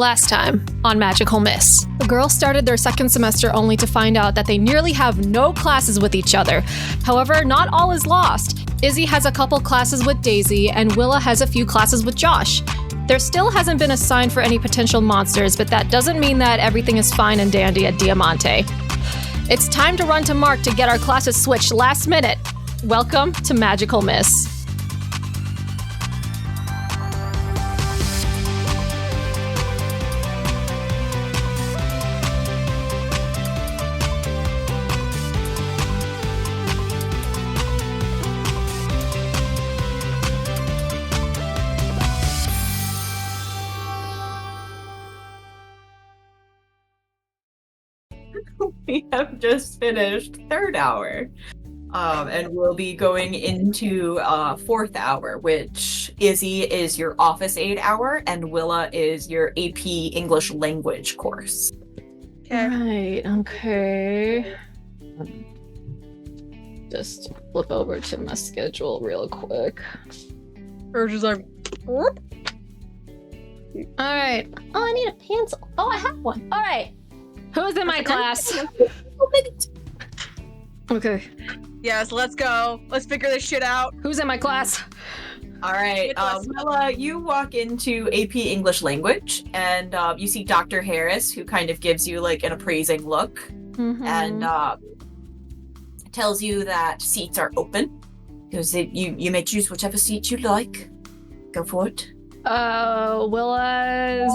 Last time on Magical Miss, the girls started their second semester only to find out that they nearly have no classes with each other. However, not all is lost. Izzy has a couple classes with Daisy, and Willa has a few classes with Josh. There still hasn't been a sign for any potential monsters, but that doesn't mean that everything is fine and dandy at Diamante. It's time to run to Mark to get our classes switched last minute. Welcome to Magical Miss. We have just finished third hour, and we'll be going into fourth hour, which Izzy is your office aid hour, and Willa is your AP English language course. Right, okay. Just flip over to my schedule real quick. Urges are. Alright. Oh, I need a pencil. Oh, I have one. Alright. Who's in my class? Okay. Yes, let's go. Let's figure this shit out. Who's in my class? All right, Willa, you walk into AP English language, and you see Dr. Harris, who kind of gives you like an appraising look, and tells you that seats are open. Because you may choose whichever seat you like. Go for it. Willa's...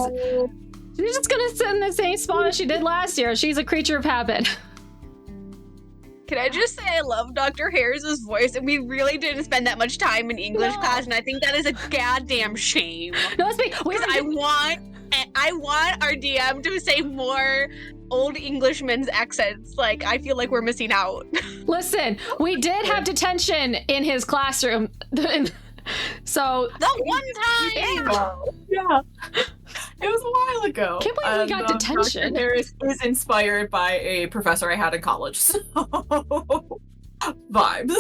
She's just gonna sit in the same spot as she did last year. She's a creature of habit. Can I just say I love Dr. Harris's voice, and we really didn't spend that much time in English class, and I think that is a goddamn shame. No, it's because I want our DM to say more old Englishmen's accents. Like, I feel like we're missing out. Listen, we did have detention in his classroom. So the one time, yeah, it was a while ago. Can't believe we got detention. Dr. Harris is inspired by a professor I had in college, so vibes.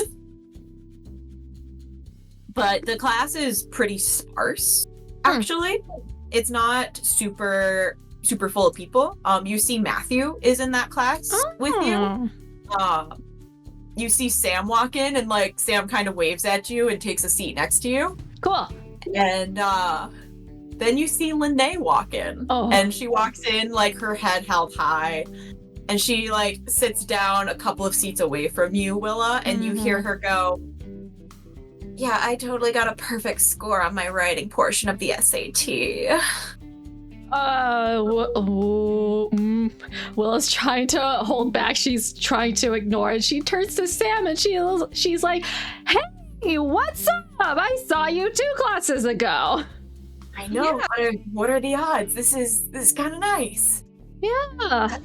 But the class is pretty sparse. Actually, it's not super full of people. You see Matthew is in that class with you. You see Sam walk in, and like Sam kind of waves at you and takes a seat next to you. Cool. And then you see Lene walk in, and she walks in like her head held high, and she like sits down a couple of seats away from you, Willa, and you hear her go, "Yeah, I totally got a perfect score on my writing portion of the SAT." Willa's trying to hold back. She's trying to ignore it. She turns to Sam and she's like, "Hey, what's up? I saw you 2 classes ago." I know. Yeah. What are the odds? This is kind of nice. Yeah.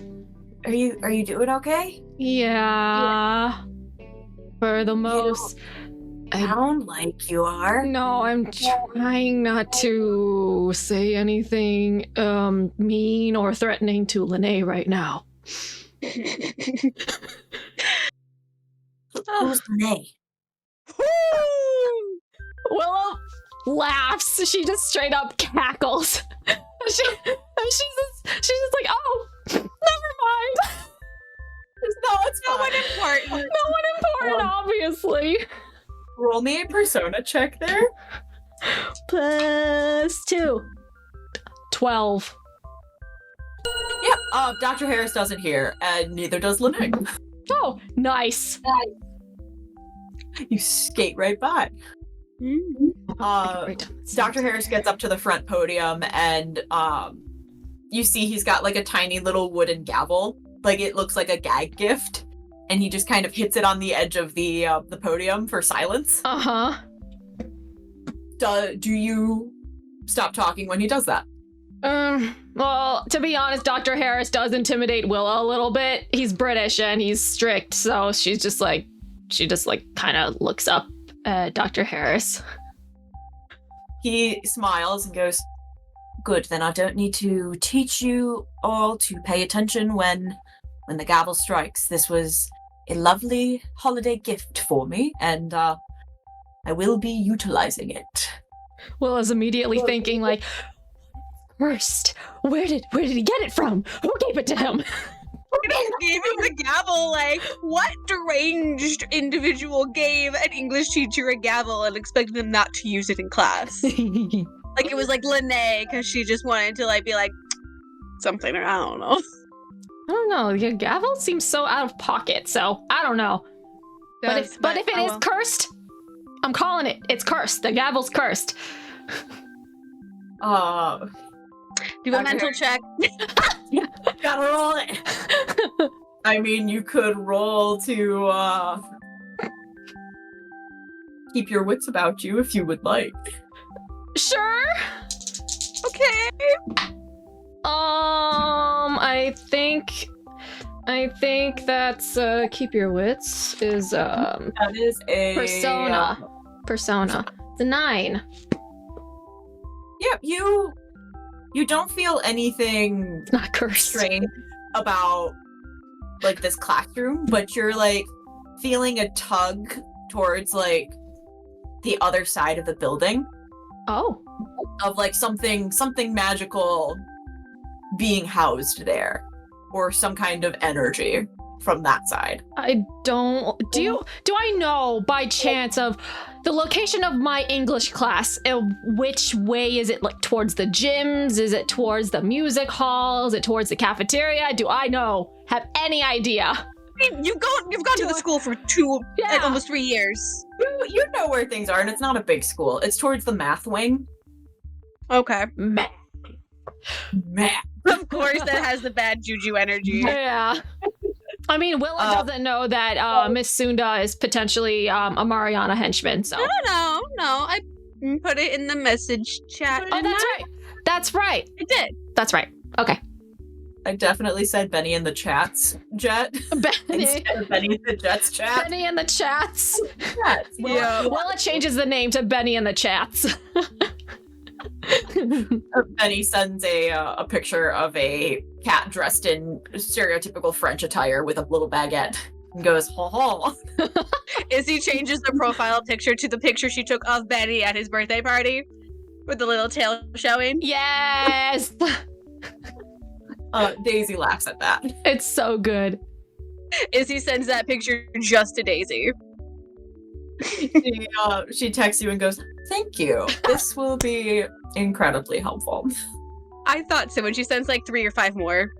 Are you doing okay? Yeah. For the most. Sound like you are. No, I'm trying not to say anything mean or threatening to Lene right now. Who's Lene? Willow laughs. She just straight up cackles. She's just like, "Oh, never mind." It's no one important. No one important, obviously. Roll me a persona check there. +2. 12. Yeah, Dr. Harris doesn't hear, and neither does Lene. Oh, nice. You skate right by. Dr. Harris gets up to the front podium, and you see he's got like a tiny little wooden gavel. Like it looks like a gag gift. And he just kind of hits it on the edge of the podium for silence. Do you stop talking when he does that? Well, to be honest, Dr. Harris does intimidate Willa a little bit. He's British and he's strict, so she just kind of looks up at Dr. Harris. He smiles and goes, "Good, then I don't need to teach you all to pay attention when the gavel strikes. This was a lovely holiday gift for me, and I will be utilizing it." Willa's immediately thinking like, cursed. Where did he get it from? Who gave it to him? Gave him the gavel. Like, what deranged individual gave an English teacher a gavel and expected them not to use it in class? Like, it was like Lene, because she just wanted to like be like something, or I don't know. I don't know. Your gavel seems so out of pocket, so I don't know. But if it is cursed, I'm calling it. It's cursed. The gavel's cursed. Do a mental check. Gotta roll it. I mean, you could roll to keep your wits about you if you would like. Sure. Okay. I think that's keep your wits is that is a persona. It's a 9. Yeah, you don't feel anything Not cursed. strange about like this classroom, but you're like feeling a tug towards like the other side of the building. Oh. Of like something magical being housed there, or some kind of energy from that side. I don't. Do I know by chance of the location of my English class? Which way is it? Like towards the gyms? Is it towards the music hall? Is it towards the cafeteria? Do I know? Have any idea? I mean, you've gone to the school for like almost 3 years. You know where things are, and it's not a big school. It's towards the math wing. Okay. Math. Of course, that has the bad juju energy. Yeah. I mean, Willa doesn't know that Miss Sunda is potentially a Mariana henchman, so. No. I put it in the message chat. Oh, that's right. That's right. I did. That's right. Okay. I definitely said Benny in the chats, Jet. Benny. Instead of Benny in the Jets chat. Benny in the chats. Yes. Yeah. Willa changes the name to Benny in the chats. Benny sends a picture of a cat dressed in stereotypical French attire with a little baguette and goes, ho ho. Izzy changes the profile picture to the picture she took of Benny at his birthday party with the little tail showing. Yes. Daisy laughs at that. It's so good. Izzy sends that picture just to Daisy. She texts you and goes, thank you. This will be incredibly helpful. I thought so, and she sends like 3 or 5 more.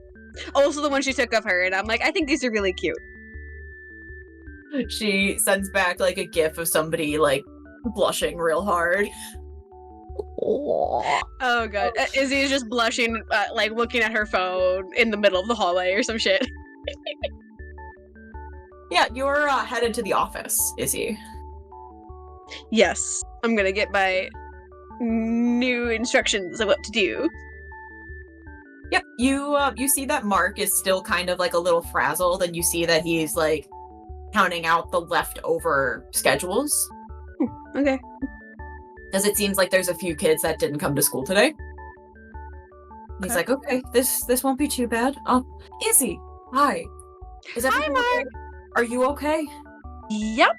Also the one she took of her, and I'm like, I think these are really cute. She sends back like a gif of somebody like blushing real hard. Oh god. Izzy is just blushing, like looking at her phone in the middle of the hallway or some shit. Yeah, you're headed to the office, Izzy. Yes. I'm gonna get my new instructions of what to do. Yep, you see that Mark is still kind of like a little frazzled, and you see that he's like counting out the leftover schedules. Okay. Because it seems like there's a few kids that didn't come to school today. He's like, okay, this won't be too bad. Izzy, hi. Is everything okay? Are you okay? Yep.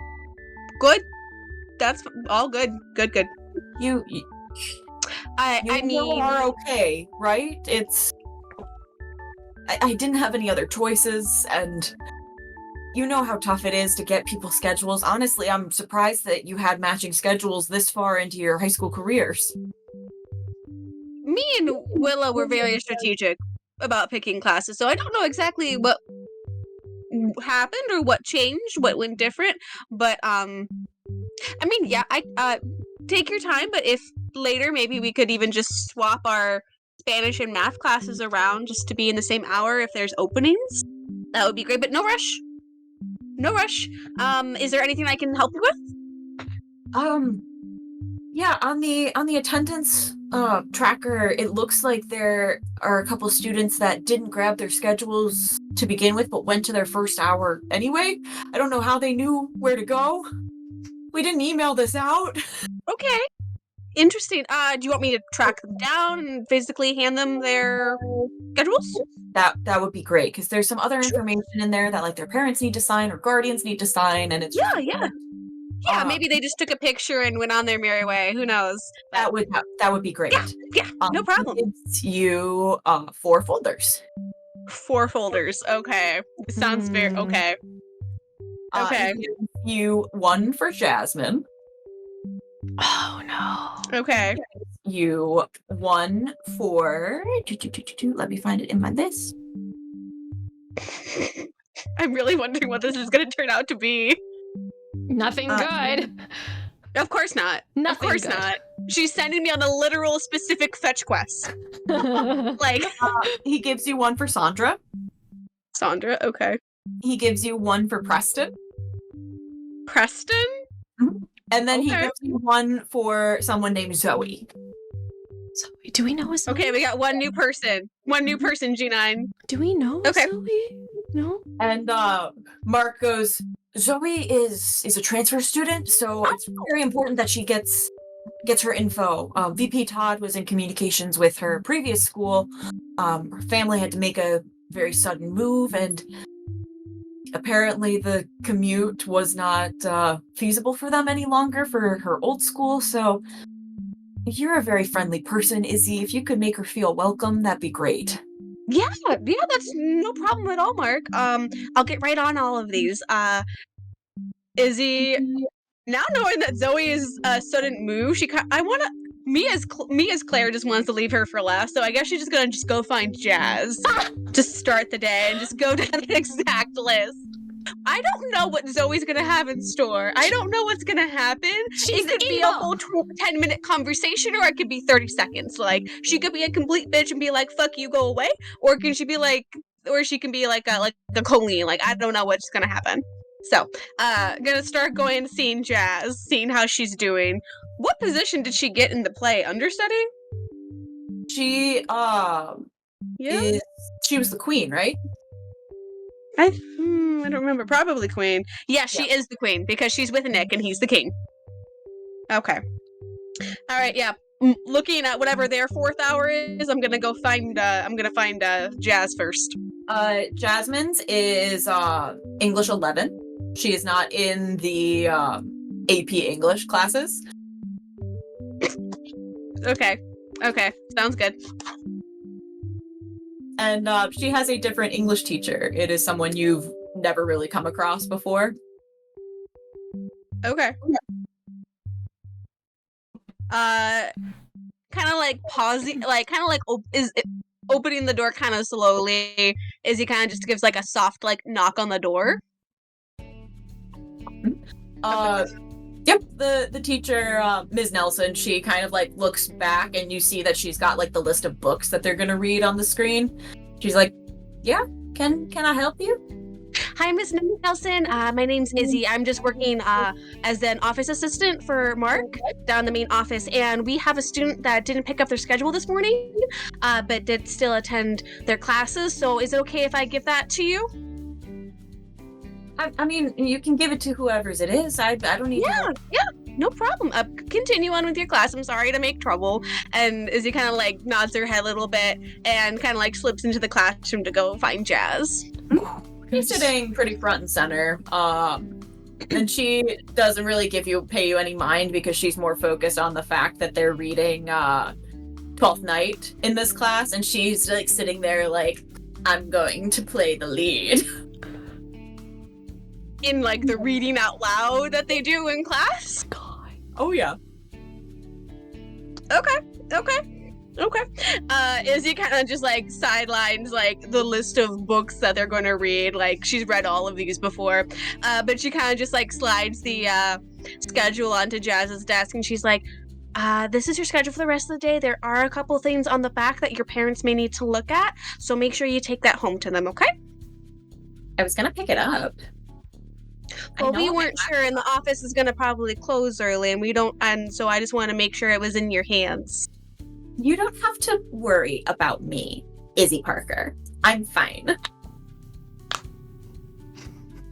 Good. That's all good. Good. You I mean, are okay, right? I didn't have any other choices, and you know how tough it is to get people's schedules. Honestly, I'm surprised that you had matching schedules this far into your high school careers. Me and Willa were very strategic about picking classes, so I don't know exactly what happened or what changed, what went different, but I mean, yeah, I take your time, but if later maybe we could even just swap our Spanish and math classes around just to be in the same hour if there's openings, that would be great, but no rush. Is there anything I can help you with? Yeah, on the attendance tracker, it looks like there are a couple students that didn't grab their schedules to begin with, but went to their first hour anyway. I don't know how they knew where to go. We didn't email this out. Okay. Interesting. Do you want me to track them down and physically hand them their schedules? That would be great, because there's some other information in there that like their parents need to sign or guardians need to sign, and it's Yeah. Yeah, maybe they just took a picture and went on their merry way. Who knows? That would be great. Yeah, no problem. It's you 4 folders. 4 folders. Okay. Sounds very okay. Okay. He gives you 1 for Jasmine. Oh no. Okay. You 1 for let me find it in my list. I'm really wondering what this is going to turn out to be. Nothing good. Of course not. Nothing of course good. not. She's sending me on a literal specific fetch quest. Like he gives you 1 for Sandra. Sandra, okay. He gives you 1 for Preston. Preston? And then he gives you 1 for someone named Zoe. Zoe, do we know a Zoe? Okay, we got one new person. One new person, G9. Do we know a Zoe? No? And Mark goes, Zoe is a transfer student, so it's very important that she gets her info. VP Todd was in communications with her previous school. Her family had to make a very sudden move, and apparently the commute was not feasible for them any longer for her old school, so you're a very friendly person, Izzy. If you could make her feel welcome, that'd be great. Yeah, that's no problem at all, Mark. I'll get right on all of these. Izzy, now knowing that Zoe is a sudden move, me as Claire just wants to leave her for last, so I guess she's just gonna go find Jazz to start the day and just go down an exact list. I don't know what Zoe's gonna have in store. I don't know what's gonna happen. It could be a whole 10-minute conversation, or it could be 30 seconds. Like, she could be a complete bitch and be like, "Fuck you, go away," or she can be like a Colleen. Like, I don't know what's gonna happen. So, gonna start going and seeing Jazz, seeing how she's doing. What position did she get in the play? Understudy? She she was the queen, right? I don't remember. Probably queen. Yeah, she is the queen because she's with Nick and he's the king. Okay. All right. Yeah. Looking at whatever their 4th hour is, I'm gonna go find. Jazz first. Jasmine's is English 11. She is not in the AP English classes. Okay. Sounds good. And she has a different English teacher. It is someone you've never really come across before. Okay. Kind of like pausing, opening the door kind of slowly. Izzy kind of just gives like a soft knock on the door. Yep, the teacher, Ms. Nelson, she kind of looks back and you see that she's got the list of books that they're gonna read on the screen. She's like, yeah, can I help you? Hi, Miss Nelson. My name's Izzy. I'm just working as an office assistant for Mark down the main office, and we have a student that didn't pick up their schedule this morning, but did still attend their classes. So is it okay if I give that to you? I mean, you can give it to whoever's it is. I don't need to... Yeah, no problem. Continue on with your class. I'm sorry to make trouble. And Izzy kind of nods her head a little bit and kind of slips into the classroom to go find Jazz. She's sitting pretty front and center. And she doesn't really pay you any mind because she's more focused on the fact that they're reading 12th Night in this class, and she's sitting there I'm going to play the lead. In the reading out loud that they do in class? God. Oh yeah. Okay. Izzy kind of just sidelines the list of books that they're going to read. She's read all of these before, but she kind of just slides the schedule onto Jazz's desk, and she's like, this is your schedule for the rest of the day. There are a couple things on the back that your parents may need to look at, so make sure you take that home to them, okay? I was gonna pick it up. Well, we weren't sure, and the office is gonna probably close early, and so I just want to make sure it was in your hands. You don't have to worry about me, Izzy Parker. I'm fine.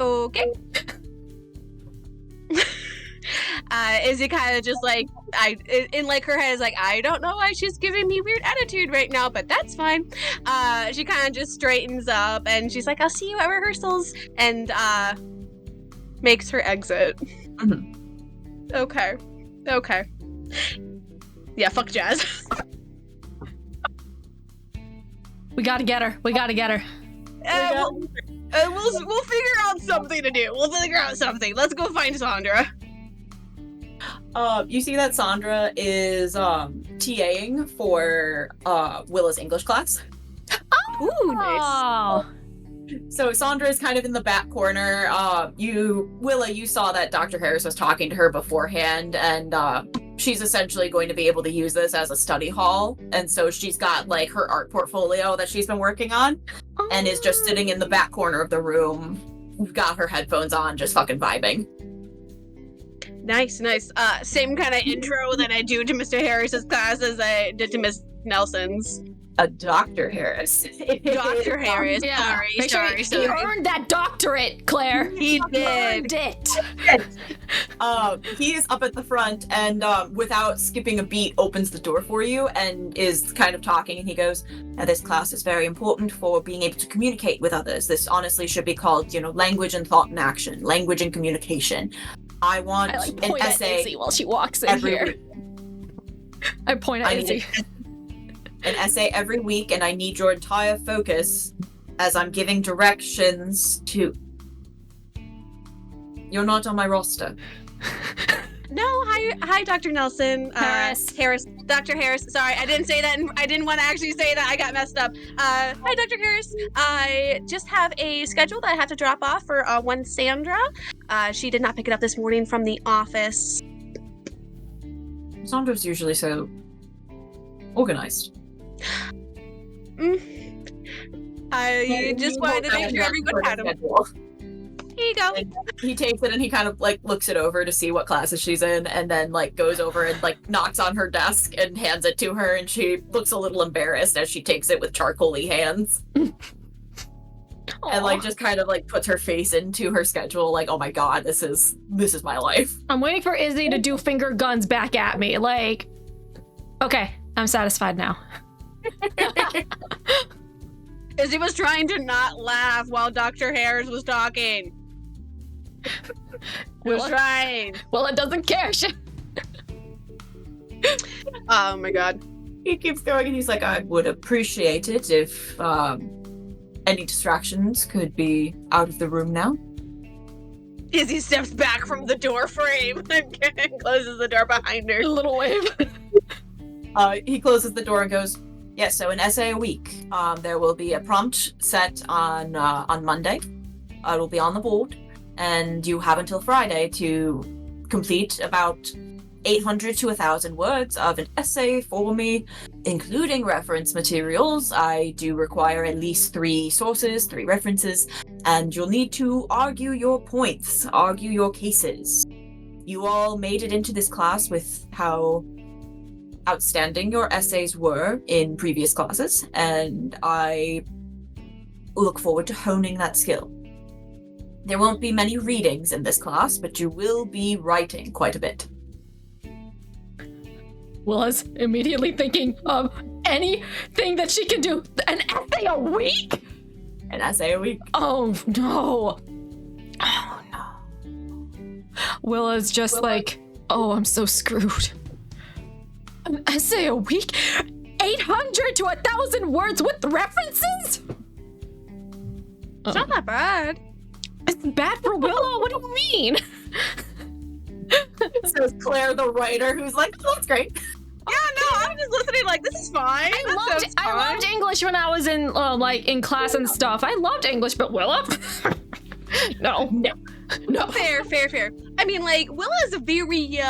Okay. Izzy kind of just in her head is I don't know why she's giving me weird attitude right now, but that's fine. She kind of just straightens up and she's like, I'll see you at rehearsals, and makes her exit. Mm-hmm. Okay. Yeah, fuck Jazz. We gotta get her. We'll figure out something to do. We'll figure out something. Let's go find Sandra. You see that Sandra is TAing for Willa's English class. Ooh, nice. So Sandra is kind of in the back corner. Willa, you saw that Dr. Harris was talking to her beforehand, and she's essentially going to be able to use this as a study hall. And so she's got like her art portfolio that she's been working on, and is just sitting in the back corner of the room. We've got her headphones on, just fucking vibing. Nice. Same kind of intro that I do to Mr. Harris's class as I did to Miss Nelson's. Dr. Harris. Dr. Harris. Yeah. Sorry. He earned that doctorate, Claire. He earned it. He is up at the front and without skipping a beat opens the door for you and is kind of talking, and he goes, "Now this class is very important for being able to communicate with others. This honestly should be called, language and thought and action, language and communication. I want an essay at Izzy while she walks in here. week. I point at Izzy. An essay every week, and I need your entire focus as I'm giving directions to..." You're not on my roster. No, hi, Dr. Nelson. Harris. Dr. Harris. Sorry, I didn't say that. I didn't want to actually say that. I got messed up. Hi, Dr. Harris. I just have a schedule that I have to drop off for one Sandra. She did not pick it up this morning from the office. Sandra's usually so organized. I just wanted to make sure everyone had them. Here you go. And he takes it and he kind of like looks it over to see what classes she's in, and then like goes over and like knocks on her desk and hands it to her, and she looks a little embarrassed as she takes it with charcoaly hands. And like just kind of like puts her face into her schedule, like, oh my god, this is my life. I'm waiting for Izzy to do finger guns back at me. Like, okay, I'm satisfied now. Izzy was trying to not laugh while Dr. Harris was talking. Was trying. Well, it doesn't care. Oh my god. He keeps going and he's like, I would appreciate it if any distractions could be out of the room now. Izzy steps back from the door frame and closes the door behind her. A little wave. He closes the door and goes, yes, so an essay a week. There will be a prompt set on Monday. It will be on the board, and you have until Friday to complete about 800 to 1,000 words of an essay for me, including reference materials. I do require at least 3 sources, 3 references, and you'll need to argue your points, argue your cases. You all made it into this class with how outstanding your essays were in previous classes, and I look forward to honing that skill. There won't be many readings in this class, but you will be writing quite a bit. Willa's immediately thinking of anything that she can do. An essay a week? An essay a week. Oh no. Oh no. Willa's just like, oh, I'm so screwed. An essay a week? 800 to 1,000 words with references? It's not that bad. It's bad for Willa? What do you mean? Says Claire, the writer, who's like, oh, that's great. Yeah, no, I'm just listening like, this is fine. I loved English when I was in in class and stuff. I loved English, but Willa? No. Fair. I mean, like, Willa is a very,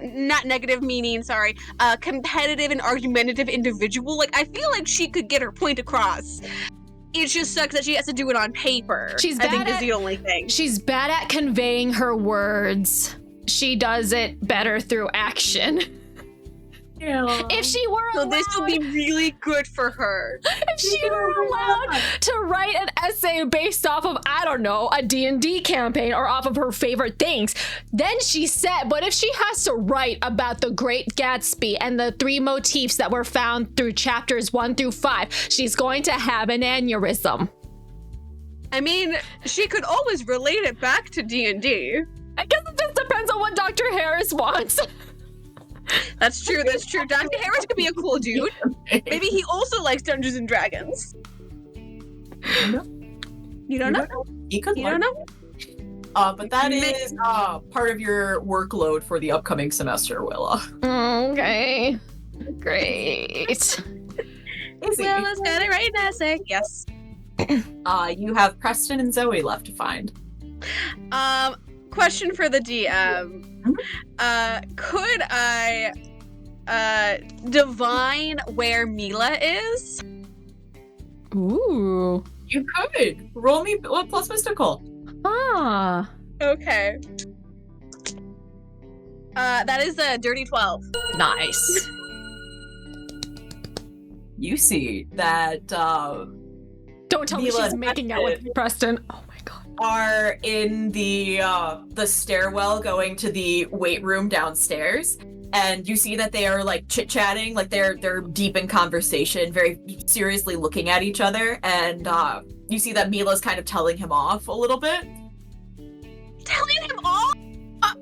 not negative meaning, sorry, competitive and argumentative individual. Like, I feel like she could get her point across. It just sucks that she has to do it on paper. I think is the only thing. She's bad at conveying her words. She does it better through action. Yeah. If she were allowed, so this will be really good for her. If she were allowed to write an essay based off of, I don't know, a D&D campaign or off of her favorite things, then she's set. But if she has to write about the Great Gatsby and the 3 motifs that were found through chapters 1 through 5, she's going to have an aneurysm. I mean, she could always relate it back to D&D. I guess it just depends Dr. Harris wants. That's true. Dr. Harris could be a cool dude. Maybe he also likes Dungeons and Dragons. You don't know? He could. You don't know? But that is part of your workload for the upcoming semester, Willa. Okay. Great. Willa's got it right in essay. Yes. You have Preston and Zoe left to find. Question for the DM. Could I divine where Mila is? Ooh. You could. Roll me plus mystical. Ah. Okay. That is a dirty 12. Nice. You see that Don't tell me Mila she's making out with Preston. Oh my god. Are in the stairwell going to the weight room downstairs, and you see that they are like chit-chatting, like they're deep in conversation, very seriously looking at each other, and you see that Mila's kind of telling him off a little bit. Telling him off?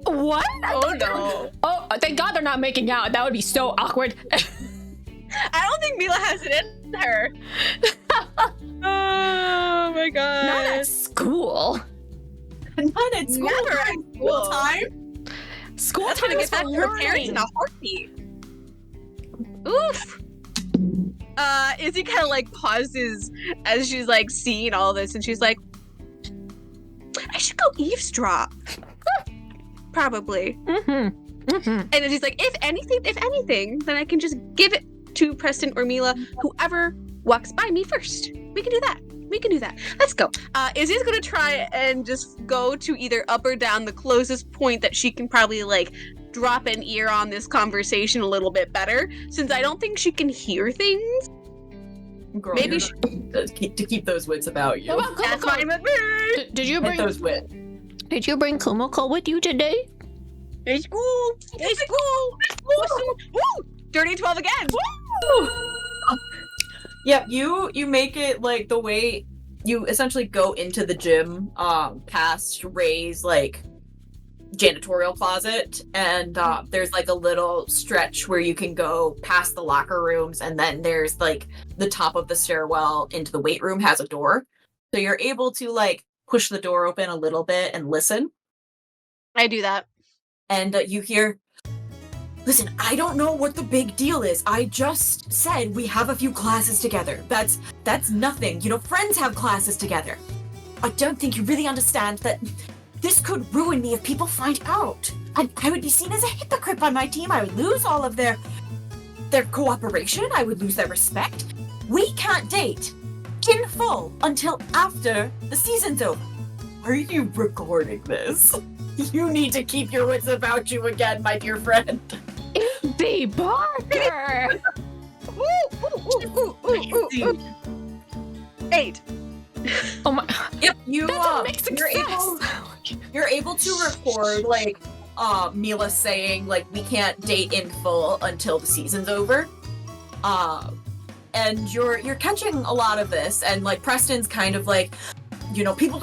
What? Oh no. Oh, thank God they're not making out. That would be so awkward. I don't think Mila has it in her. Oh my god. Not at school. Not at school. Never at school time. School That's time gonna is get for back to her parents learning. in a heartbeat. Oof. Izzy kind of like pauses as she's like seeing all this, and she's like, I should go eavesdrop. Probably. And then she's like, if anything, then I can just give it to Preston or Mila, whoever walks by me first. We can do that. Let's go. Izzy's gonna try and just go to either up or down the closest point that she can probably like drop an ear on this conversation a little bit better, since I don't think she can hear things. Girl, Maybe to keep those wits about you. That's fine with me. Did you Hit those wits. Did you bring Kumiko with you today? It's cool. Woo! Dirty 12 again. Woo! Yep, you make it like the way you essentially go into the gym, past Ray's like janitorial closet, and there's like a little stretch where you can go past the locker rooms, and then there's like the top of the stairwell into the weight room has a door, so you're able to like push the door open a little bit and listen. I do that. And you hear, listen, I don't know what the big deal is. I just said we have a few classes together. That's nothing. You know, friends have classes together. I don't think you really understand that this could ruin me if people find out. I would be seen as a hypocrite by my team. I would lose all of their cooperation. I would lose their respect. We can't date in full until after the season's over. Are you recording this? You need to keep your wits about you again, my dear friend. Izzy Parker! 8. Oh my. Yep, you're able to record like Mila saying like we can't date in full until the season's over. And you're catching a lot of this, and like Preston's kind of like, you know, people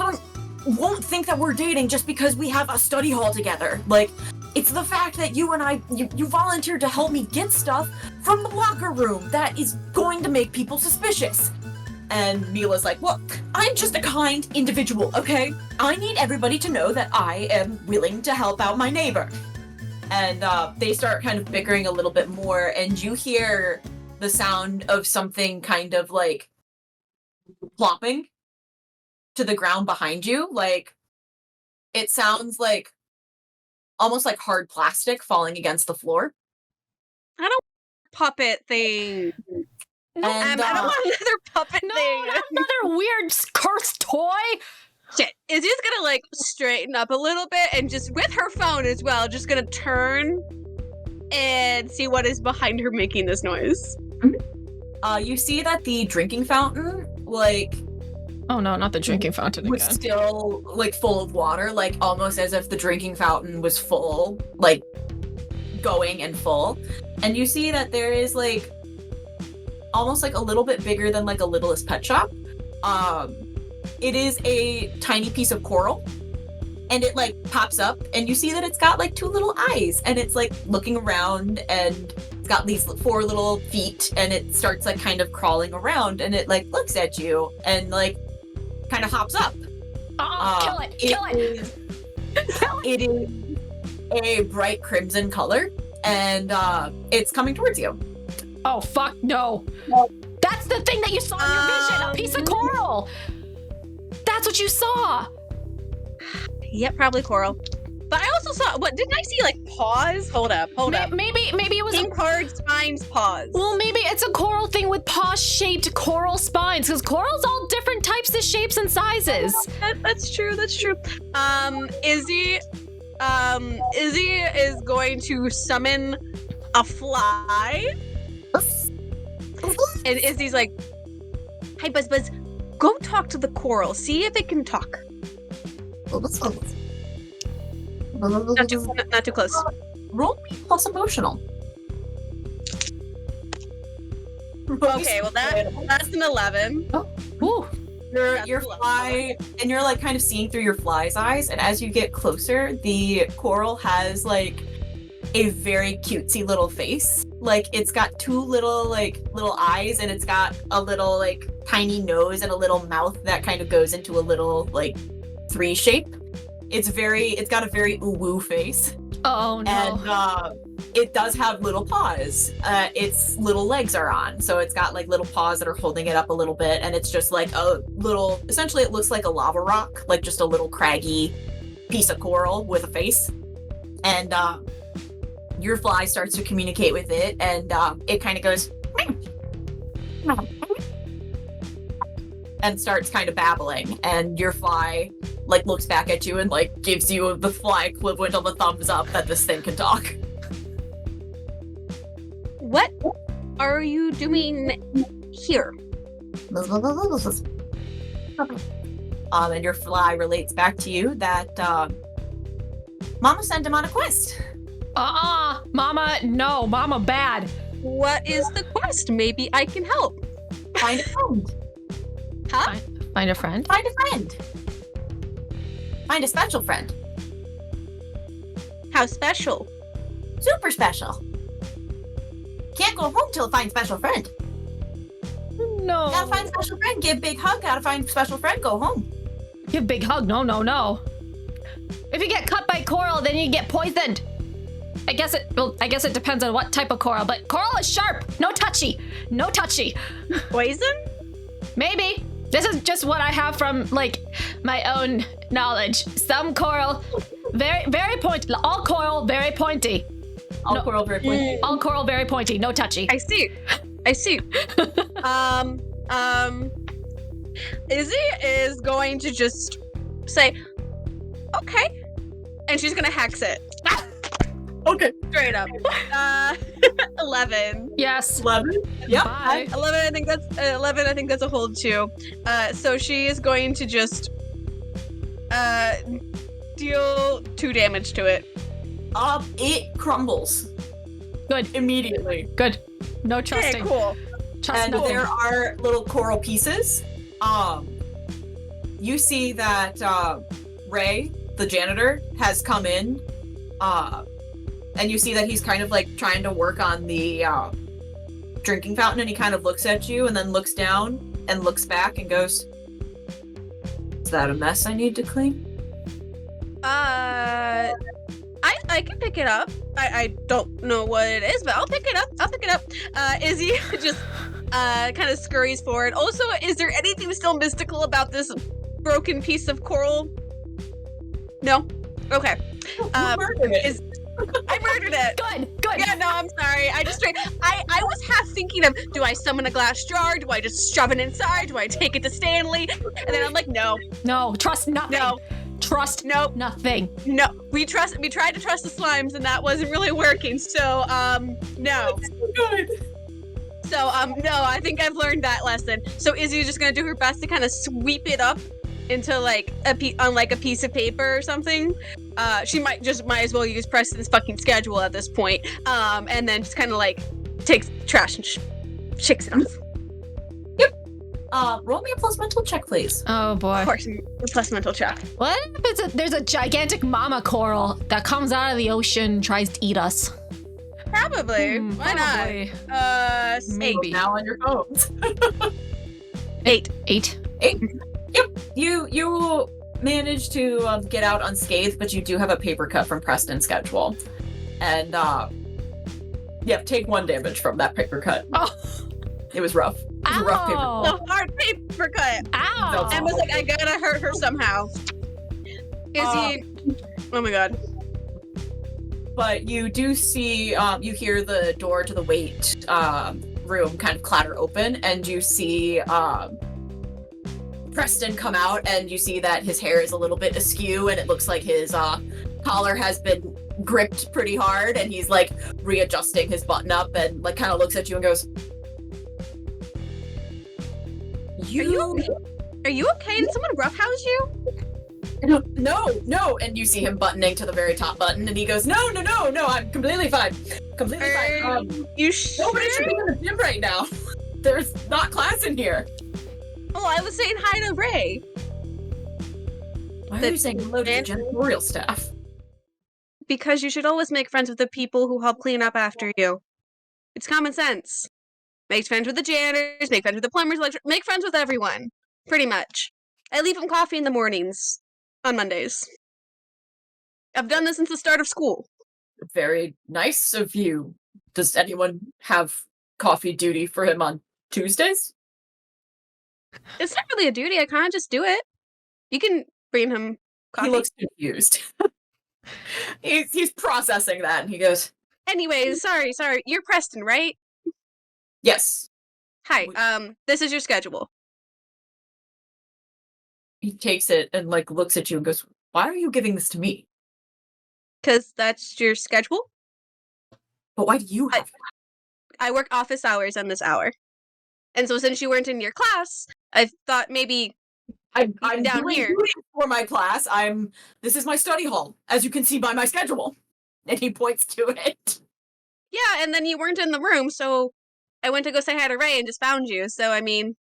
won't think that we're dating just because we have a study hall together. Like, it's the fact that you and you volunteered to help me get stuff from the locker room that is going to make people suspicious. And Mila's like, well, I'm just a kind individual, okay? I need everybody to know that I am willing to help out my neighbor. And they start kind of bickering a little bit more, and you hear the sound of something kind of like plopping to the ground behind you. Like, it sounds like almost like hard plastic falling against the floor. I don't puppet thing. No, I don't want another puppet thing. Not another weird cursed toy. Shit. Izzy's gonna like straighten up a little bit, and just with her phone as well, just gonna turn and see what is behind her making this noise. You see that the drinking fountain, like, Oh no, not the drinking fountain was again. still like full of water, like almost as if the drinking fountain was full, like going and full. And you see that there is like almost like a little bit bigger than like a Littlest Pet Shop. It is a tiny piece of coral, and it like pops up, and you see that it's got like 2 little eyes, and it's like looking around, and it's got these 4 little feet, and it starts like kind of crawling around, and it like looks at you and like kind of hops up. Kill it! Kill it! It is a bright crimson color, and it's coming towards you. Oh fuck no! That's the thing that you saw in your vision, a piece of coral. That's what you saw. Yep, probably coral. But I also saw, didn't I see like paws? Hold up. Maybe it was pink hard spines paws. Well, maybe it's a coral thing with paw-shaped coral spines, because coral's all different types of shapes and sizes. That's true. Izzy is going to summon a fly. And Izzy's like, "Hi, Buzz Buzz, go talk to the coral. See if it can talk." Not too close. Roll me plus emotional. Okay, well that's an 11. Oh, ooh. Your fly, and you're like kind of seeing through your fly's eyes, and as you get closer, the coral has like a very cutesy little face. Like it's got 2 little eyes, and it's got a little like tiny nose and a little mouth that kind of goes into a little like 3 shape. It's got a very woo face. Oh no. And it does have little paws. Its little legs are on, so it's got like little paws that are holding it up a little bit, and it's just like a little, essentially it looks like a lava rock, like just a little craggy piece of coral with a face. And your fly starts to communicate with it, and it kind of goes and starts kind of babbling, and your fly like looks back at you and like gives you the fly equivalent of a thumbs up that this thing can talk. What are you doing here? And your fly relates back to you that Mama sent him on a quest. Mama, no, Mama bad. What is the quest? Maybe I can help. Find a friend. Huh? Find a friend? Find a friend. Find a special friend. How special? Super special. Can't go home till find special friend. No. Gotta find special friend. Give big hug. Gotta find special friend. Go home. Give big hug. No. If you get cut by coral, then you get poisoned. I guess it depends on what type of coral, but coral is sharp. No touchy. Poison? Maybe. This is just what I have from like my own knowledge. Some coral, very, very pointy. All coral, very pointy. All coral, very pointy. All coral, very pointy. No touchy. I see. Izzy is going to just say, "Okay," and she's gonna hex it. Okay. Straight up. 11. Yes. 11? Yep. Bye. 11, I think that's a hold too. So she is going to just deal 2 damage to it. It crumbles. Good. Immediately. Good. No trusting. Okay, cool. Trust And nothing. there are little coral pieces. You see that Ray, the janitor, has come in. And you see that he's kind of like trying to work on the drinking fountain, and he kind of looks at you and then looks down and looks back and goes, "Is that a mess I need to clean?" I can pick it up. I don't know what it is, but I'll pick it up. Izzy just kind of scurries forward. Also, is there anything still mystical about this broken piece of coral? No? Okay. You murdered it. I murdered it. Good. Yeah, no, I'm sorry. I was half thinking of, do I summon a glass jar? Do I just shove it inside? Do I take it to Stanley? And then I'm like, no. No, trust nothing. No. Trust nothing. No. We tried to trust the slimes, and that wasn't really working. So, no. That's so good. So, no, I think I've learned that lesson. So Izzy's just gonna do her best to kind of sweep it up into like on a piece of paper or something. She might as well use Preston's fucking schedule at this point. And then just kind of like takes the trash and shakes it off. Yep. Roll me a plus mental check, please. Oh boy. Of course, plus mental check. What if there's a gigantic mama coral that comes out of the ocean and tries to eat us? Probably. Why probably. not? Maybe. Now on your phones. 8. 8? Yep. You managed to get out unscathed, but you do have a paper cut from Preston's schedule. And, take 1 damage from that paper cut. Oh. It was rough. It was a rough paper cut. The hard paper cut. Ow. Emma's like, I gotta hurt her somehow. Oh my god. But you do see, you hear the door to the weight room kind of clatter open, and you see Preston come out, and you see that his hair is a little bit askew, and it looks like his collar has been gripped pretty hard, and he's like readjusting his button up, and like kind of looks at you and goes, Are you okay? Did someone roughhouse you? No, and you see him buttoning to the very top button, and he goes, no, I'm completely fine. Completely fine. You sure? Nobody should be in the gym right now. There's not class in here. Oh, I was saying hi to Ray. Why are you saying hello to the janitorial staff? Because you should always make friends with the people who help clean up after you. It's common sense. Make friends with the janitors, make friends with the plumbers, make friends with everyone. Pretty much. I leave them coffee in the mornings. On Mondays. I've done this since the start of school. Very nice of you. Does anyone have coffee duty for him on Tuesdays? It's not really a duty. I kind of just do it. You can bring him coffee. He looks confused. he's processing that, and he goes, Anyways, sorry. You're Preston, right? yes. Hi, this is your schedule. He takes it and like looks at you and goes, why are you giving this to me? Because that's your schedule? But why do you have that? I work office hours on this hour. And so since you weren't in your class, I thought maybe I'm down doing here duty for my class. This is my study hall, as you can see by my schedule. And he points to it. Yeah, and then you weren't in the room, so I went to go say hi to Ray and just found you. So, I mean...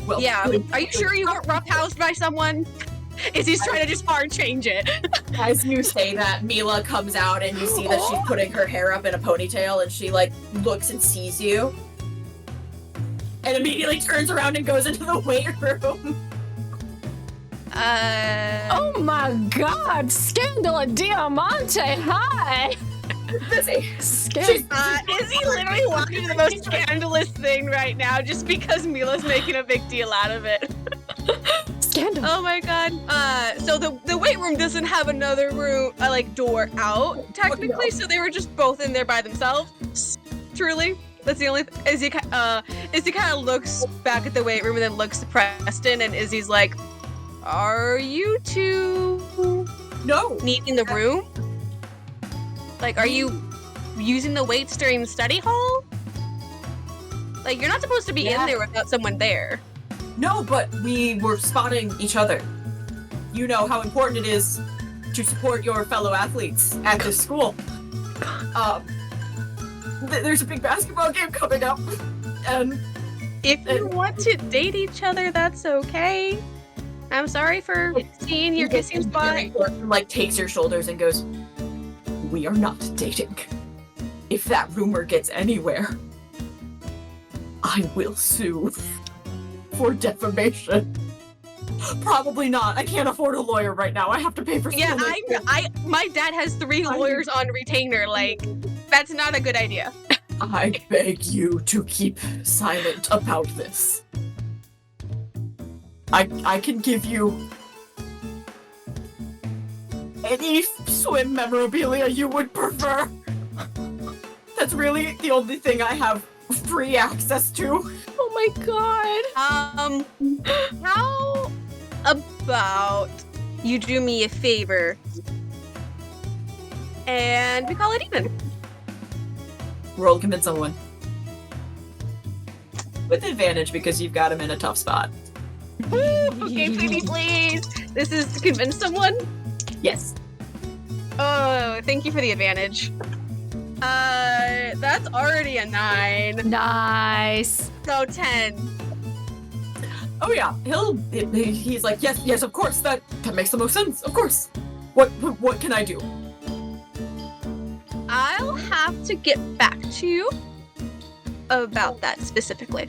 Well, yeah. Are you sure you weren't roughhoused by someone? Izzy's trying to just hard change it. As you say that, Mila comes out and you see that she's putting her hair up in a ponytail, and she like looks and sees you. And immediately turns around and goes into the weight room. Oh my god! Scandal Diamante, hi! Busy. Izzy literally walked into the most scandalous thing right now just because Mila's making a big deal out of it. Scandal. Oh my god. So the weight room doesn't have another room, door out, technically, so they were just both in there by themselves. Truly. That's the only Izzy kind of looks back at the weight room and then looks to Preston, and Izzy's like, are you two needing the room? Like, are you using the weights during study hall? Like, you're not supposed to be in there without someone there. No, but we were spotting each other. You know how important it is to support your fellow athletes at this school. There's a big basketball game coming up, and if you want to date each other, that's okay. I'm sorry for seeing your kissing spot. Like, takes your shoulders and goes, we are not dating. If that rumor gets anywhere, I will sue for defamation. Probably not. I can't afford a lawyer right now. I have to pay for school. Yeah, my dad has 3 lawyers on retainer. Like, that's not a good idea. I beg you to keep silent about this. I can give you any swim memorabilia you would prefer. That's really the only thing I have free access to. Oh my god. How about you do me a favor and we call it even? Roll convince someone. With advantage because you've got him in a tough spot. Okay, please. This is to convince someone? Yes. Oh, thank you for the advantage. That's already a 9. Nice. So 10. Oh yeah, he's like, yes, of course, that makes the most sense, of course. What can I do? I'll have to get back to you about that specifically.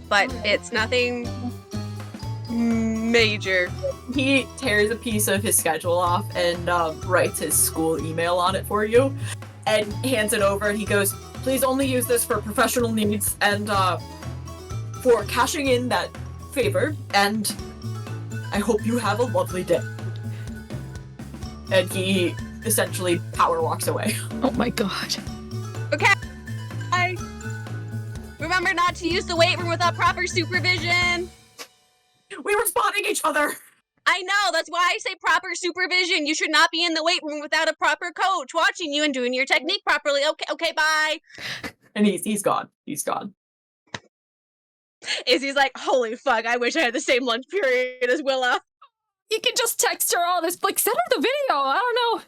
But it's nothing major. He tears a piece of his schedule off and writes his school email on it for you and hands it over, and he goes, please only use this for professional needs and for cashing in that favor, and I hope you have a lovely day. And he essentially power walks away. Oh my god. Okay. Bye. Remember not to use the weight room without proper supervision. We were spotting each other. I know, that's why I say proper supervision. You should not be in the weight room without a proper coach watching you and doing your technique properly. Okay, bye. And he's gone. He's gone. Izzy's like, holy fuck, I wish I had the same lunch period as Willa. You can just text her all this, like, send her the video, I don't know.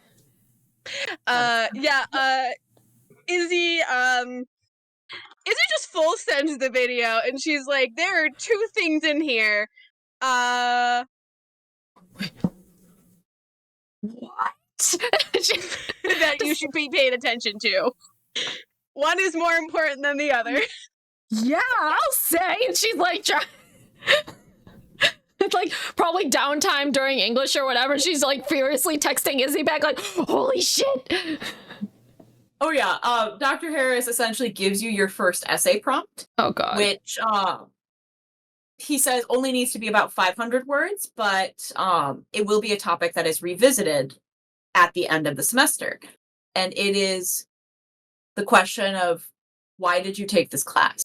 Izzy just full sends the video, and she's like, there are 2 things in here. What? That you should be paying attention to. One is more important than the other. Yeah, I'll say. And she's like, it's like probably downtime during English or whatever. She's like furiously texting Izzy back, like, holy shit. Oh yeah, Dr. Harris essentially gives you your first essay prompt. Oh god. Which he says only needs to be about 500 words, but it will be a topic that is revisited at the end of the semester. And it is the question of, why did you take this class?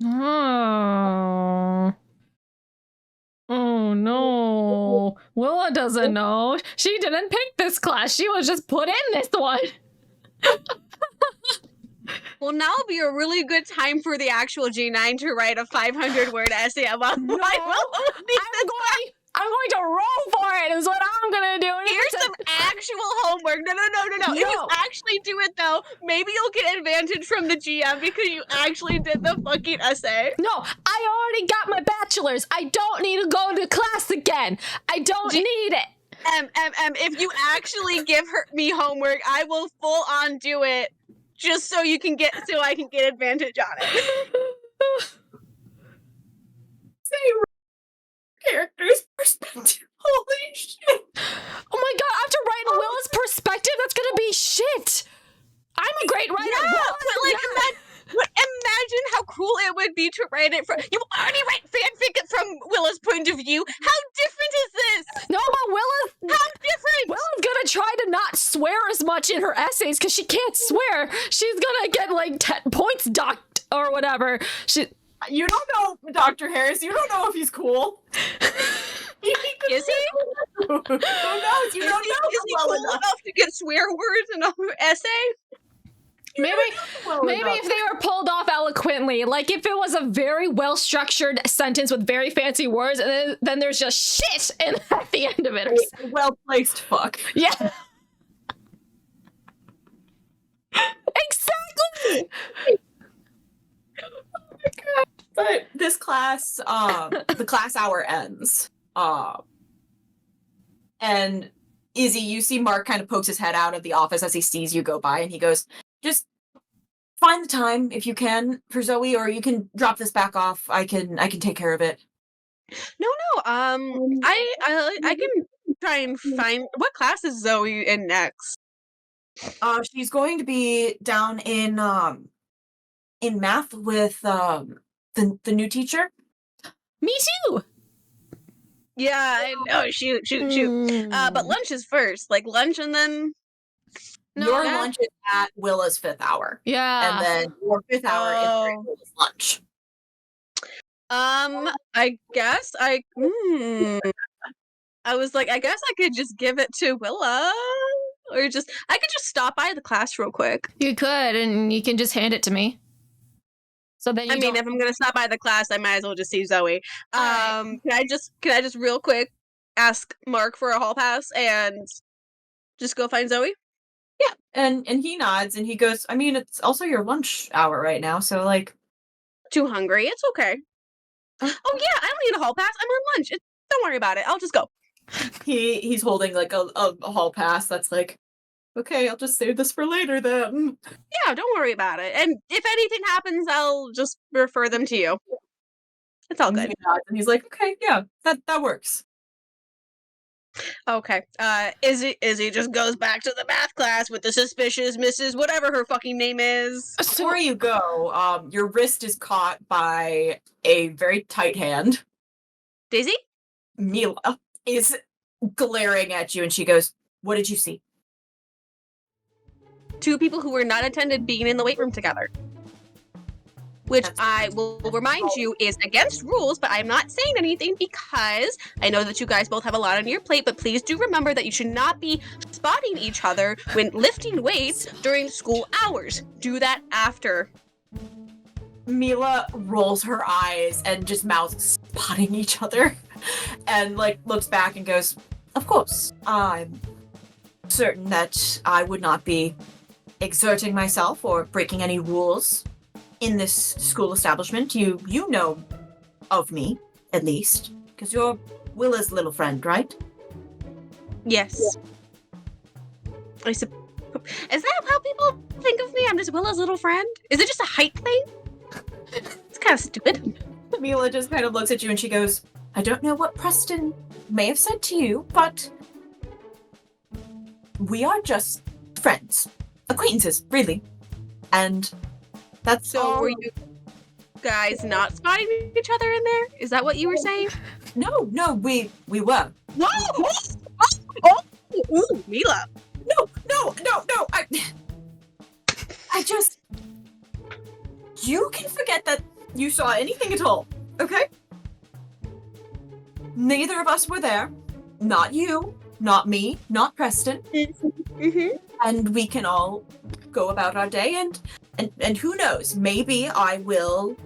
Oh no. Willa doesn't know. She didn't pick this class. She was just put in this one. Well, now will be a really good time for the actual G9 to write a 500-word essay about why Willa needs I'm going to roll for it, is what I'm going to do. Here's some actual homework. No. If you actually do it, though, maybe you'll get advantage from the GM because you actually did the fucking essay. No, I already got my bachelor's. I don't need to go to class again. I don't need it. If you actually give me homework, I will full on do it just so I can get advantage on it. Character's perspective. Holy shit. Oh my god, after writing Willa's perspective, that's gonna be shit. I'm a great writer. Yeah, but imagine how cool it would be to write it from. You already write fanfic from Willa's point of view. How different is this? No, but How different? Willa's gonna try to not swear as much in her essays because she can't swear. She's gonna get like 10 points docked or whatever. You don't know, Dr. Harris. You don't know if he's cool. Is he? Who knows? You don't know. Is he cool enough to get swear words in an essay? Maybe if they were pulled off eloquently, like if it was a very well-structured sentence with very fancy words, and then there's just shit at the end of it. Well-placed fuck. Yeah. Exactly. Oh my god. But this class, the class hour ends. And Izzy, you see Mark kind of pokes his head out of the office as he sees you go by, and he goes, just find the time if you can for Zoe, or you can drop this back off. I can take care of it. No. I can try and find what class is Zoe in next. She's going to be down in math with the new teacher. Me too. Yeah, I know. Shoot. But lunch is first. Like lunch and then. Your lunch is at Willa's 5th hour. Yeah. And then your 5th hour is Willa's lunch. I guess I was like, I guess I could just give it to Willa. Or I could just stop by the class real quick. You could, and you can just hand it to me. So then if I'm gonna stop by the class, I might as well just see Zoe. Right. Can I just real quick ask Mark for a hall pass and just go find Zoe? Yeah, and he nods and he goes, I mean, it's also your lunch hour right now, so like. Too hungry. It's okay. Oh yeah, I don't need a hall pass. I'm on lunch. Don't worry about it. I'll just go. He's holding like a hall pass that's like, okay, I'll just save this for later then. Yeah, don't worry about it. And if anything happens, I'll just refer them to you. It's all good. He nods and he's like, okay, yeah, that works. Okay. Izzy just goes back to the math class with the suspicious Mrs. whatever her fucking name is. Before you go, your wrist is caught by a very tight hand. Daisy? Mila is glaring at you and she goes, what did you see? Two people who were not attended being in the weight room together. Which I will remind you is against rules, but I'm not saying anything because I know that you guys both have a lot on your plate, but please do remember that you should not be spotting each other when lifting weights during school hours. Do that after. Mila rolls her eyes and just mouths spotting each other and like looks back and goes, of course, I'm certain that I would not be exerting myself or breaking any rules in this school establishment. You know of me, at least, because you're Willa's little friend, right? Yes. Yeah. Is that how people think of me? I'm just Willa's little friend? Is it just a height thing? It's kind of stupid. Mila just kind of looks at you and she goes, I don't know what Preston may have said to you, but we are just friends. Acquaintances, really. And that's so all. Were you guys not spotting each other in there? Is that what you were saying? No, we were. Whoa! Oh! Ooh, Mila. No. I just. You can forget that you saw anything at all, okay? Neither of us were there. Not you, not me, not Preston. Mm-hmm. And we can all go about our day and who knows, maybe I will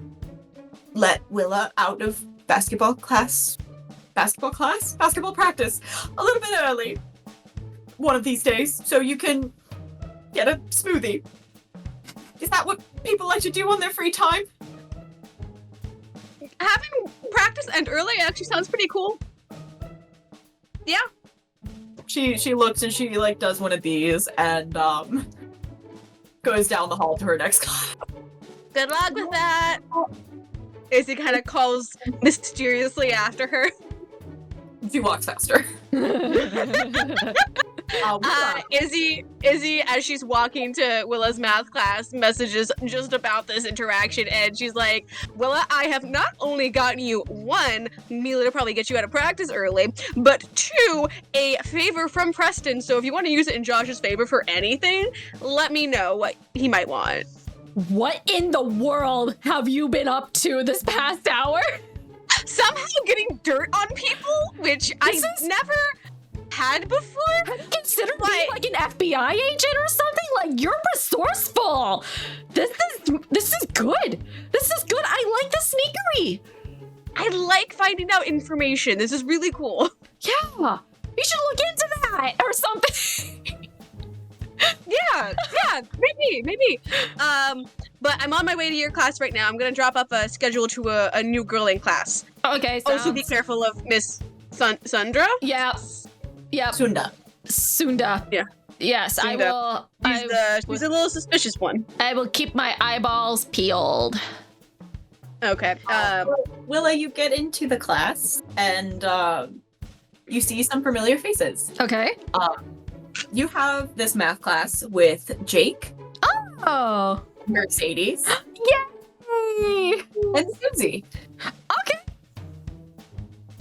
let Willa out of basketball practice a little bit early one of these days so you can get a smoothie. Is that what people like to do on their free time? Having practice end early actually sounds pretty cool. Yeah. She looks and she like does one of these and goes down the hall to her next class. Good luck with that. Izzy kind of calls mysteriously after her. She walks faster. Izzy, as she's walking to Willa's math class, messages just about this interaction, and she's like, Willa, I have not only gotten you, one, Mila to probably get you out of practice early, but two, a favor from Preston, so if you want to use it in Josh's favor for anything, let me know what he might want. What in the world have you been up to this past hour? Somehow getting dirt on people, which I never had before. Have you considered being like an FBI agent or something? Like, you're resourceful. This is good. This is good. I like the sneakery. I like finding out information. This is really cool. Yeah. You should look into that or something. Yeah, maybe. But I'm on my way to your class right now. I'm gonna drop up a schedule to a new girl in class. Okay, so also be careful of Miss Sundra. Yeah. Sunda. Yeah. Yes, Sunda. I will. She's a little suspicious one. I will keep my eyeballs peeled. Okay. Willa, you get into the class and you see some familiar faces. Okay. You have this math class with Jake. Oh. Mercedes. Yay! And Susie. Okay.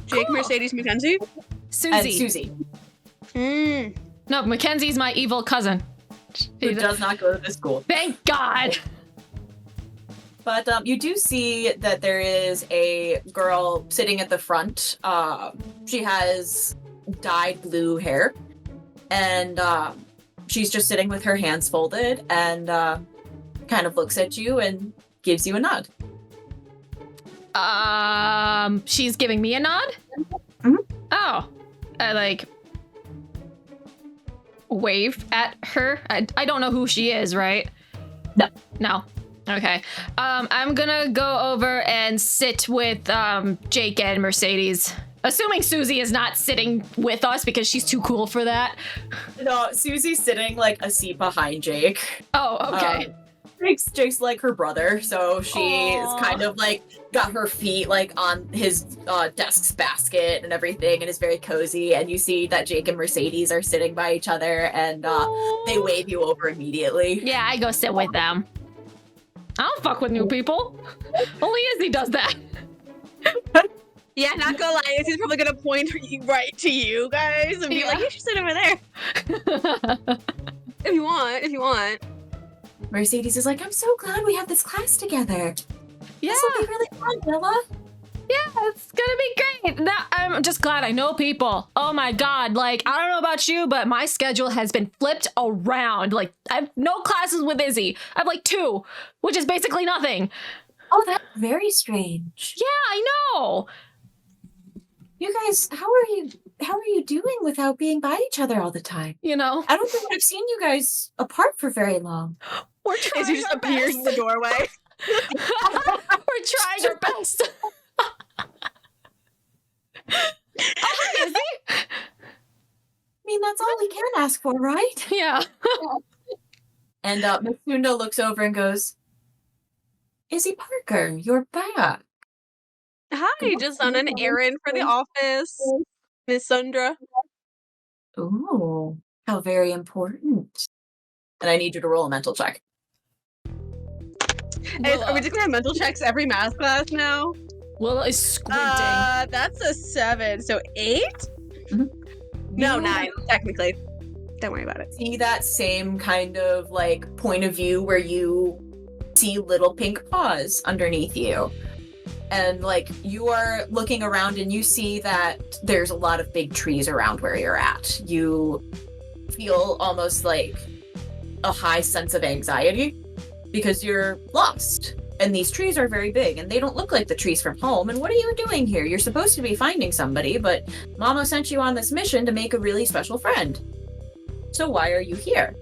Jake, cool. Mercedes, Mackenzie? Susie. And Susie. No, Mackenzie's my evil cousin. Who does not go to this school. Thank God. But you do see that there is a girl sitting at the front. She has dyed blue hair. And she's just sitting with her hands folded and kind of looks at you and gives you a nod. She's giving me a nod? Mm-hmm. Oh. wave at her. I don't know who she is, right? No. Okay. I'm gonna go over and sit with Jake and Mercedes. Assuming Susie is not sitting with us because she's too cool for that. No, Susie's sitting like a seat behind Jake. Oh, okay. Jake's like her brother, so she's kind of like got her feet like on his desk's basket and everything, and is very cozy. And you see that Jake and Mercedes are sitting by each other, and they wave you over immediately. Yeah, I go sit with them. I don't fuck with new people. Only Izzy does that. Yeah, not gonna lie, Izzy's probably gonna point right to you guys and be like, "You should sit over there." if you want. Mercedes is like, I'm so glad we have this class together. Yeah. This will be really fun, Willa. Yeah, it's gonna be great. Now, I'm just glad I know people. Oh my god, like, I don't know about you, but my schedule has been flipped around. Like, I have no classes with Izzy. I have like 2, which is basically nothing. Oh, that's very strange. Yeah, I know. You guys, how are you doing without being by each other all the time? You know? I don't think I've seen you guys apart for very long. We're trying Izzy just appears in the doorway. We're trying our best. Hi, Izzy. I mean, that's all we can ask for, right? Yeah. And Miss Sunda looks over and goes, Izzy Parker, you're back. Hi, just on an errand for the office, Miss Sundra. Ooh, how very important. And I need you to roll a mental check. Are we just gonna have mental checks every math class now? Willa is squinting. That's a 7, so 8? Mm-hmm. No, 9, technically. Don't worry about it. See that same kind of like point of view where you see little pink paws underneath you. And like you are looking around and you see that there's a lot of big trees around where you're at. You feel almost like a high sense of anxiety because you're lost. And these trees are very big and they don't look like the trees from home. And what are you doing here? You're supposed to be finding somebody, but Mama sent you on this mission to make a really special friend. So why are you here?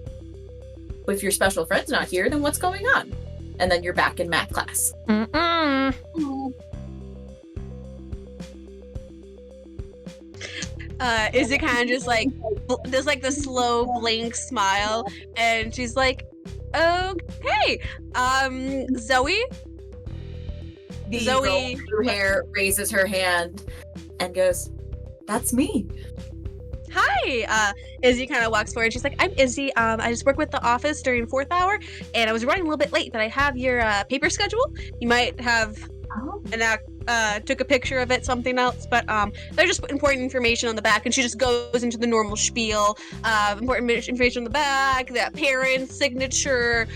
If your special friend's not here, then what's going on? And then you're back in math class. Izzy kind of just like does like the slow blink smile, and she's like, "Okay, Zoe." The Zoe girl with hair raises her hand and goes, "That's me." Hi, Izzy kind of walks forward. She's like, "I'm Izzy. I just work with the office during 4th hour, and I was running a little bit late, but I have your paper schedule. You might have took a picture of it, something else, but there's just important information on the back." And she just goes into the normal spiel, important information on the back, the parent's signature,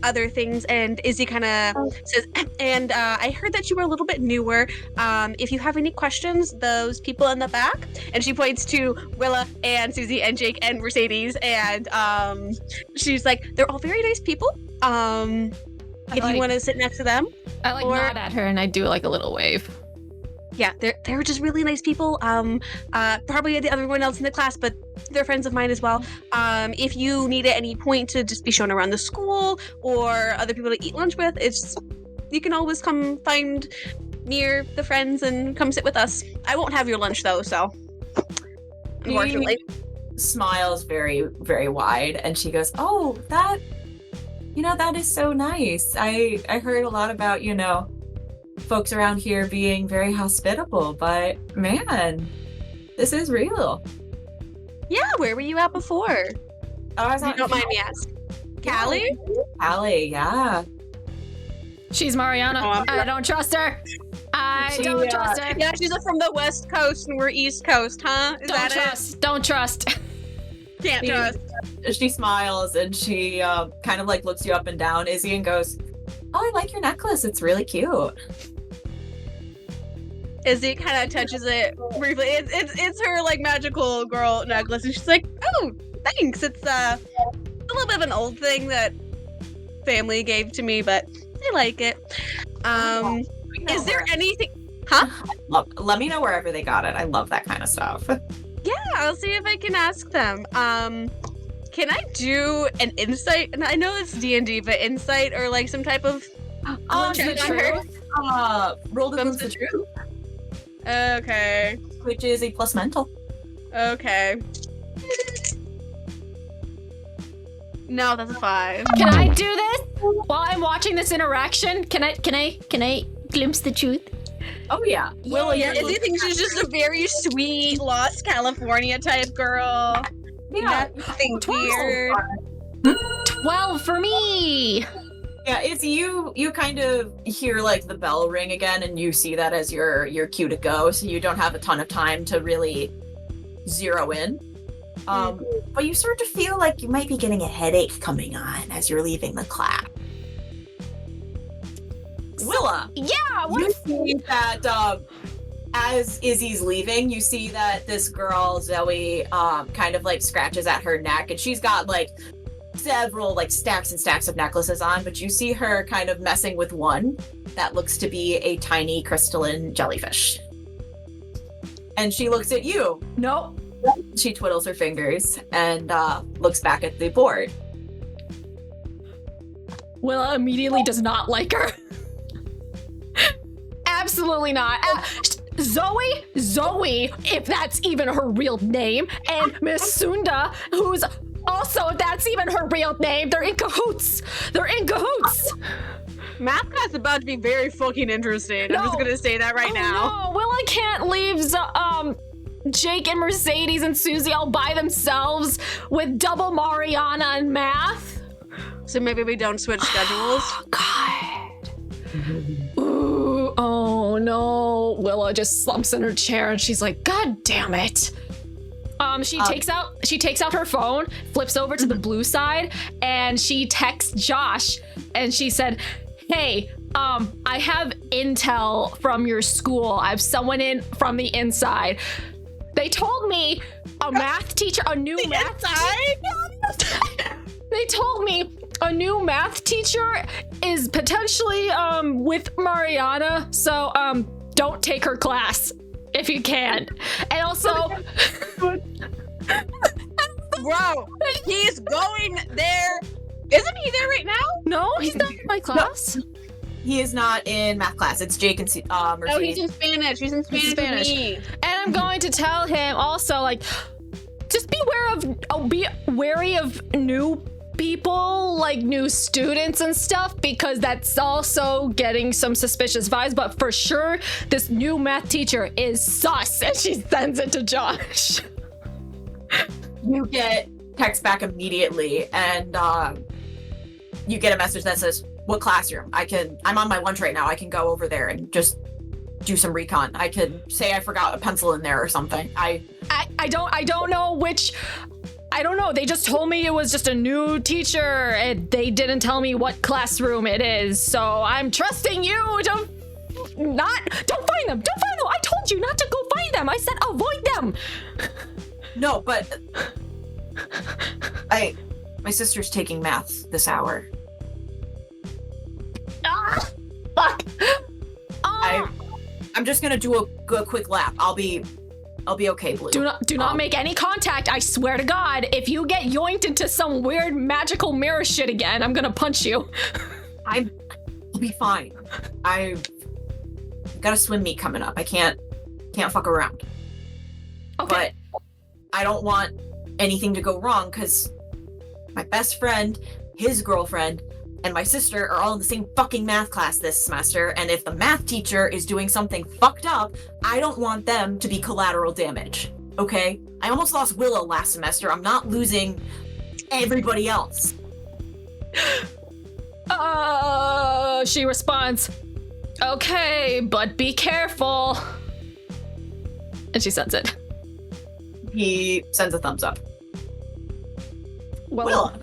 other things. And Izzy kind of says, and I heard that you were a little bit newer. If you have any questions, those people in the back, and she points to Willa and Susie and Jake and Mercedes, and she's like, they're all very nice people. If you want to sit next to them. I like nod at her and I do like a little wave. Yeah, they're just really nice people. Probably the other one else in the class, but they're friends of mine as well. If you need at any point to just be shown around the school or other people to eat lunch with, you can always come find near the friends and come sit with us. I won't have your lunch though, so unfortunately. Smiles very, very wide, and she goes, "Oh, that is so nice. I heard a lot about, folks around here being very hospitable, but man, this is real." Yeah, where were you at before? Oh, I was you don't mind me asking. Callie? Callie, yeah. She's Mariana. I don't trust her. I don't trust her. Yeah, she's from the West Coast and we're East Coast, huh? Don't trust. Can't trust. She smiles and she kind of like looks you up and down, Izzy, and goes, "Oh, I like your necklace. It's really cute." Izzy kind of touches it briefly. It's her like magical girl necklace, and she's like, "Oh, thanks. It's a little bit of an old thing that family gave to me, but I like it." Is there anything? Huh? Let me know wherever they got it. I love that kind of stuff. Yeah, I'll see if I can ask them. Can I do an insight? And I know it's D&D, but insight or like some type of the truth. Roll to glimpse the truth. Okay. Which is a plus mental. Okay. No, that's a 5. Can I do this while I'm watching this interaction? Can I glimpse the truth? Oh yeah. Well, yeah. Izzy thinks she's just a very sweet, lost California type girl. Yeah. Nothing weird. 12 for me. Yeah, it's you kind of hear like the bell ring again, and you see that as your cue to go, so you don't have a ton of time to really zero in. But you start to feel like you might be getting a headache coming on as you're leaving the class. Willa! Yeah, You see that as Izzy's leaving, you see that this girl, Zoe, kind of like scratches at her neck, and she's got like several like stacks and stacks of necklaces on, but you see her kind of messing with one that looks to be a tiny crystalline jellyfish. And she looks at you. No. She twiddles her fingers and looks back at the board. Willa immediately does not like her. Absolutely not. Zoe, if that's even her real name, and Miss Sunda, who's also, if that's even her real name, they're in cahoots. Math class is about to be very fucking interesting. I'm just gonna say that right now. No, Willa can't leave Jake and Mercedes and Susie all by themselves with double Mariana and math. So maybe we don't switch schedules. Oh, God. Ooh, oh no. Willa just slumps in her chair and she's like, God damn it. She takes out her phone, flips over to the blue side, and she texts Josh, and she said, hey, I have intel from your school. I have someone in from the inside. They told me a math teacher, They told me a new math teacher is potentially with Mariana, so don't take her class if you can. And also, bro, he's going there. Isn't he there right now? No, he's not in my class. No. He is not in math class. It's Jake and Mercedes. Oh, he's in Spanish. He's in Spanish with me. And I'm going to tell him also, like, just be wary of new people, like new students and stuff, because that's also getting some suspicious vibes. But for sure, this new math teacher is sus, and she sends it to Josh. You get text back immediately, and you get a message that says, what classroom? I'm on my lunch right now. I can go over there and just do some recon. I could say I forgot a pencil in there or something. I don't know which. I don't know. They just told me it was just a new teacher, and they didn't tell me what classroom it is. So I'm trusting you to don't find them. Don't find them. I told you not to go find them. I said avoid them. No, but my sister's taking math this hour. Ah, fuck. I'm just gonna do a quick lap. I'll be okay, Blue. Do not make any contact. I swear to God, if you get yoinked into some weird magical mirror shit again, I'm gonna punch you. I'll be fine. I've got a swim meet coming up. I can't fuck around. Okay. But I don't want anything to go wrong because my best friend, his girlfriend, and my sister are all in the same fucking math class this semester, and if the math teacher is doing something fucked up, I don't want them to be collateral damage, okay? I almost lost Willa last semester. I'm not losing everybody else. She responds, okay, but be careful. And she sends it. He sends a thumbs up. Willa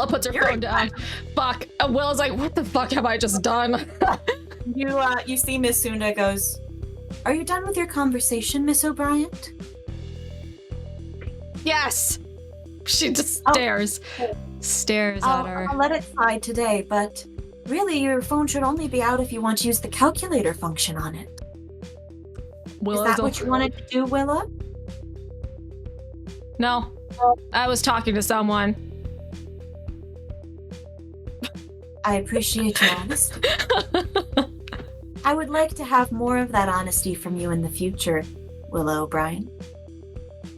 puts her phone down. Fuck. Willa's like, what the fuck have I just done? You see Miss Sunda goes, are you done with your conversation, Miss O'Bryant? Yes. She just stares at her. I'll let it slide today, but really your phone should only be out if you want to use the calculator function on it. Is that what you wanted to do, Willa? No. I was talking to someone. I appreciate your honesty. I would like to have more of that honesty from you in the future, Willa O'Bryant.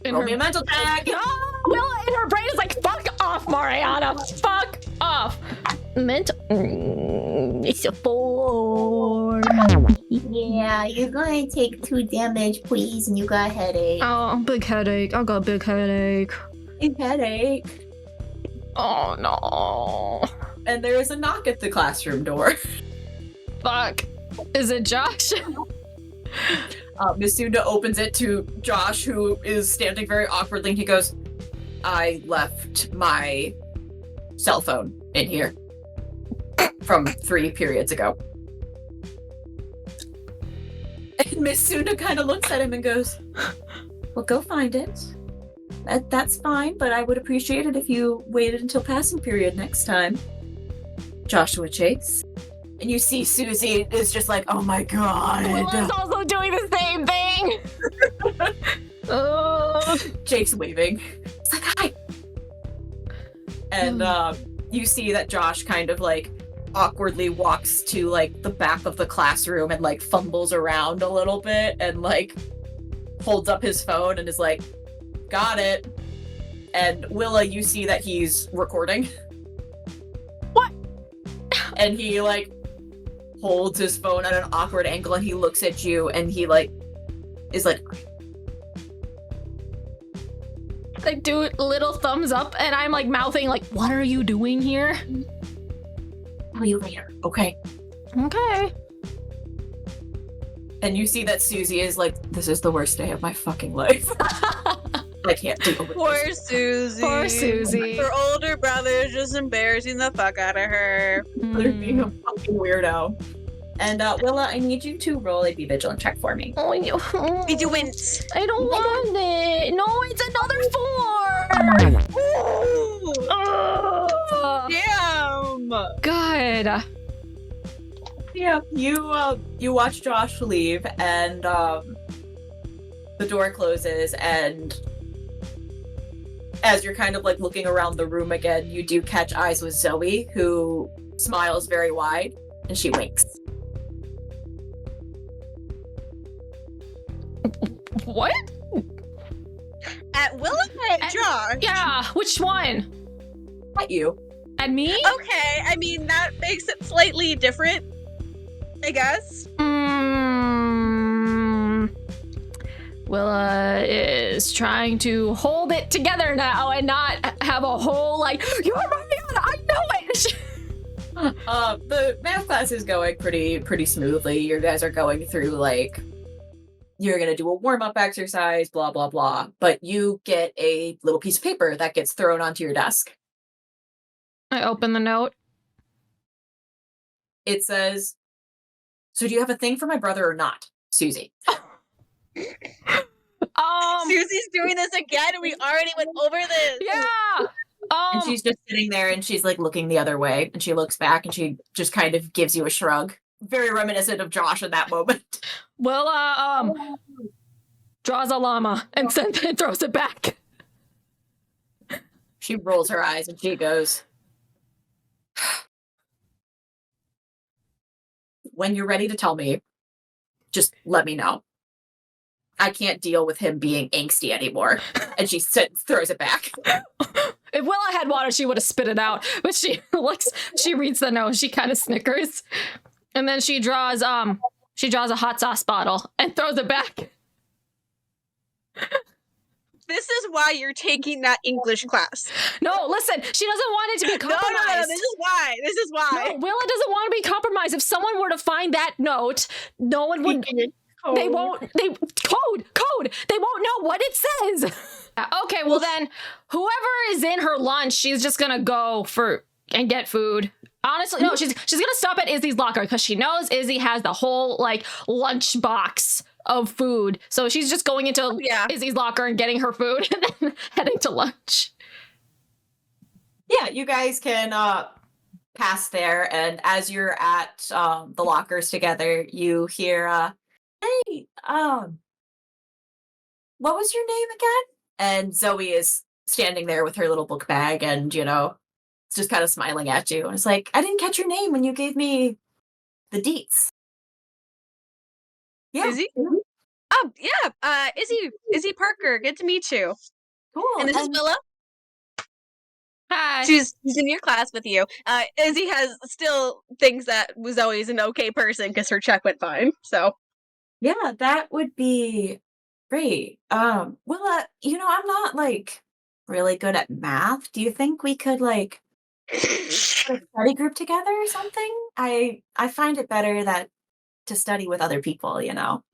Roll me a mental check! No! Willa in her brain is like, fuck off, Mariana! Fuck off! It's a 4. Yeah, you're going to take 2 damage, please, and you got a headache. Oh, big headache. I got a big headache. Big headache. Oh, no. And there is a knock at the classroom door. Fuck. Is it Josh? Miss Sunda opens it to Josh, who is standing very awkwardly, and he goes, I left my cell phone in here from 3 periods ago. And Miss Sunda kind of looks at him and goes, well, go find it. That's fine, but I would appreciate it if you waited until passing period next time. Joshua Chase. And you see Susie is just like, oh my god. Willa's also doing the same thing. Jake's waving. It's like, hi. And you see that Josh kind of like awkwardly walks to like the back of the classroom and like fumbles around a little bit and like holds up his phone and is like, got it. And Willa, you see that he's recording. What? And he like holds his phone at an awkward angle and he looks at you and he like is like, I do little thumbs up and I'm like mouthing like, what are you doing here? tell you later, okay? Okay. And you see that Susie is like, this is the worst day of my fucking life. I can't deal with Poor this. Susie. Poor Susie. Her older brother is just embarrassing the fuck out of her. They're being a fucking weirdo. And Willa, I need you to roll a Be Vigilant check for me. Oh, Did you win? I don't want it. No, it's another 4. Damn. Good. Yeah, you watch Josh leave, and the door closes, and as you're kind of like looking around the room again, you do catch eyes with Zoe, who smiles very wide, and she winks. What? At Willa or at Josh? Yeah, which one? At you. At me? Okay, I mean, that makes it slightly different, I guess. Willa is trying to hold it together now and not have a whole like, you're Mariana, I know it! The math class is going pretty smoothly. You guys are going through like, you're gonna do a warm-up exercise, blah blah blah. But you get a little piece of paper that gets thrown onto your desk. I open the note. It says, so do you have a thing for my brother or not, Susie? Susie's doing this again, and we already went over this. Yeah. And she's just sitting there and she's like looking the other way, and she looks back and she just kind of gives you a shrug. Very reminiscent of Josh in that moment. Willa draws a llama and throws it back. She rolls her eyes and she goes, when you're ready to tell me, just let me know. I can't deal with him being angsty anymore. And she throws it back. If Willa had water, she would have spit it out. But she she reads the note, she kind of snickers. And then she draws a hot sauce bottle and throws it back. This is why you're taking that English class. No, listen, she doesn't want it to be compromised. No, this is why. This is why. No, Willa doesn't want to be compromised. If someone were to find that note, no one would. They won't. Code. They won't know what it says. Okay, well then, whoever is in her lunch, she's just gonna go and get food. Honestly, no, she's gonna stop at Izzy's locker because she knows Izzy has the whole like lunch box of food. So she's just going into Izzy's locker and getting her food and then heading to lunch. Yeah, you guys can pass there, and as you're at the lockers together, you hear, hey, what was your name again? And Zoe is standing there with her little book bag and, just kind of smiling at you. And it's like, I didn't catch your name when you gave me the deets. Yeah. Izzy? Oh, yeah. Izzy Parker. Good to meet you. Cool. And this is Willa. Hi. She's in your class with you. Izzy has still thinks that Zoe's an okay person because her check went fine. So yeah, that would be great. Willa, I'm not really good at math. Do you think we could put a study group together or something? I find it better to study with other people,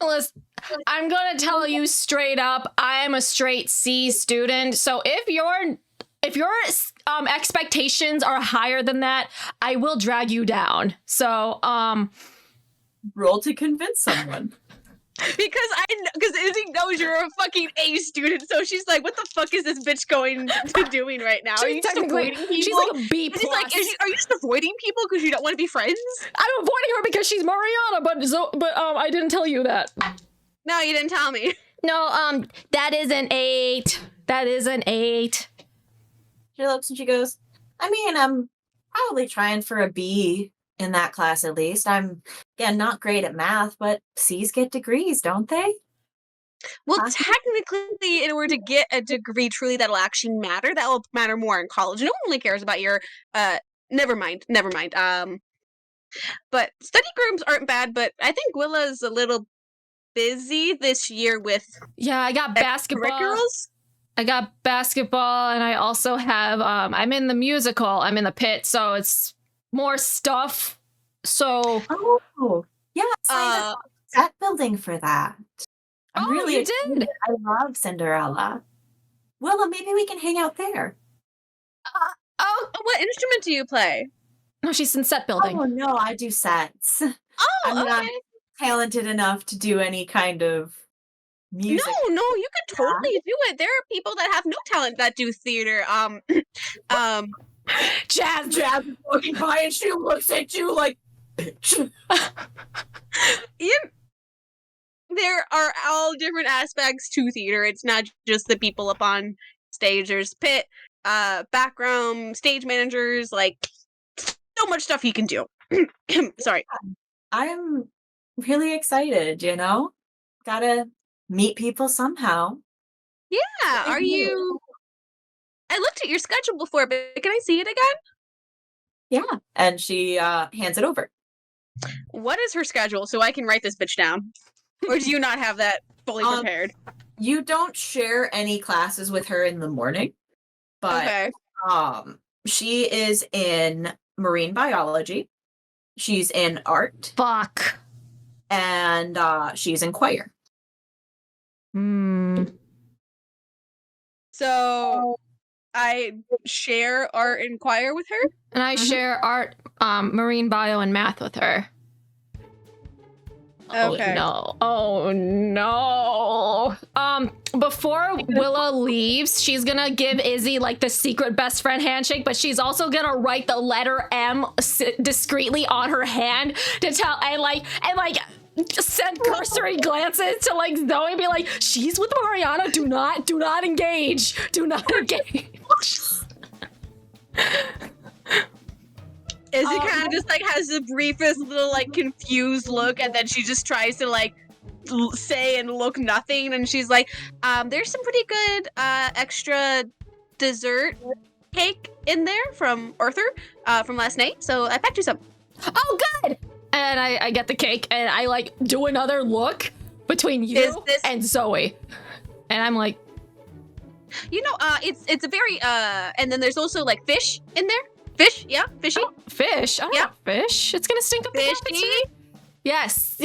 Listen, I'm gonna tell you straight up, I'm a straight C student. So if your expectations are higher than that, I will drag you down. So roll to convince someone. because Izzy knows you're a fucking A student, so she's like, "What the fuck is this bitch doing right now? Are you just avoiding people?" She's like a B+. She's like, "Are you just avoiding people because you don't want to be friends?" I'm avoiding her because she's Mariana, but I didn't tell you that. No, you didn't tell me. No, that is an 8. That is an 8. She looks and she goes, I mean, I'm probably trying for a B in that class at least. I'm, again, not great at math, but C's get degrees, don't they? Well, technically, in order to get a degree truly that'll actually matter, that will matter more in college. No one really cares about your, never mind. But study groups aren't bad, but I think Willa's a little busy this year with I got basketball. I got basketball, and I also have, I'm in the musical. I'm in the pit, so it's more stuff. So. Oh, yeah, I set building for that. You did? I love Cinderella. Willa, maybe we can hang out there. What instrument do you play? No, she's in set building. Oh, no, I do sets. I'm okay. not talented enough to do any kind of music. No, you could totally do it. There are people that have no talent that do theater. Jazz is walking by and she looks at you like, bitch. There are all different aspects to theater. It's not just the people up on stage. There's pit, background, stage managers, so much stuff you can do. Sorry. I'm really excited, Gotta meet people somehow. Yeah, are you... I looked at your schedule before, but can I see it again? Yeah, and she hands it over. What is her schedule so I can write this bitch down? Or do you not have that fully prepared? You don't share any classes with her in the morning, but okay. She is in marine biology. She's in art. Fuck. And she's in choir. So I share art and choir with her? And I share art, marine bio, and math with her. Okay. Oh no. Before Willa leaves, she's gonna give Izzy the secret best friend handshake, but she's also gonna write the letter M discreetly on her hand to tell and send cursory glances to Zoe and be like, she's with Mariana. Do not engage. Do not engage. Izzy kind of just has the briefest little confused look, and then she just tries to say and look nothing, and she's like, there's some pretty good extra dessert cake in there from Arthur from last night, so I packed you some. Oh, good. And I get the cake, and I do another look between you and Zoe, and I'm like, it's a very and then there's also fish in there. Fish, yeah, fishy. Oh, fish, I don't know fish. It's gonna stink up the fishy. Yes.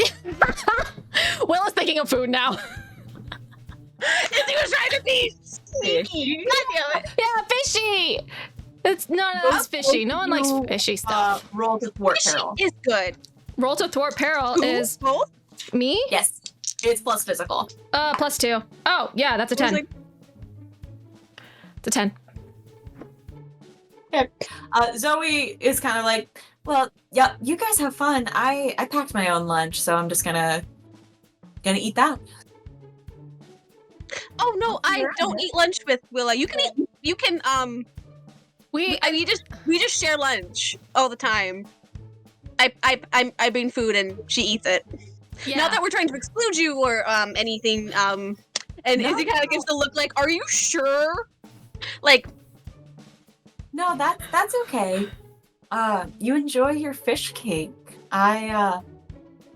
Willa's thinking of food now. Izzy was trying to be sneaky. Yeah, fishy. That's fishy. No one likes fishy stuff. Roll to thwart peril. Fishy is good. Roll to thwart peril is both? Me? Yes. It's plus physical. +2. Oh, yeah, that's a 10. It's a 10. Okay. Zoe is kind of well, yeah, you guys have fun. I packed my own lunch, so I'm just gonna eat that. Oh no, I don't eat lunch with Willa. You can we just share lunch all the time. I bring food and she eats it. Yeah. Not that we're trying to exclude you or anything. And Izzy kind of gives the look like, "Are you sure?" Like, no, that's okay. You enjoy your fish cake.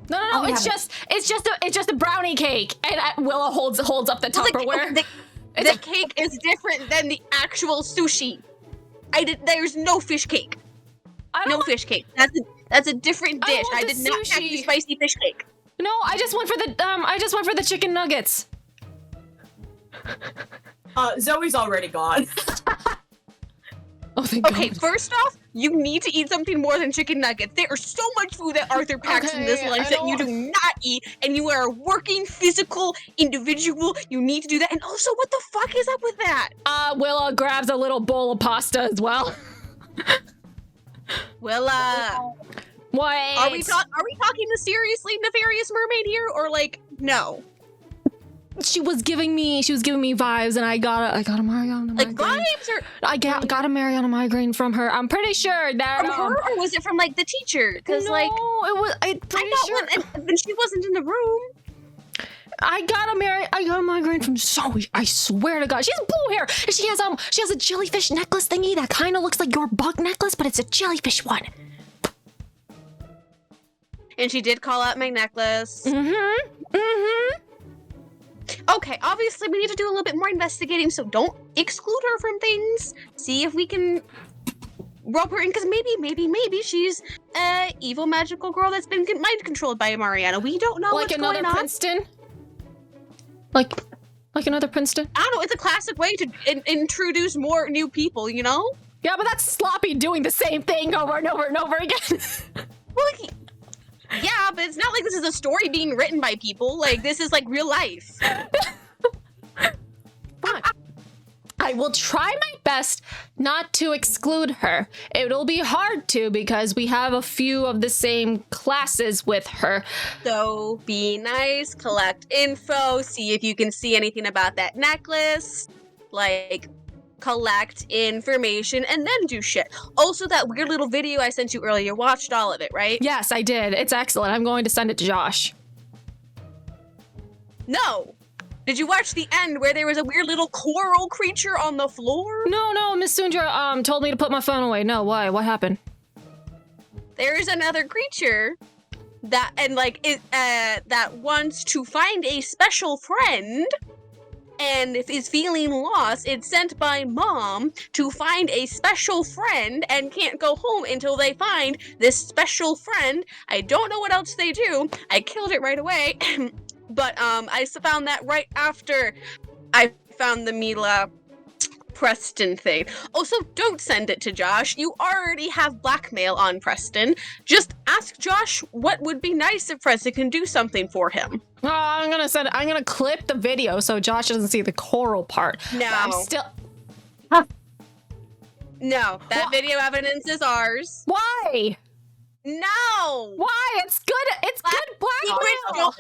No, it's just a brownie cake, and Willa holds up the Tupperware. The cake is different than the actual sushi. There's no fish cake. Fish cake. That's a different dish. I did not have the spicy fish cake. No, I just went for the chicken nuggets. Zoe's already gone. Oh, thank God. Okay, first off, you need to eat something more than chicken nuggets. There is so much food that Arthur packs in this lunch that you do not eat, and you are a working, physical individual. You need to do that. And also, what the fuck is up with that? Willa grabs a little bowl of pasta as well. Willa. What? Are we talking the seriously nefarious mermaid here, or like, no? She was giving me vibes, and I got a Mariana like migraine. Vibes, or I got a Mariana migraine from her. I'm pretty sure that from her, or was it from like the teacher? Because it was. I'm pretty sure when she wasn't in the room. I got a migraine from Zoe. I swear to God, she has blue hair, and she has a jellyfish necklace thingy that kind of looks like your bug necklace, but it's a jellyfish one. And she did call out my necklace. Okay, obviously we need to do a little bit more investigating, so don't exclude her from things. See if we can rope her in, because maybe she's a evil magical girl that's been mind controlled by Mariana. We don't know what's going on. Like another Princeton? Like another Princeton? I don't know, it's a classic way to introduce more new people, you know? Yeah, but that's sloppy doing the same thing over and over and over again. Well, yeah, but it's not like this is a story being written by people. Like, this is like real life. But I will try my best not to exclude her. It'll be hard to because we have a few of the same classes with her. So be nice, collect info, see if you can see anything about that necklace. Like, collect information, and then do shit. Also, that weird little video I sent you earlier, watched all of it, right? Yes, I did. It's excellent. I'm going to send it to Josh. No! Did you watch the end where there was a weird little coral creature on the floor? No, Miss Sundra told me to put my phone away. No, why? What happened? There's another creature that wants to find a special friend, and if is feeling lost, it's sent by mom to find a special friend and can't go home until they find this special friend. I don't know what else they do. I killed it right away. But I found that right after I found the Mila Preston thing. Also, don't send it to Josh. You already have blackmail on Preston. Just ask Josh what would be nice if Preston can do something for him. Oh, I'm gonna clip the video so Josh doesn't see the coral part. No. I'm still... No, that video evidence is ours. Why? No! Why? It's good. It's good blackmail.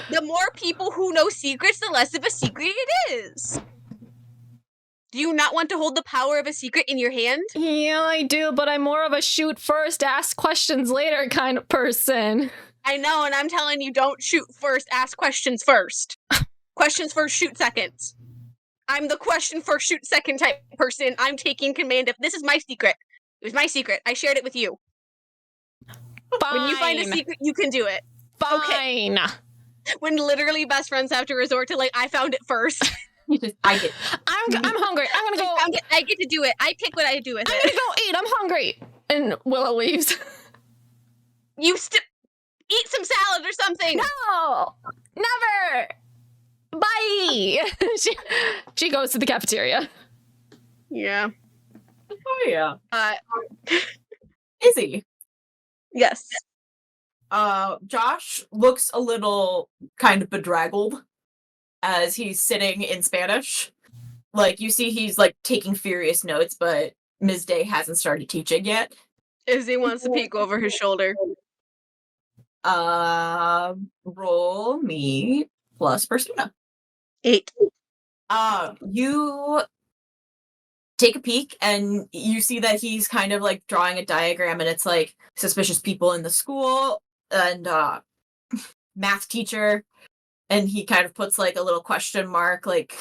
The more people who know secrets, the less of a secret it is. Do you not want to hold the power of a secret in your hand? Yeah, I do, but I'm more of a shoot first, ask questions later kind of person. I know, and I'm telling you, don't shoot first, ask questions first. Questions first, shoot second. I'm the question first, shoot second type person. I'm taking command of this is my secret. It was my secret. I shared it with you. Fine. When you find a secret, you can do it. Fine. Okay. When literally best friends have to resort to, like, I found it first. I get. I'm hungry. I'm gonna go. I get to do it. I pick what I do with it. I'm gonna go eat. I'm hungry. And Willa leaves. You eat some salad or something. No, never. Bye. she goes to the cafeteria. Yeah. Oh yeah. Izzy. Yes. Josh looks a little kind of bedraggled as he's sitting in Spanish. Like, you see he's, like, taking furious notes, but Ms. Day hasn't started teaching yet. Izzy wants to peek over his shoulder. Roll me plus Persona. 8. You take a peek and you see that he's kind of like drawing a diagram, and it's like suspicious people in the school and math teacher, and he kind of puts like a little question mark, like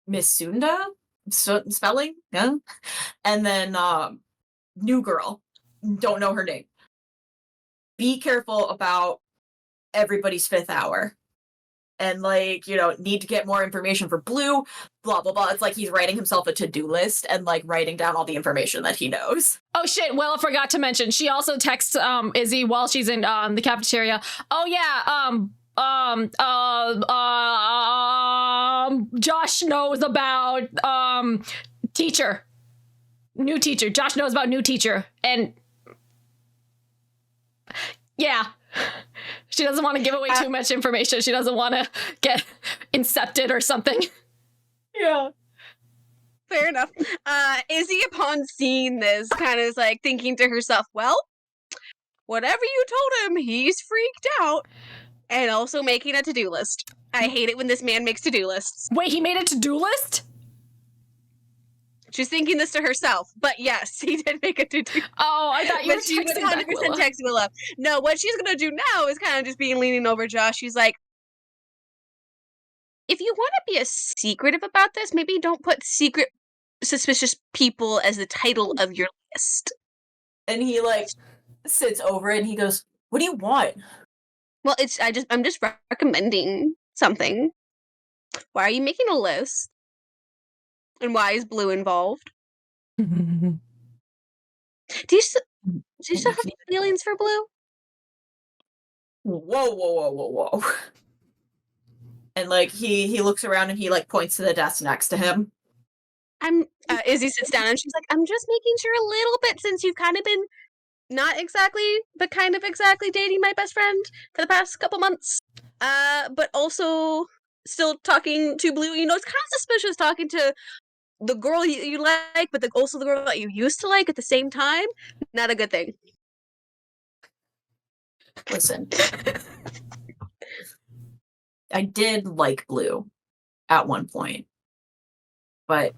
Miss Sunda spelling, yeah, and then new girl, don't know her name. Be careful about everybody's 5th hour. And, like, need to get more information for Blue, blah, blah, blah. It's like he's writing himself a to-do list and, like, writing down all the information that he knows. Oh, shit. Willa forgot to mention. She also texts Izzy while she's in the cafeteria. Oh, yeah, Josh knows about teacher. New teacher. Josh knows about new teacher. And, yeah. She doesn't want to give away too much information. She doesn't want to get incepted or something. Yeah. Fair enough. Izzy, upon seeing this, kind of is like thinking to herself, well, whatever you told him, he's freaked out. And also making a to-do list. I hate it when this man makes to-do lists. Wait, he made a to-do list? She's thinking this to herself, but yes, he did make a to-do. Oh, I thought you were texting back, 100% Willa. text Willa. No, what she's gonna do now is kind of just being leaning over Josh. She's like, if you want to be a secretive about this, maybe don't put secret suspicious people as the title of your list. And he, like, sits over it and he goes, what do you want? Well, I'm just recommending something. Why are you making a list? And why is Blue involved? Do you still have feelings for Blue? Whoa. And, like, he looks around and he, like, points to the desk next to him. Izzy sits down and she's like, I'm just making sure a little bit, since you've kind of been not exactly, but kind of exactly dating my best friend for the past couple months. But also still talking to Blue. It's kind of suspicious talking to the girl you like, but also the girl that you used to like at the same time. Not a good thing. Listen. I did like Blue at one point. But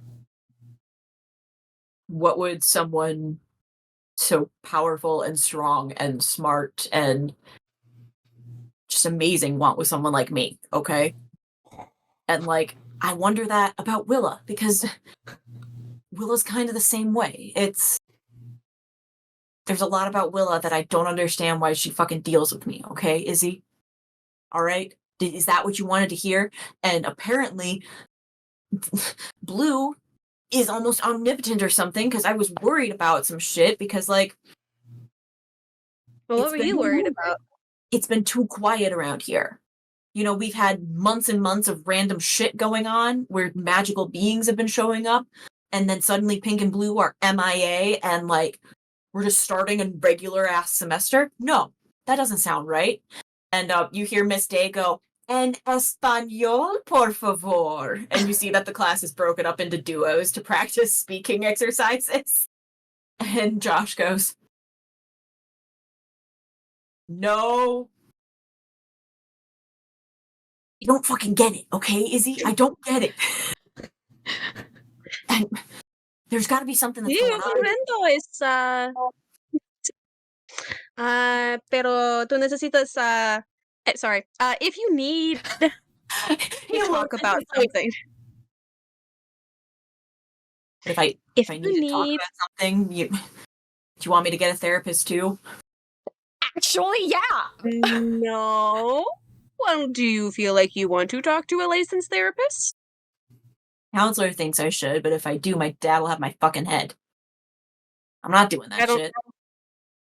what would someone so powerful and strong and smart and just amazing want with someone like me, okay? And, like, I wonder that about Willa, because Willa's kind of the same way. There's a lot about Willa that I don't understand why she fucking deals with me, okay, Izzy? All right? Is that what you wanted to hear? And apparently, Blue is almost omnipotent or something, because I was worried about some shit, because, like... Well, what were you worried about? It's been too quiet around here. We've had months and months of random shit going on where magical beings have been showing up, and then suddenly Pink and Blue are MIA, and, like, we're just starting a regular-ass semester? No, that doesn't sound right. And you hear Miss Day go, en español, por favor. And you see that the class is broken up into duos to practice speaking exercises. And Josh goes, no. You don't fucking get it, okay, Izzy? I don't get it. And there's got to be something that's going on. Pero tú necesitas, sorry, if you need to talk about something. If I need to talk about something, do you want me to get a therapist too? Actually, yeah. No. Well, do you feel like you want to talk to a licensed therapist? Counselor thinks I should, but if I do, my dad will have my fucking head. I'm not doing that shit.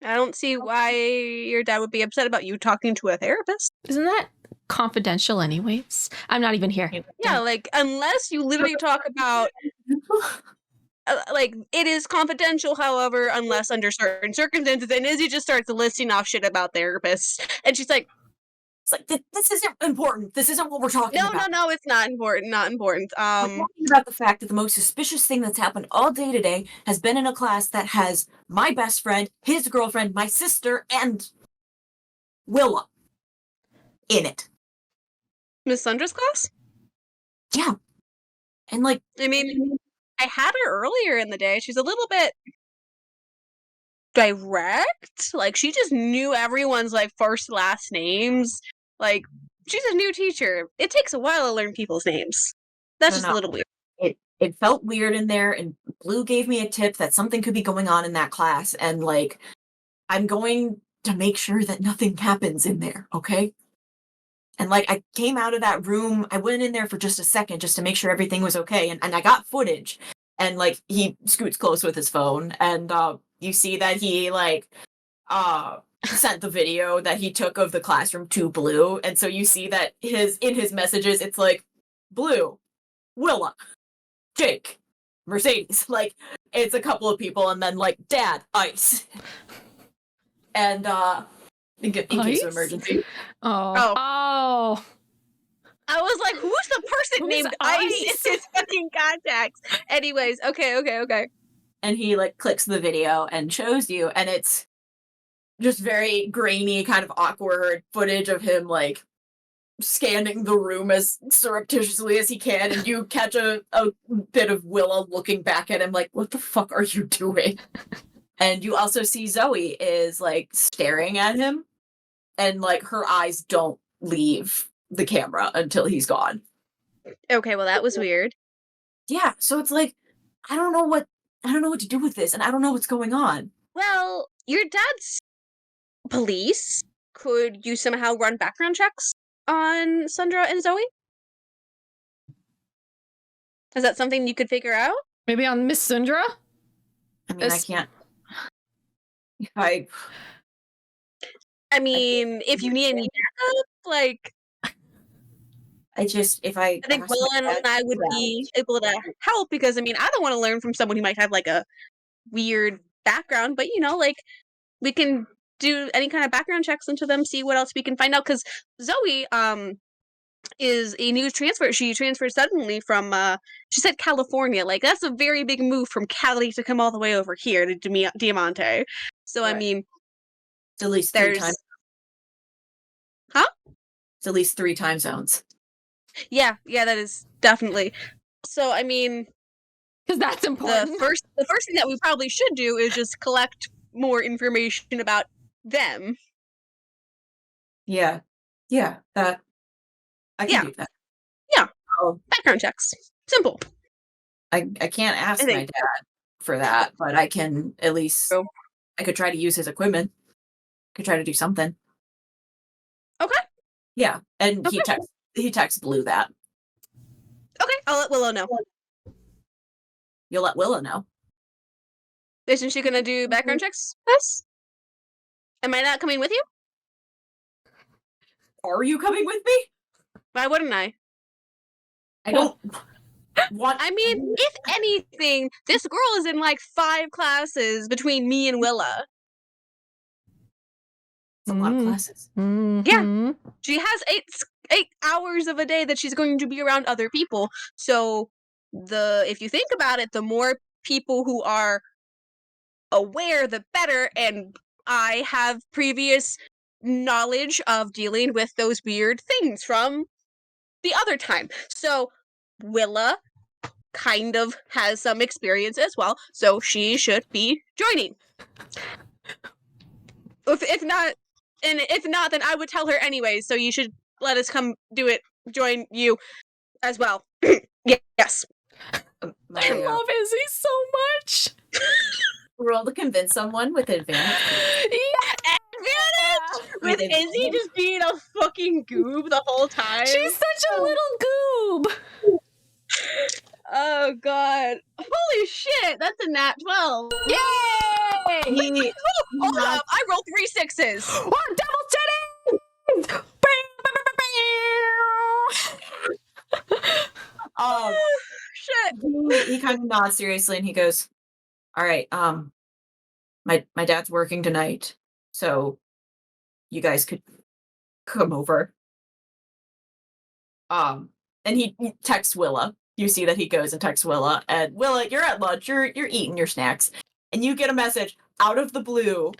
I don't see why your dad would be upset about you talking to a therapist. Isn't that confidential anyways? I'm not even here. Yeah, like, unless you literally talk about... like, it is confidential, however, unless under certain circumstances. And Izzy just starts listing off shit about therapists. And she's like... It's like, this isn't important. This isn't what we're talking about. No, it's not important. Not important. We're talking about the fact that the most suspicious thing that's happened all day today has been in a class that has my best friend, his girlfriend, my sister, and Willa in it. Miss Sundra's class? Yeah. And like, I mean, I had her earlier in the day. She's a little bit direct. Like, she just knew everyone's like first last names. Like, she's a new teacher. It takes a while to learn people's names. That's just a little weird. It felt weird in there, and Blue gave me a tip that something could be going on in that class, and like, I'm going to make sure that nothing happens in there, okay? And like, I came out of that room, I went in there for just a second just to make sure everything was okay, and I got footage. And like, he scoots close with his phone, and you see that he like sent the video that he took of the classroom to Blue, and so you see that in his messages it's like Blue, Willa, Jake, Mercedes. Like, it's a couple of people, and then like Dad, Ice. And in case of emergency. Oh. I was like, who's the person named Ice in his fucking contacts? Anyways, okay. And he like clicks the video and shows you, and it's just very grainy, kind of awkward footage of him like scanning the room as surreptitiously as he can, and you catch a bit of Willa looking back at him like, what the fuck are you doing? And you also see Zoe is like staring at him, and like her eyes don't leave the camera until he's gone. Okay, well that was weird. Yeah, so it's like, I don't know what to do with this, and I don't know what's going on. Well, your dad's police. Could you somehow run background checks on Sundra and Zoe? Is that something you could figure out? Maybe on Miss Sundra? I mean, I can't. I mean, if you need any backup, like... I think Willa and I would be able to help, because, I mean, I don't want to learn from someone who might have, like, a weird background, but, you know, like, we can do any kind of background checks into them, see what else we can find out, because Zoe, is a new transfer. She transferred suddenly from, she said California. Like, that's a very big move from Cali to come all the way over here to Diamante. So, right. I mean... It's at least 3 times. Huh? It's at least 3 time zones. Yeah, that is definitely. So, I mean... Because that's important. The first thing that we probably should do is just collect more information about them. Yeah, that... I can do that. Yeah. Background checks. Simple. I can't ask my dad for that, but I can at least... I could try to use his equipment. Could try to do something. Okay. Yeah, and he texts Blue that. Okay, I'll let Willow know. You'll let Willa know. Isn't she gonna do background checks? Yes. Am I not coming with you? Are you coming with me? Why wouldn't I? I don't want... I mean, if anything, this girl is in like 5 classes between me and Willa. It's a lot of classes. Mm-hmm. Yeah. She has 8 hours of a day that she's going to be around other people. So if you think about it, the more people who are aware, the better. And I have previous knowledge of dealing with those weird things from the other time. So Willa kind of has some experience as well, so she should be joining. If not, then I would tell her anyway, so you should let us come do it, join you as well. Yes. I love Izzy so much. Roll to convince someone with advantage. Yeah, advantage! With Izzy just being a fucking goob the whole time. She's such a little goob. Oh god. Holy shit, that's a nat 12. Yay! Wait, hold up, I rolled 3 6s. One double chin! Shit. He kind of nods seriously and he goes, all right, my dad's working tonight, so you guys could come over. And he texts Willa. You see that he goes and texts Willa, and Willa, you're at lunch, you're eating your snacks, and you get a message out of the blue.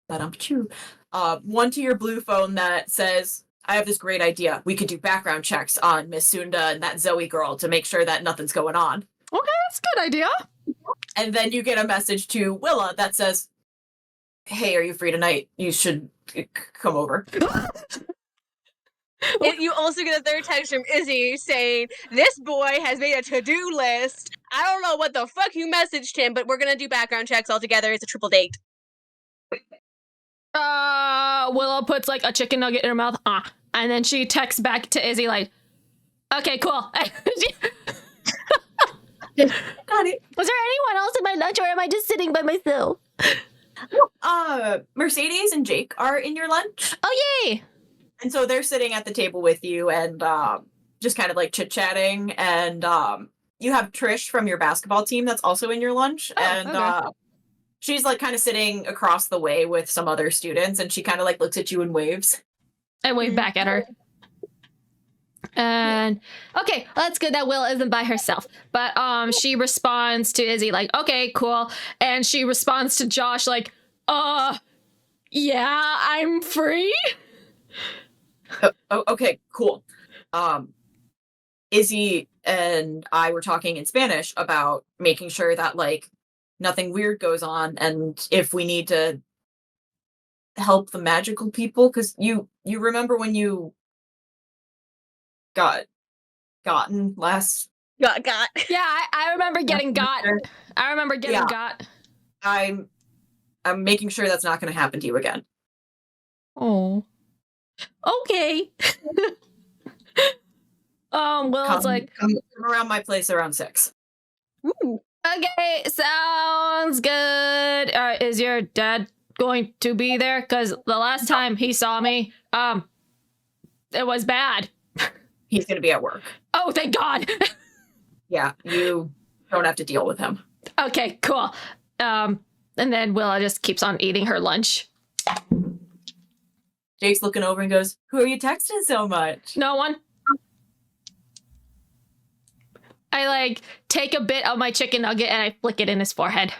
One to your blue phone that says, I have this great idea. We could do background checks on Miss Sunda and that Zoe girl to make sure that nothing's going on. Okay, that's a good idea. And then you get a message to Willa that says, hey, are you free tonight? You should come over. You also get a third text from Izzy saying, this boy has made a to-do list. I don't know what the fuck you messaged him, but we're going to do background checks all together. It's a triple date. Willow puts like a chicken nugget in her mouth. And then she texts back to Izzy like, okay, cool. Got it. Was there anyone else in my lunch, or am I just sitting by myself? Mercedes and Jake are in your lunch. Oh, yay! And so they're sitting at the table with you and just kind of like chit-chatting. And you have Trish from your basketball team that's also in your lunch. Oh, and okay. She's like kind of sitting across the way with some other students. And she kind of like looks at you and waves. I wave back at her. And okay, well, that's good that Will isn't by herself. But she responds to Izzy like, okay, cool. And she responds to Josh like, yeah, I'm free. Okay, cool. Izzy and I were talking in Spanish about making sure that like nothing weird goes on, and if we need to help the magical people, because you remember when you gotten last. Got. Yeah, I remember getting got. I remember getting got. I'm making sure that's not going to happen to you again. Oh. Okay. Well, it's like come around my place around 6. Ooh. Okay, sounds good. Is your dad going to be there? Because the last time he saw me, it was bad. He's going to be at work. Oh, thank God. Yeah, you don't have to deal with him. Okay, cool. And then Willa just keeps on eating her lunch. Jake's looking over and goes, who are you texting so much? No one. I like take a bit of my chicken nugget and I flick it in his forehead.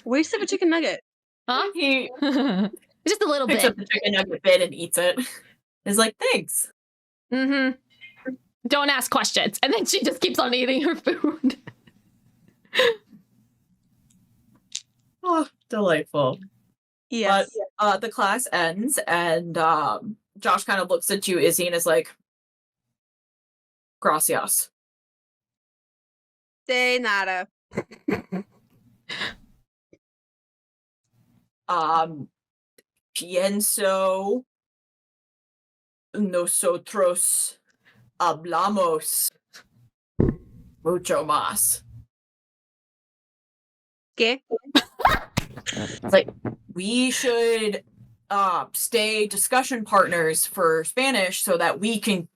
Waste of a chicken nugget. Huh? He Just a little picks bit. up the chicken nugget bit and eats it. He's like, thanks. Mm-hmm. Don't ask questions. And then she just keeps on eating her food. Oh, delightful. Yes. But the class ends and Josh kind of looks at you, Izzy, and is like, gracias. De nada. Pienso nosotros hablamos mucho más. ¿Qué? It's like, we should stay discussion partners for Spanish so that we can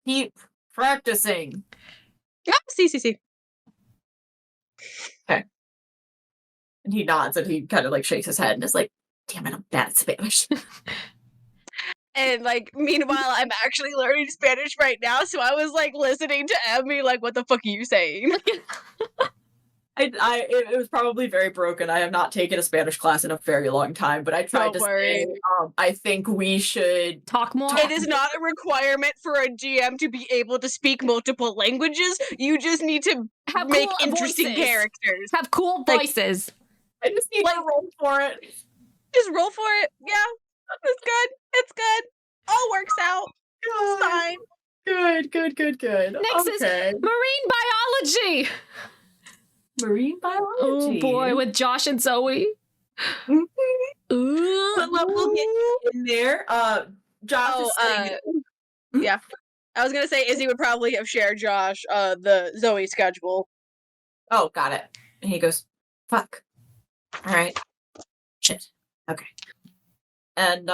keep practicing. Yeah, sí. Okay. And he nods and he kind of like shakes his head and is like, damn it, I'm bad at Spanish. And like, meanwhile, I'm actually learning Spanish right now, so I was like listening to Emmy, like, what the fuck are you saying? It was probably very broken. I have not taken a Spanish class in a very long time, but I tried to say, I think we should talk more. It is not a requirement for a GM to be able to speak multiple languages. You just need to make cool interesting voices. Characters. Have cool voices. I just need to roll for it. Just roll for it. Yeah, it's good. It's good. All works out. It's fine. Good. Next is marine biology. Marine biology. Oh boy, with Josh and Zoe. Ooh. What level will get in there? Josh is saying yeah. I was gonna say Izzy would probably have shared Josh the Zoe schedule. Oh, got it. And he goes, fuck. All right. Shit. Okay. And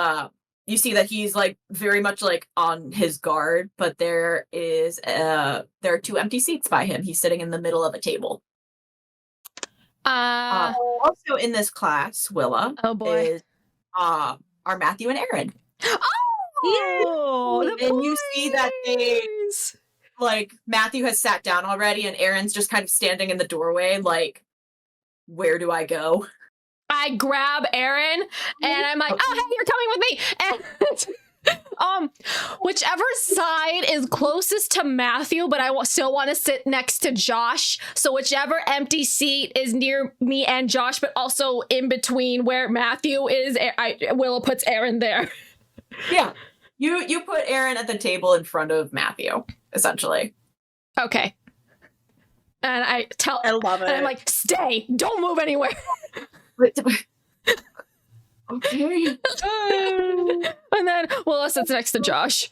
you see that he's like very much like on his guard, but there are 2 empty seats by him. He's sitting in the middle of a table. Also in this class, Willa, is our Matthew and Aaron. Oh, yeah. And you see that they like Matthew has sat down already, and Aaron's just kind of standing in the doorway, like, where do I go? I grab Aaron and I'm like, oh, hey, you're coming with me. And whichever side is closest to Matthew, but I still want to sit next to Josh. So whichever empty seat is near me and Josh, but also in between where Matthew is, Willa puts Aaron there. Yeah. You put Aaron at the table in front of Matthew, essentially. Okay. And I love it. And I'm like, stay, don't move anywhere. Okay. And then Willa sits next to Josh.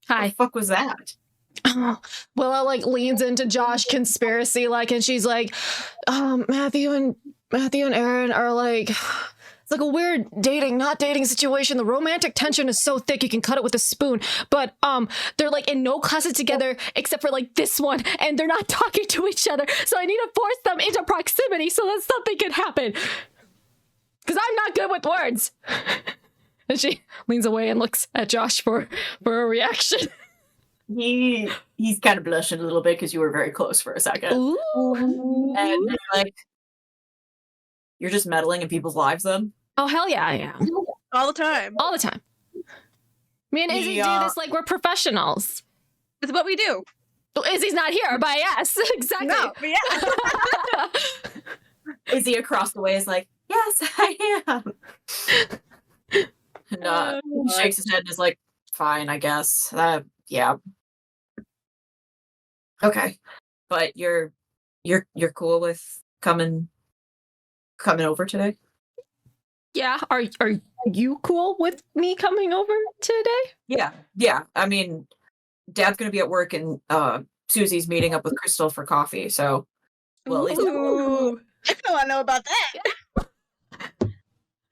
Hi. What the fuck was that? Willa like leans into Josh conspiracy like, and she's like, Matthew and Aaron are like, it's like a weird not dating situation. The romantic tension is so thick you can cut it with a spoon. But they're like in no classes together except for like this one, and they're not talking to each other. So I need to force them into proximity so that something can happen. Because I'm not good with words. And she leans away and looks at Josh for a reaction. He's kind of blushing a little bit because you were very close for a second. Ooh. And like, you're just meddling in people's lives then? Oh, hell yeah, I am. All the time. All the time. Me and Izzy do this like we're professionals. It's what we do. Well, Izzy's not here, but yes, exactly. No, but yeah. Izzy across the way is like, yes, I am. And he shakes his head and is like, fine, I guess. Yeah. Okay. But you're cool with coming over today? Yeah. Are you cool with me coming over today? Yeah. I mean, Dad's gonna be at work and Susie's meeting up with Crystal for coffee, so well, at least Ooh. I don't want to know about that.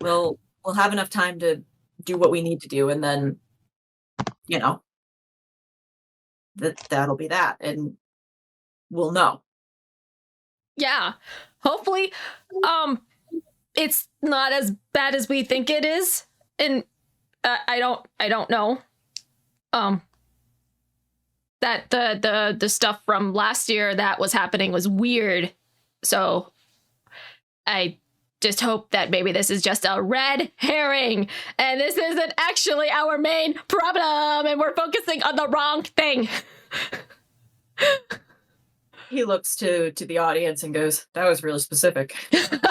we'll have enough time to do what we need to do, and then that'll be that, and we'll know. Yeah. Hopefully, it's not as bad as we think it is, and I don't know. That the stuff from last year that was happening was weird, so I just hope that maybe this is just a red herring and this isn't actually our main problem and we're focusing on the wrong thing. He looks to the audience and goes, that was really specific. Well, it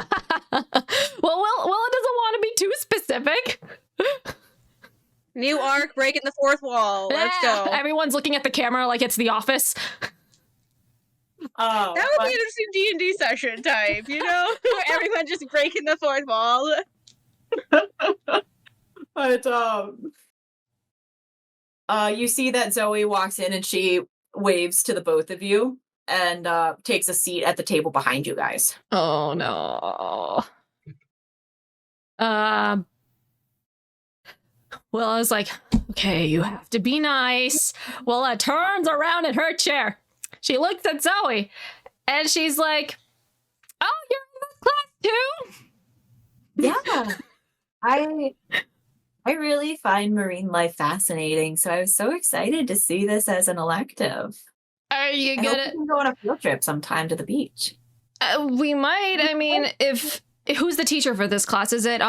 doesn't want to be too specific. New arc, breaking the fourth wall. Let's go. Everyone's looking at the camera like it's The Office. Oh, that would be an interesting D&D session type, where everyone just breaking the fourth wall. But you see that Zoe walks in and she waves to the both of you and takes a seat at the table behind you guys. Oh no. Well, I was like, okay, you have to be nice. Willa turns around in her chair. She looks at Zoe, and she's like, oh, you're in this class too? Yeah. I really find marine life fascinating, so I was so excited to see this as an elective. Are you I hope gonna... we can go on a field trip sometime to the beach. We might. I mean, who's the teacher for this class? Is it,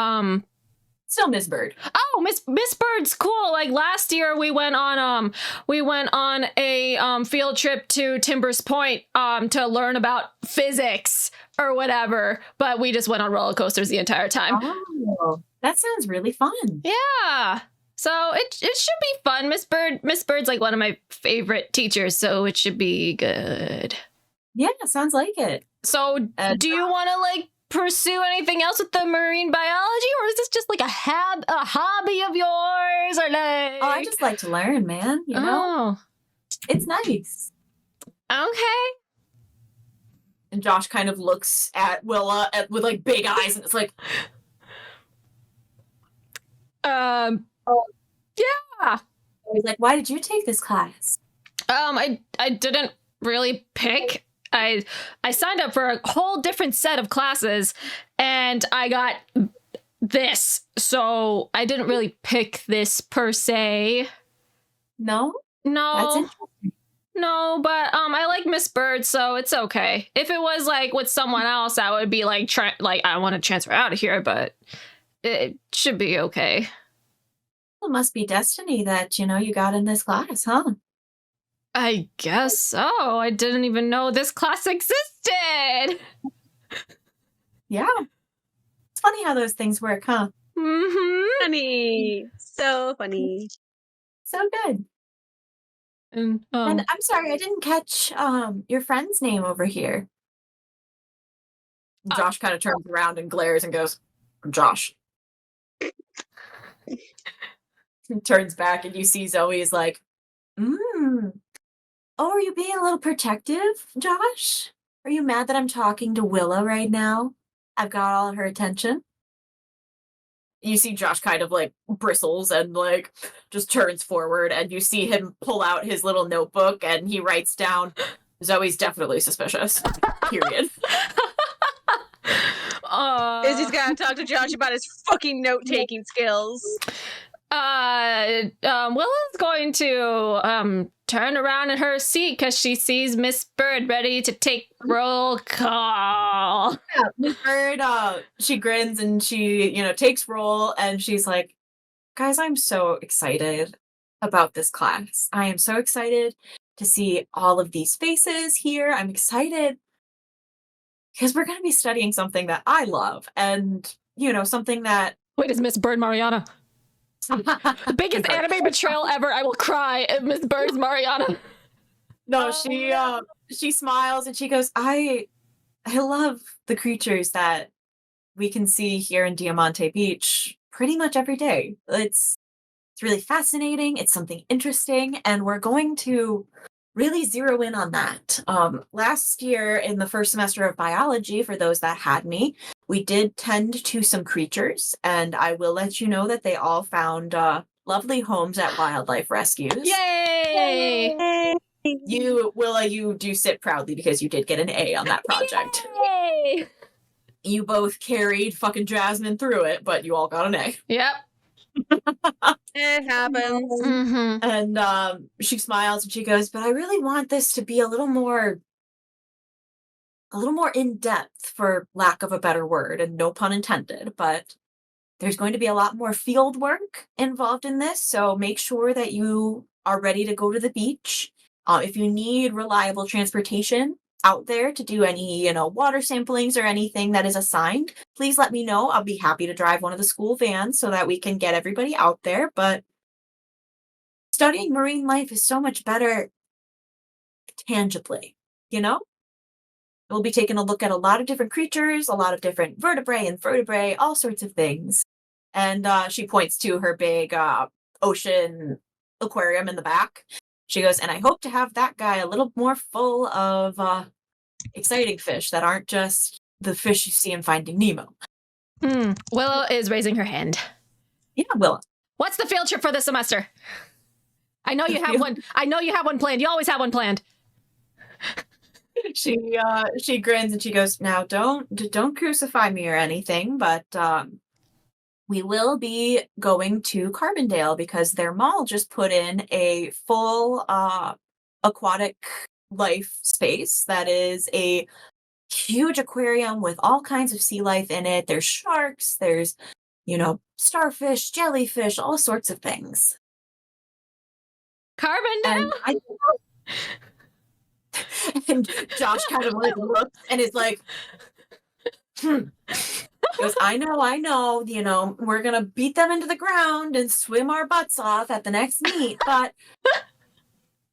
Still Miss Bird. Oh, Miss Bird's cool. Like last year we went on a field trip to Timbers Point to learn about physics or whatever, but we just went on roller coasters the entire time. Oh, that sounds really fun. Yeah. So it should be fun. Miss Bird's like one of my favorite teachers, so it should be good. Yeah, sounds like it. So do you want to like pursue anything else with the marine biology, or is this just like a hobby of yours, or like? Oh, I just like to learn, man. It's nice. Okay. And Josh kind of looks at Willa with like big eyes, and it's like, yeah. He's like, why did you take this class? I didn't really pick. I signed up for a whole different set of classes and I got this. So I didn't really pick this per se. No? That's interesting. No, but I like Miss Bird, so it's okay. If it was like with someone else, I would be like, I want to transfer out of here, but it should be okay. It must be destiny that, you got in this class, huh? I guess so. I didn't even know this class existed. Yeah. It's funny how those things work, huh? Mm-hmm. Funny. So funny. So good. And I'm sorry, I didn't catch your friend's name over here. Josh kind of turns around and glares and goes, "I'm Josh." And turns back and you see Zoe is like, Oh, are you being a little protective, Josh? Are you mad that I'm talking to Willa right now? I've got all of her attention. You see Josh kind of like bristles and like just turns forward, and you see him pull out his little notebook and he writes down, Zoe's definitely suspicious. Period. Izzy's gotta talk to Josh about his fucking note-taking skills. Willa's going to turn around in her seat because she sees Miss Bird ready to take roll call. Yeah, Miss Bird, she grins and she, takes roll, and she's like, guys, I'm so excited about this class. I am so excited to see all of these faces here. I'm excited because we're going to be studying something that I love, and, something that... Wait, is Miss Bird Mariana? The biggest anime betrayal ever. I will cry if Miss Bird's Mariana. No, she smiles and she goes, I love the creatures that we can see here in Diamante Beach pretty much every day. It's really fascinating. It's something interesting, and we're going to really zero in on that. Last year in the first semester of biology, for those that had me, we did tend to some creatures, and I will let you know that they all found lovely homes at wildlife rescues. Yay! Willa, you do sit proudly because you did get an A on that project. Yay! You both carried fucking Jasmine through it, but you all got an A. Yep. It happens. Mm-hmm. And she smiles and she goes, but I really want this to be a little more in depth, for lack of a better word, and no pun intended, but there's going to be a lot more field work involved in this. So make sure that you are ready to go to the beach. If you need reliable transportation out there to do any, water samplings or anything that is assigned, please let me know. I'll be happy to drive one of the school vans so that we can get everybody out there. But studying marine life is so much better tangibly, We'll be taking a look at a lot of different creatures, a lot of different vertebrae, invertebrate, all sorts of things. And she points to her big ocean aquarium in the back. She goes, and I hope to have that guy a little more full of exciting fish that aren't just the fish you see in Finding Nemo. Willow is raising her hand. Yeah, Willa. What's the field trip for this semester? I know you have one. I know you have one planned. You always have one planned. She grins and she goes, now don't crucify me or anything, but we will be going to Carbondale because their mall just put in a full aquatic life space that is a huge aquarium with all kinds of sea life in it. There's sharks, there's, starfish, jellyfish, all sorts of things. Carbondale? And Josh kind of like looks and is like, He goes, I know, we're going to beat them into the ground and swim our butts off at the next meet, but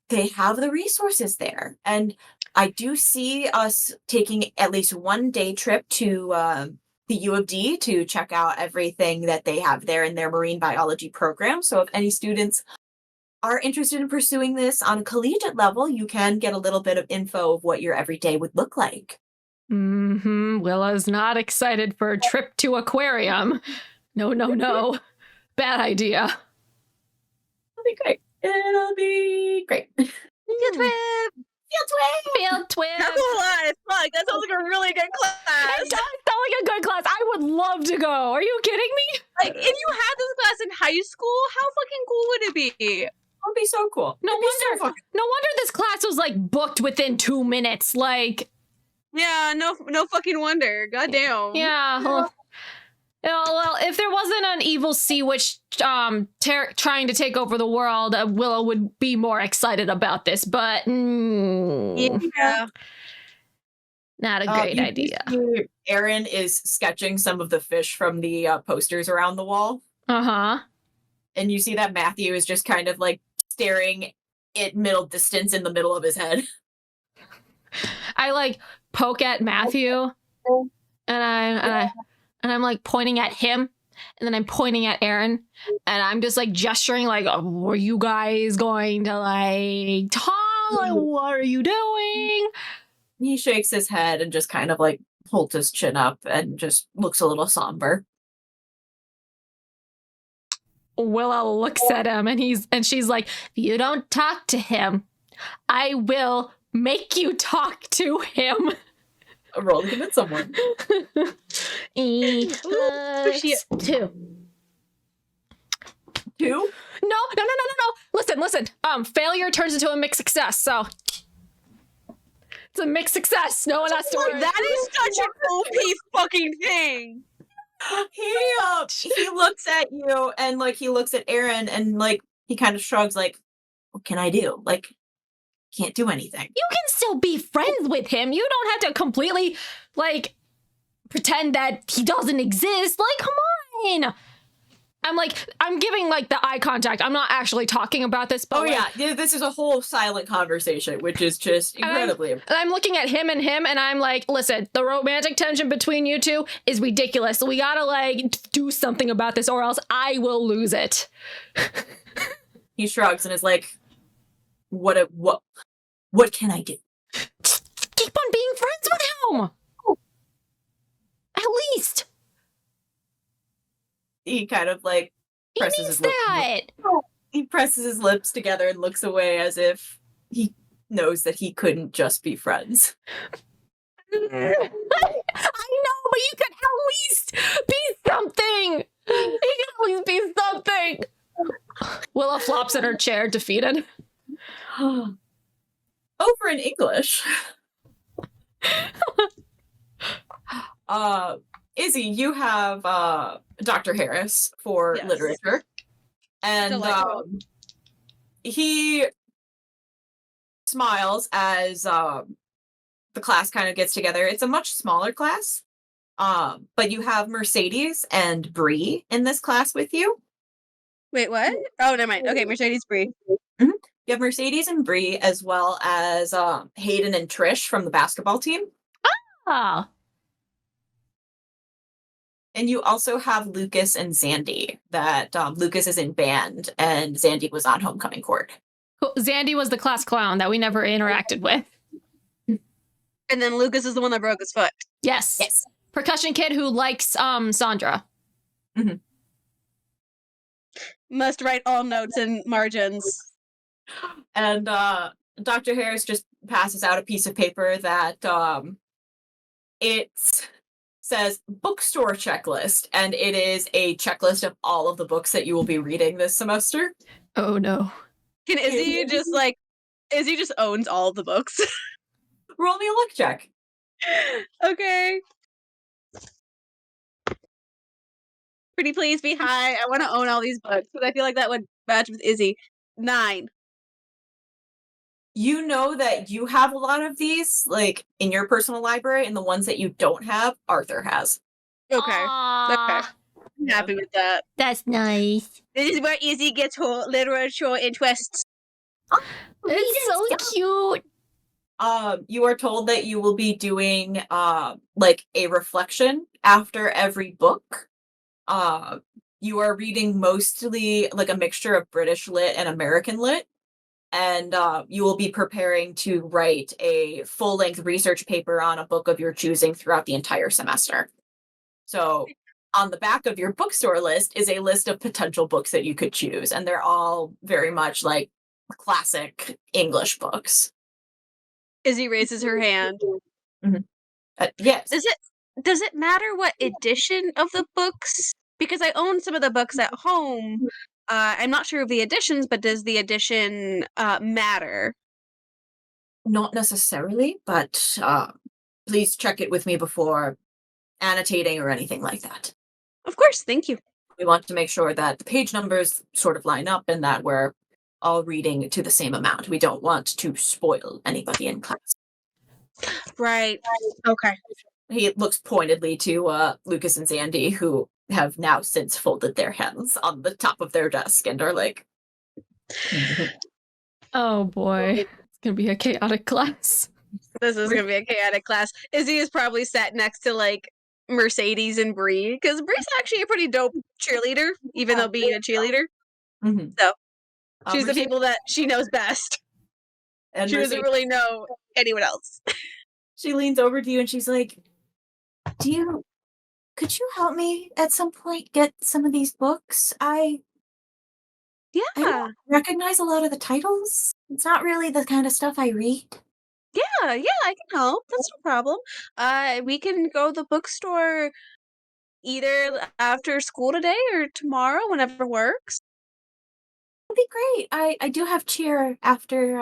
they have the resources there. And I do see us taking at least one day trip to the U of D to check out everything that they have there in their marine biology program. So if any students are interested in pursuing this on a collegiate level, you can get a little bit of info of what your everyday would look like. Willa's not excited for a trip to aquarium. No. Bad idea. It'll be great. Field trip! Field trip! That's a lot. Fuck, that sounds like a really good class. It does sound like a good class. I would love to go. Are you kidding me? Like, if you had this class in high school, how fucking cool would it be? It would be so cool. No wonder this class was like booked within 2 minutes. Like, yeah, no fucking wonder. Goddamn. Yeah. Well, if there wasn't an evil sea witch trying to take over the world, Willow would be more excited about this, but Yeah. not a great idea. Aaron is sketching some of the fish from the posters around the wall. Uh-huh. And you see that Matthew is just kind of like staring at middle distance in the middle of his head. I like poke at Matthew and I'm like pointing at him, and then I'm pointing at Aaron, and I'm just like gesturing like, oh, are you guys going to like talk? Like, what are you doing? He shakes his head and just kind of like holds his chin up and just looks a little somber. Willow looks at him and she's like, if you don't talk to him, I will make you talk to him. Roll to convince someone. E Shit. 2. 2? No. Listen. Failure turns into a mixed success, so it's a mixed success. No one has to worry. That is such an OP fucking thing. He looks at you and like he looks at Aaron and like he kind of shrugs like, what can I do? Like, can't do anything. You can still be friends with him. You don't have to completely like pretend that he doesn't exist. Like, come on. I'm giving like the eye contact. I'm not actually talking about this, but yeah, this is a whole silent conversation, which is just incredibly. I'm looking at him, and I'm like, listen, the romantic tension between you two is ridiculous. So we gotta like do something about this, or else I will lose it. He shrugs and is like, what can I do? Keep on being friends with him. At least. He kind of like presses his lips. He presses his lips together and looks away as if he knows that he couldn't just be friends. I know, but you could at least be something. You can at least be something. Willa flops in her chair, defeated. Over in English. Izzy, you have Dr. Harris for literature. And he smiles as the class kind of gets together. It's a much smaller class. But you have Mercedes and Bree in this class with you. Wait, what? Oh, never mind. Okay, Mercedes, Bree. Mm-hmm. You have Mercedes and Bree, as well as Hayden and Trish from the basketball team. Oh. And you also have Lucas and Zandy. That Lucas is in band, and Zandy was on homecoming court. Cool. Zandy was the class clown that we never interacted with. And then Lucas is the one that broke his foot. Yes. Percussion kid who likes Sandra. Mm-hmm. Must write all notes and margins. And Dr. Harris just passes out a piece of paper that it says bookstore checklist, and it is a checklist of all of the books that you will be reading this semester. Oh no. Can Izzy Izzy just owns all of the books? Roll me a luck check. Okay. Pretty please be high. I want to own all these books, but I feel like that would match with Izzy. 9. You know that you have a lot of these, like, in your personal library, and the ones that you don't have, Arthur has. Okay. Okay. I'm happy with that. That's nice. This is where Izzy gets her literature interests. It's so cute. You are told that you will be doing, like, a reflection after every book. You are reading mostly, like, a mixture of British lit and American lit. And you will be preparing to write a full-length research paper on a book of your choosing throughout the entire semester. So on the back of your bookstore list is a list of potential books that you could choose, and they're all very much like classic English books. Izzy raises her hand. Mm-hmm. Yes. Does it matter what edition of the books? Because I own some of the books at home. I'm not sure of the editions, but does the edition matter? Not necessarily, but please check it with me before annotating or anything like that. Of course, thank you. We want to make sure that the page numbers sort of line up and that we're all reading to the same amount. We don't want to spoil anybody in class. Right. Okay. He looks pointedly to Lucas and Sandy, who have now since folded their hands on the top of their desk and are like, oh boy, it's gonna be a chaotic class. This is gonna be a chaotic class. Izzy is probably sat next to like Mercedes and Bree, because Bree's actually a pretty dope cheerleader, even though being a cheerleader. mm-hmm. So she's the people that she knows best. And she doesn't really know anyone else. She leans over to you and she's like, could you help me at some point get some of these books? I don't recognize a lot of the titles. It's not really the kind of stuff I read. Yeah, I can help. That's no problem. We can go to the bookstore either after school today or tomorrow, whenever works. That'd be great. I do have cheer after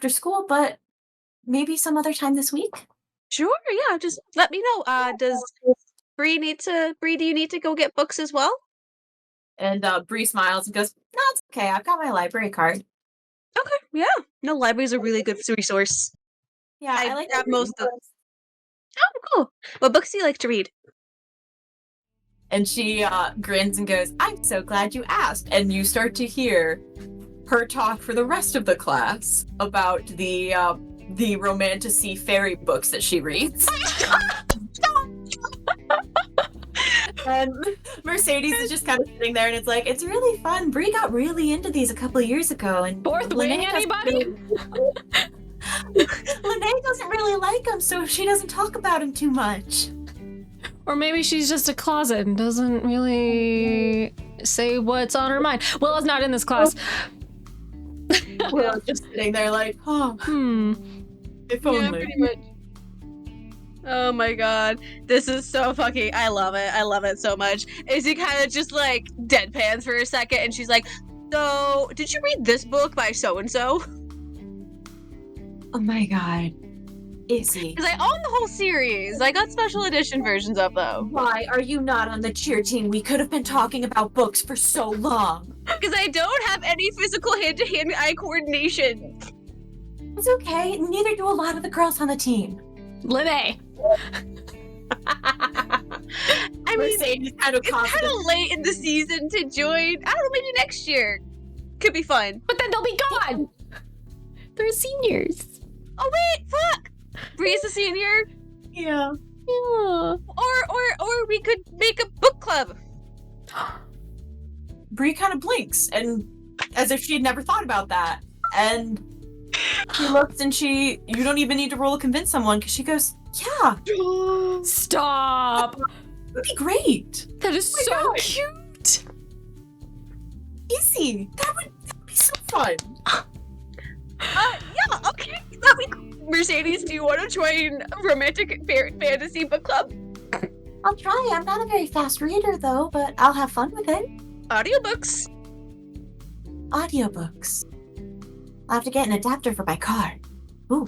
school, but maybe some other time this week. Sure, yeah, just let me know. Does Bree do you need to go get books as well? And Bree smiles and goes, no, it's okay. I've got my library card. Okay, yeah. No, library's a really good resource. Yeah, I like have most of. Oh, cool. What books do you like to read? And she grins and goes, I'm so glad you asked. And you start to hear her talk for the rest of the class about the romantasy fairy books that she reads. And Mercedes is just kind of sitting there, and it's like, it's really fun. Bree got really into these a couple of years ago. And Fourth wing, anybody? Lene doesn't really like them, so she doesn't talk about them too much. Or maybe she's just a closet and doesn't really say what's on her mind. Willa's not in this class. Willa's just sitting there like, if only. Yeah, pretty much. Oh my god. This is so fucking... I love it. I love it so much. Izzy kind of just like deadpans for a second and she's like, so, did you read this book by so-and-so? Oh my god. Izzy. Because I own the whole series. I got special edition versions of though. Why are you not on the cheer team? We could have been talking about books for so long. Because I don't have any physical hand-to-hand eye coordination. It's okay. Neither do a lot of the girls on the team. Lene. I mean, Mercedes it's kind of late in the season to join. I don't know, maybe next year. Could be fun. But then they'll be gone. They're seniors. Oh wait, fuck! Bree's a senior. Yeah. Or we could make a book club. Bree kind of blinks, and as if she had never thought about that. And she looks, and you don't even need to roll to convince someone, because she goes, yeah. Stop. That'd be great. That is so cute. Easy. That would be so fun. Yeah, okay. That'd be cool. Mercedes, do you want to join romantic fantasy book club? I'll try. I'm not a very fast reader, though, but I'll have fun with it. Audiobooks. Audiobooks. I'll have to get an adapter for my car. Ooh.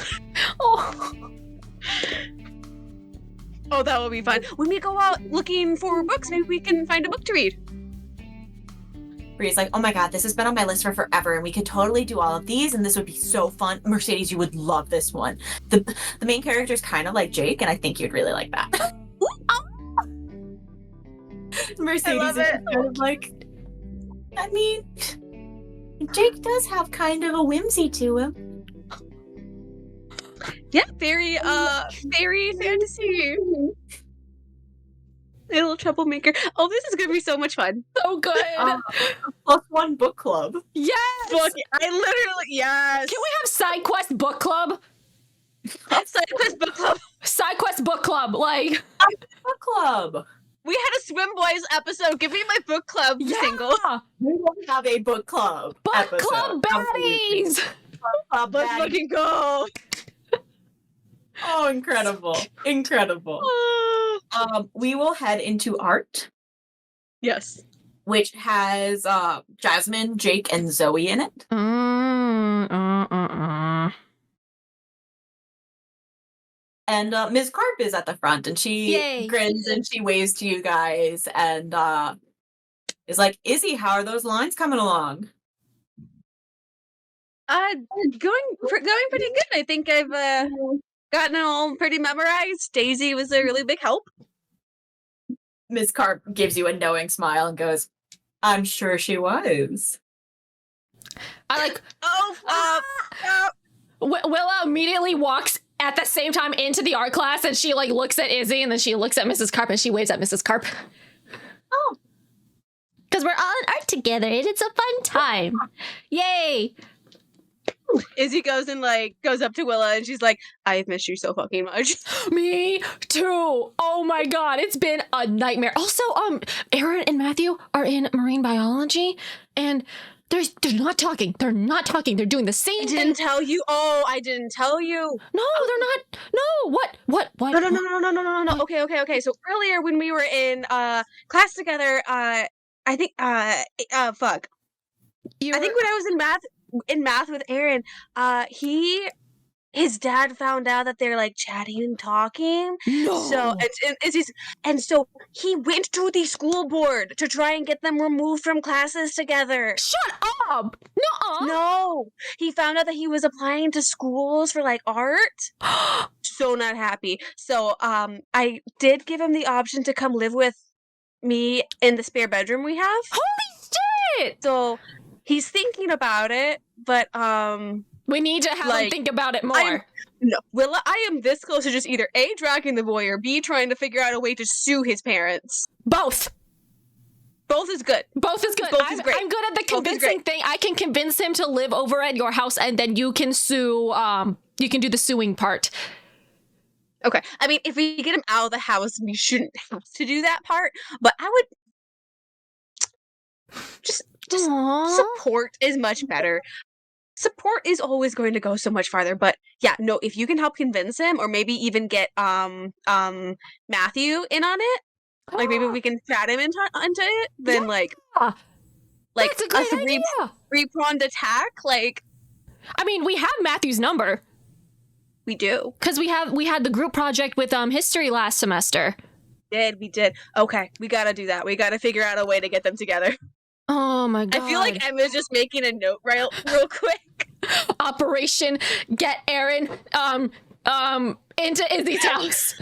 Oh, that will be fun. When we go out looking for books, maybe we can find a book to read. Bree's like, oh my god, this has been on my list for forever, and we could totally do all of these, and this would be so fun. Mercedes, you would love this one. The main character is kind of like Jake, and I think you'd really like that. Mercedes is kind of like, I mean, Jake does have kind of a whimsy to him. Yeah, very fantasy. Little troublemaker. Oh, this is gonna be so much fun. So good. +1 book club. Yes. Yes. Can we have side quest book club? Side quest book club. Side quest book club. Like book club. We had a Swim Boys episode. Give me my book club single. We will have a book club episode. Club baddies. Let's fucking go. Oh, incredible. Incredible. We will head into art. Yes. Which has Jasmine, Jake, and Zoe in it. And Ms. Carp is at the front, and she grins and she waves to you guys, and is like, Izzy, how are those lines coming along? Going pretty good. I think I've gotten it all pretty memorized. Daisy was a really big help. Ms. Carp gives you a knowing smile and goes, I'm sure she was. I like, Willa immediately walks at the same time into the art class, and she like looks at Izzy, and then she looks at Mrs. Carp, and she waves at Mrs. Carp. Oh. Because we're all in art together, and it's a fun time. Yay! Izzy goes up to Willa, and she's like, I've missed you so fucking much. Me too. Oh my god, it's been a nightmare. Also, Aaron and Matthew are in marine biology, and they're not talking. They're not talking. They're doing the same thing. I didn't tell you. Oh, I didn't tell you. No, they're not. No, what? No. Okay. So earlier when we were in class together, I think fuck. I think when I was in math with Aaron, his dad found out that they're like chatting and talking. No. So he went to the school board to try and get them removed from classes together. Shut up! Nuh-uh. No, he found out that he was applying to schools for like art. So not happy. So I did give him the option to come live with me in the spare bedroom we have. Holy shit! So he's thinking about it, but we need to have him think about it more. Willa, I am this close to just either A, dragging the boy, or B, trying to figure out a way to sue his parents. Both is good. Both is great. I'm good at the convincing thing. I can convince him to live over at your house, and then you can sue. You can do the suing part. Okay. I mean, if we get him out of the house, we shouldn't have to do that part. But I would just support is much better. Support is always going to go so much farther, but yeah, no, if you can help convince him, or maybe even get Matthew in on it, like maybe we can chat him into it, then like a three-pronged attack, like. I mean, we have Matthew's number. We do. Because we had the group project with history last semester. We did. Okay, we gotta do that. We gotta figure out a way to get them together. Oh my god. I feel like Emma's just making a note real quick. Operation Get Aaron into Izzy's house.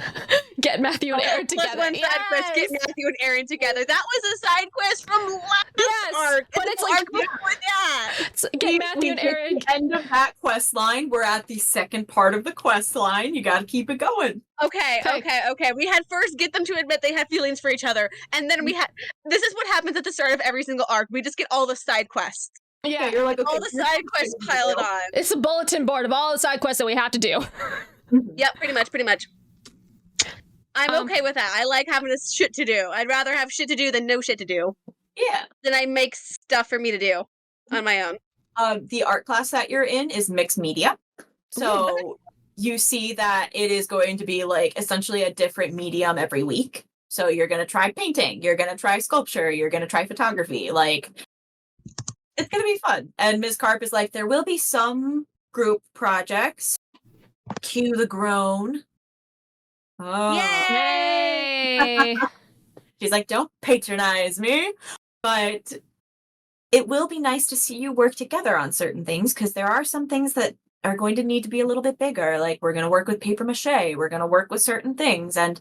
Get Matthew and Aaron together. Plus one side quest, get Matthew and Aaron together. That was a side quest from last arc. But it's like before that. Get Matthew and Aaron. At the end of that quest line, we're at the second part of the quest line. You gotta keep it going. Okay. We had first get them to admit they had feelings for each other, and then we had. This is what happens at the start of every single arc. We just get all the side quests. Yeah, you're like, okay, all the side quests piled on. It's a bulletin board of all the side quests that we have to do. Yep, pretty much. I'm okay with that. I like having this shit to do. I'd rather have shit to do than no shit to do. Yeah. Then I make stuff for me to do on my own. The art class that you're in is mixed media. So you see that it is going to be like essentially a different medium every week. So you're going to try painting, you're going to try sculpture, you're going to try photography. Like, it's going to be fun. And Ms. Carp is like, there will be some group projects. Cue the groan. Oh. Yay! She's like, don't patronize me. But it will be nice to see you work together on certain things, because there are some things that are going to need to be a little bit bigger. Like, we're going to work with paper mache. We're going to work with certain things. And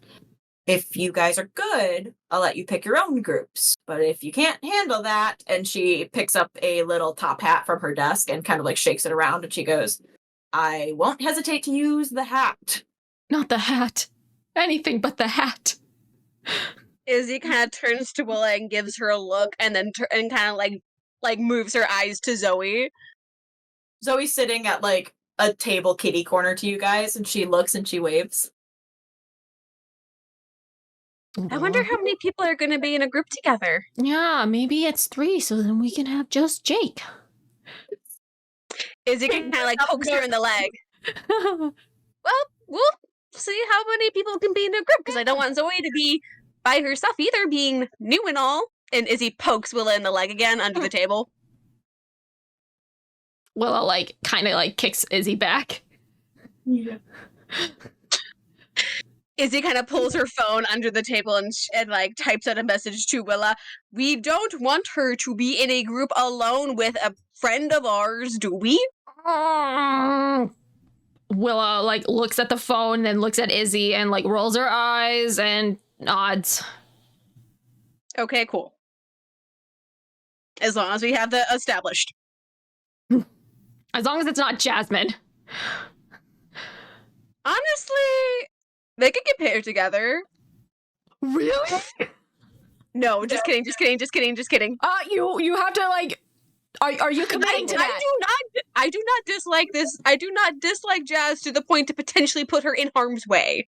if you guys are good, I'll let you pick your own groups. But if you can't handle that, and she picks up a little top hat from her desk and kind of like shakes it around, and she goes, I won't hesitate to use the hat. Not the hat. Anything but the hat. Izzy kind of turns to Willa and gives her a look, and then and kind of like moves her eyes to Zoe. Zoe's sitting at like a table kitty corner to you guys, and she looks and she waves. I wonder how many people are going to be in a group together. Yeah, maybe it's 3, so then we can have just Jake. Izzy kind of like pokes her in the leg. Well, we'll see how many people can be in a group, because I don't want Zoe to be by herself either, being new and all. And Izzy pokes Willa in the leg again under the table. Willa like kind of like kicks Izzy back. Yeah. Izzy kind of pulls her phone under the table and like types out a message to Willa. We don't want her to be in a group alone with a friend of ours, do we? Willa like looks at the phone, then looks at Izzy and like rolls her eyes and nods. Okay, cool. As long as we have that established. As long as it's not Jasmine. Honestly, they could get paired together. Really? No, just kidding. You have to like. Are you committing to that? I do not dislike this. I do not dislike Jazz to the point to potentially put her in harm's way.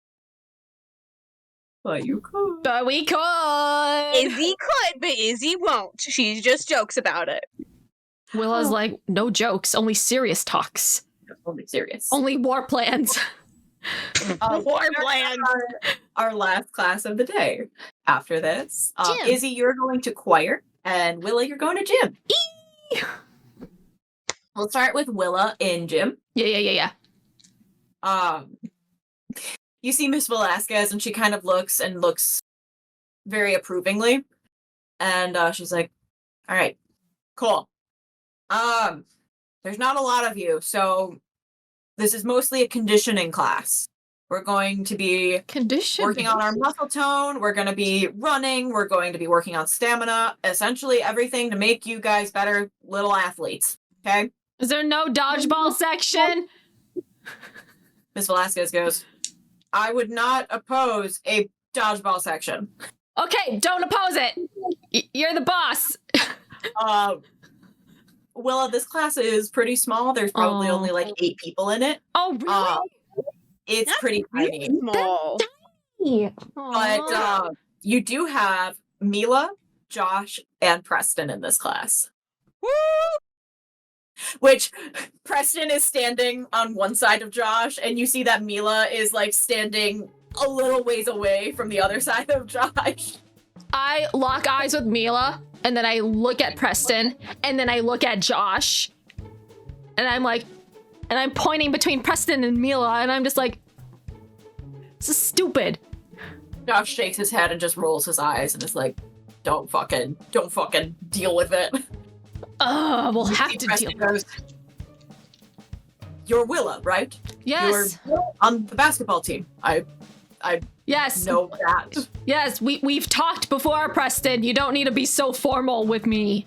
But you could. But we could. Izzy could, but Izzy won't. She just jokes about it. Willa's like, no jokes, only serious talks. Only serious. Only war plans. War plans. Our last class of the day. After this, Gym. Izzy, you're going to choir, and Willa, you're going to gym. We'll start with Willa in gym. Yeah. You see Miss Velasquez, and she kind of looks very approvingly, and she's like, "All right, cool. There's not a lot of you, so this is mostly a conditioning class. We're going to be working on our muscle tone. We're going to be running. We're going to be working on stamina. Essentially, everything to make you guys better little athletes. Okay." Is there no dodgeball section? Miss Velasquez goes, "I would not oppose a dodgeball section." Okay, don't oppose it. You're the boss. Willa, this class is pretty small. There's probably only like 8 people in it. Oh, really? It's That's pretty tiny. Small. But you do have Mila, Josh, and Preston in this class. Woo! Which Preston is standing on one side of Josh, and you see that Mila is like standing a little ways away from the other side of Josh. I lock eyes with Mila, and then I look at Preston, and then I look at Josh, and I'm pointing between Preston and Mila, and I'm just like, this is stupid. Josh shakes his head and just rolls his eyes and is like, don't fucking deal with it. We'll have to deal with it. You're Willa, right? Yes. You're on the basketball team. I Yes. know that. Yes, we've talked before, Preston. You don't need to be so formal with me.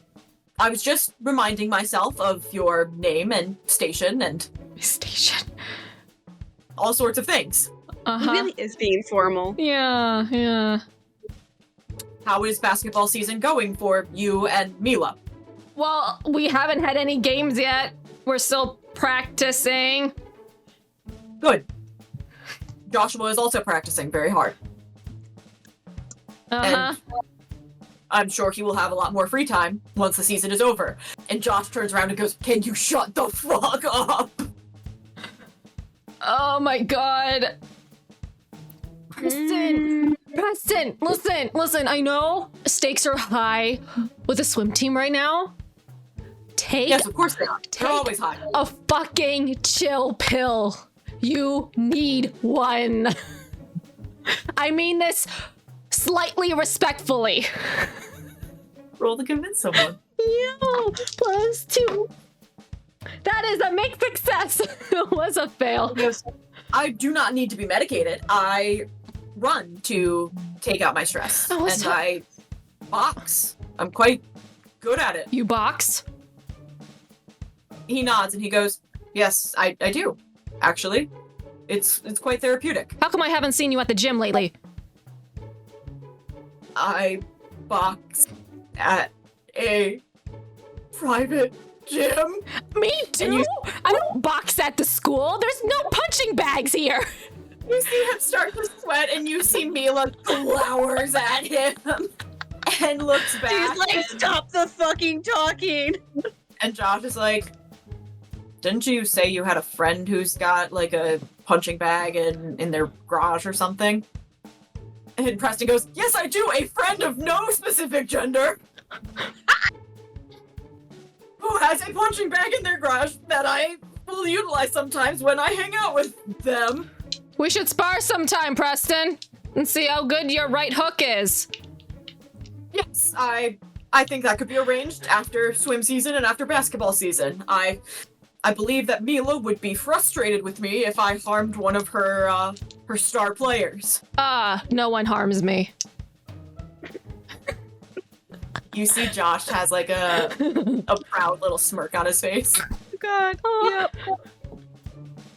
I was just reminding myself of your name and station and all sorts of things. He really is being formal. Yeah. How is basketball season going for you and Mila? Well, we haven't had any games yet. We're still practicing. Good. Joshua is also practicing very hard. And I'm sure he will have a lot more free time once the season is over. And Josh turns around and goes, "Can you shut the fuck up?" Oh my god. Preston, listen, I know stakes are high with the swim team right now. Yes, of course they are. They're always high. A fucking chill pill. You need one. I mean this slightly respectfully. Roll to convince someone. Yeah, +2. That is a mixed success. It was a fail. Yes. I do not need to be medicated. I run to take out my stress. I box. I'm quite good at it. You box? He nods and he goes, "Yes, I do. Actually, it's quite therapeutic." How come I haven't seen you at the gym lately? I box at a private gym. Me too. I don't box at the school. There's no punching bags here. You see him start to sweat, and you see Mila glowers at him and looks back. She's like, "Stop the fucking talking." And Josh is like, "Didn't you say you had a friend who's got like a punching bag in their garage or something?" And Preston goes, "Yes, I do. A friend of no specific gender who has a punching bag in their garage that I will utilize sometimes when I hang out with them." We should spar sometime, Preston, and see how good your right hook is. Yes, I think that could be arranged after swim season and after basketball season. I believe that Mila would be frustrated with me if I harmed one of her star players. No one harms me. You see Josh has like a proud little smirk on his face. God. Yep.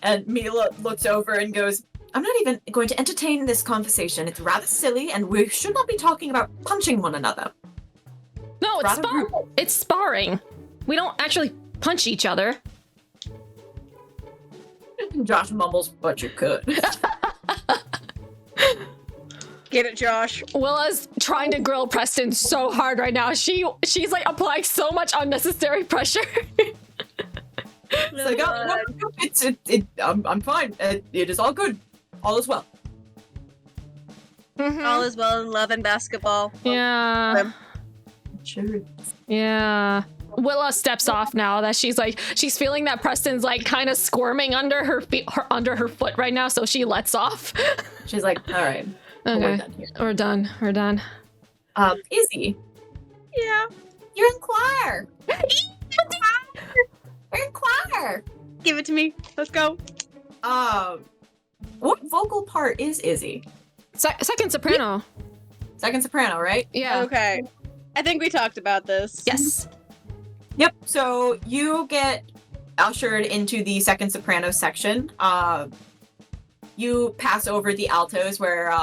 And Mila looks over and goes, I'm not even going to entertain this conversation. It's rather silly, and we should not be talking about punching one another. No, it's sparring. We don't actually punch each other. Josh mumbles, but you could. Get it, Josh. Willa's trying to grill Preston so hard right now. She's like applying so much unnecessary pressure. It's like, I'm fine. It is all good. All is well. Mm-hmm. All is well in love and basketball. Yeah. Sure. Yeah. Willa steps off now that she's feeling that Preston's like kind of squirming under her feet, under her foot right now, so she lets off. She's like, all right. Okay. We're done. Izzy. Yeah. You're in choir. You're in choir. Give it to me. Let's go. What vocal part is Izzy? Second soprano. Second soprano, right? Yeah. Okay. I think we talked about this. Yes. Yep. So you get ushered into the second soprano section. You pass over the altos where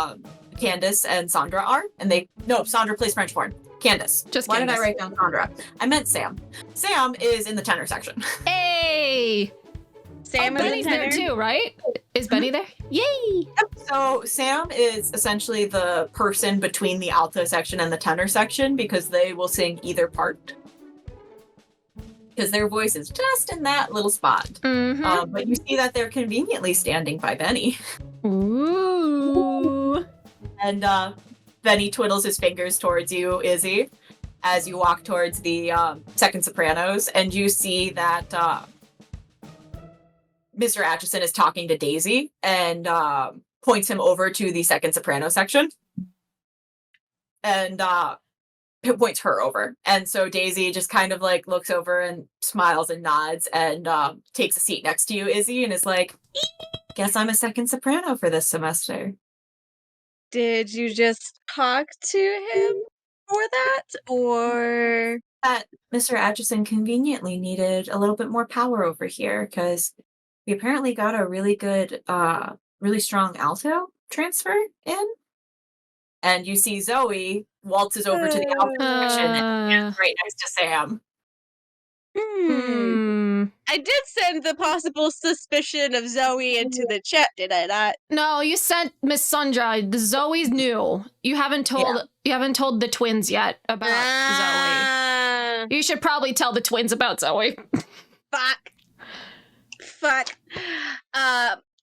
Candace and Sandra are, and Sandra plays French horn. Candace. Why did I write down Sandra? I meant Sam. Sam is in the tenor section. Hey! Sam is Benny's there too, right? Is Benny there? Yay! Yep. So Sam is essentially the person between the alto section and the tenor section because they will sing either part. Because their voice is just in that little spot. Mm-hmm. But you see that they're conveniently standing by Benny. Ooh. And Benny twiddles his fingers towards you, Izzy, as you walk towards the second sopranos, and you see that Mr. Atchison is talking to Daisy and points him over to the second soprano section. And points her over. And so Daisy just kind of like looks over and smiles and nods and takes a seat next to you, Izzy, and is like, guess I'm a second soprano for this semester. Did you just talk to him for that? Or That Mr. Atchison conveniently needed a little bit more power over here because we apparently got a really good, really strong alto transfer in. And you see Zoe waltzes over to the alto section and stands right next to Sam. I did send the possible suspicion of Zoe into the chat, did I not? No, you sent Miss Sandra. The Zoe's new. You haven't told the twins yet about Zoe. You should probably tell the twins about Zoe. Fuck.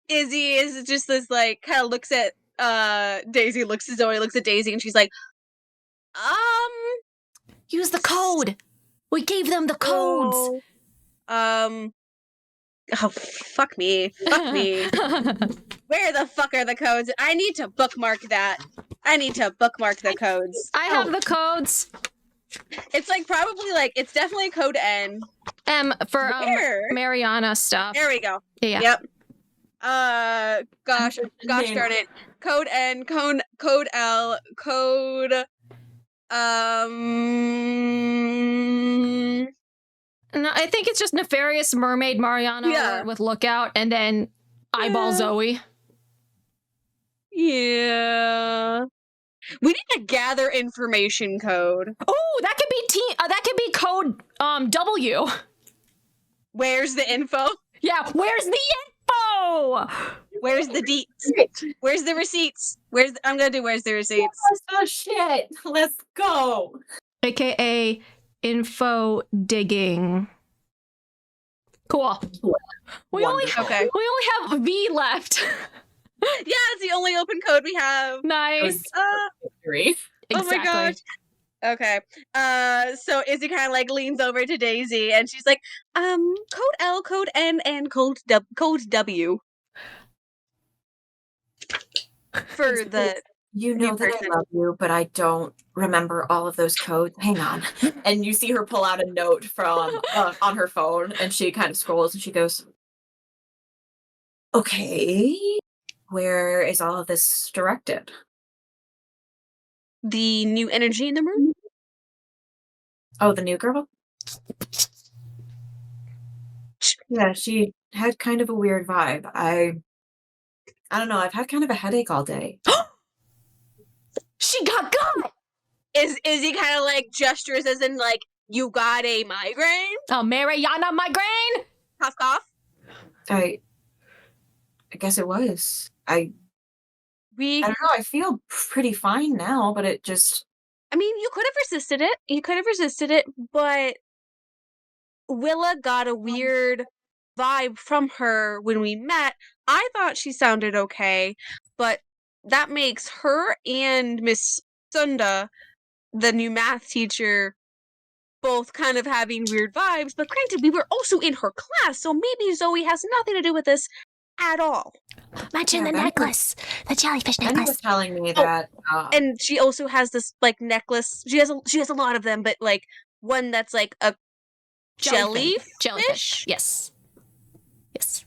Izzy is just this like kind of looks at Daisy, looks at Zoe, looks at Daisy, and she's like, use the code. We gave them the codes. Oh, fuck me. Where the fuck are the codes? I need to bookmark that. I need to bookmark the codes. I have the codes. It's like probably like, it's definitely code N. M for Mariana stuff. There we go. Yeah. Yep. Gosh darn it. Code N, code L, code No, I think it's just Nefarious Mermaid Mariana with Lookout and then Eyeball Zoe. Yeah. We need to gather information code. Oh, that could be code W. Where's the info? Yeah, where's the info? Where's the deets? Where's the receipts? Where's the receipts? Oh shit. Let's go. AKA info digging. Cool. We only have V left. Yeah, it's the only open code we have. Nice. Exactly. Oh my gosh. Okay. So Izzy kind of like leans over to Daisy and she's like, code L, code N, and code W. for the You know new that person. I love you, but I don't remember all of those codes. Hang on. And you see her pull out a note from on her phone, and she kind of scrolls, and she goes, "Okay, where is all of this directed?" The new energy in the room? Oh, the new girl? Yeah, she had kind of a weird vibe. I don't know, I've had kind of a headache all day. She got got! Is he kind of like gestures as in like, you got a migraine? Oh, Mariana migraine? Cough, cough. I guess it was. I don't know, I feel pretty fine now, but it just... I mean, you could have resisted it. You could have resisted it, but Willa got a weird vibe from her when we met. I thought she sounded okay, but that makes her and Miss Sunda, the new math teacher, both kind of having weird vibes. But granted, we were also in her class, so maybe Zoe has nothing to do with this at all. Mention the Benny necklace. The jellyfish Benny necklace. was telling me that... And she also has this like necklace. She has a lot of them, but like one that's like a jellyfish. Yes. Yes.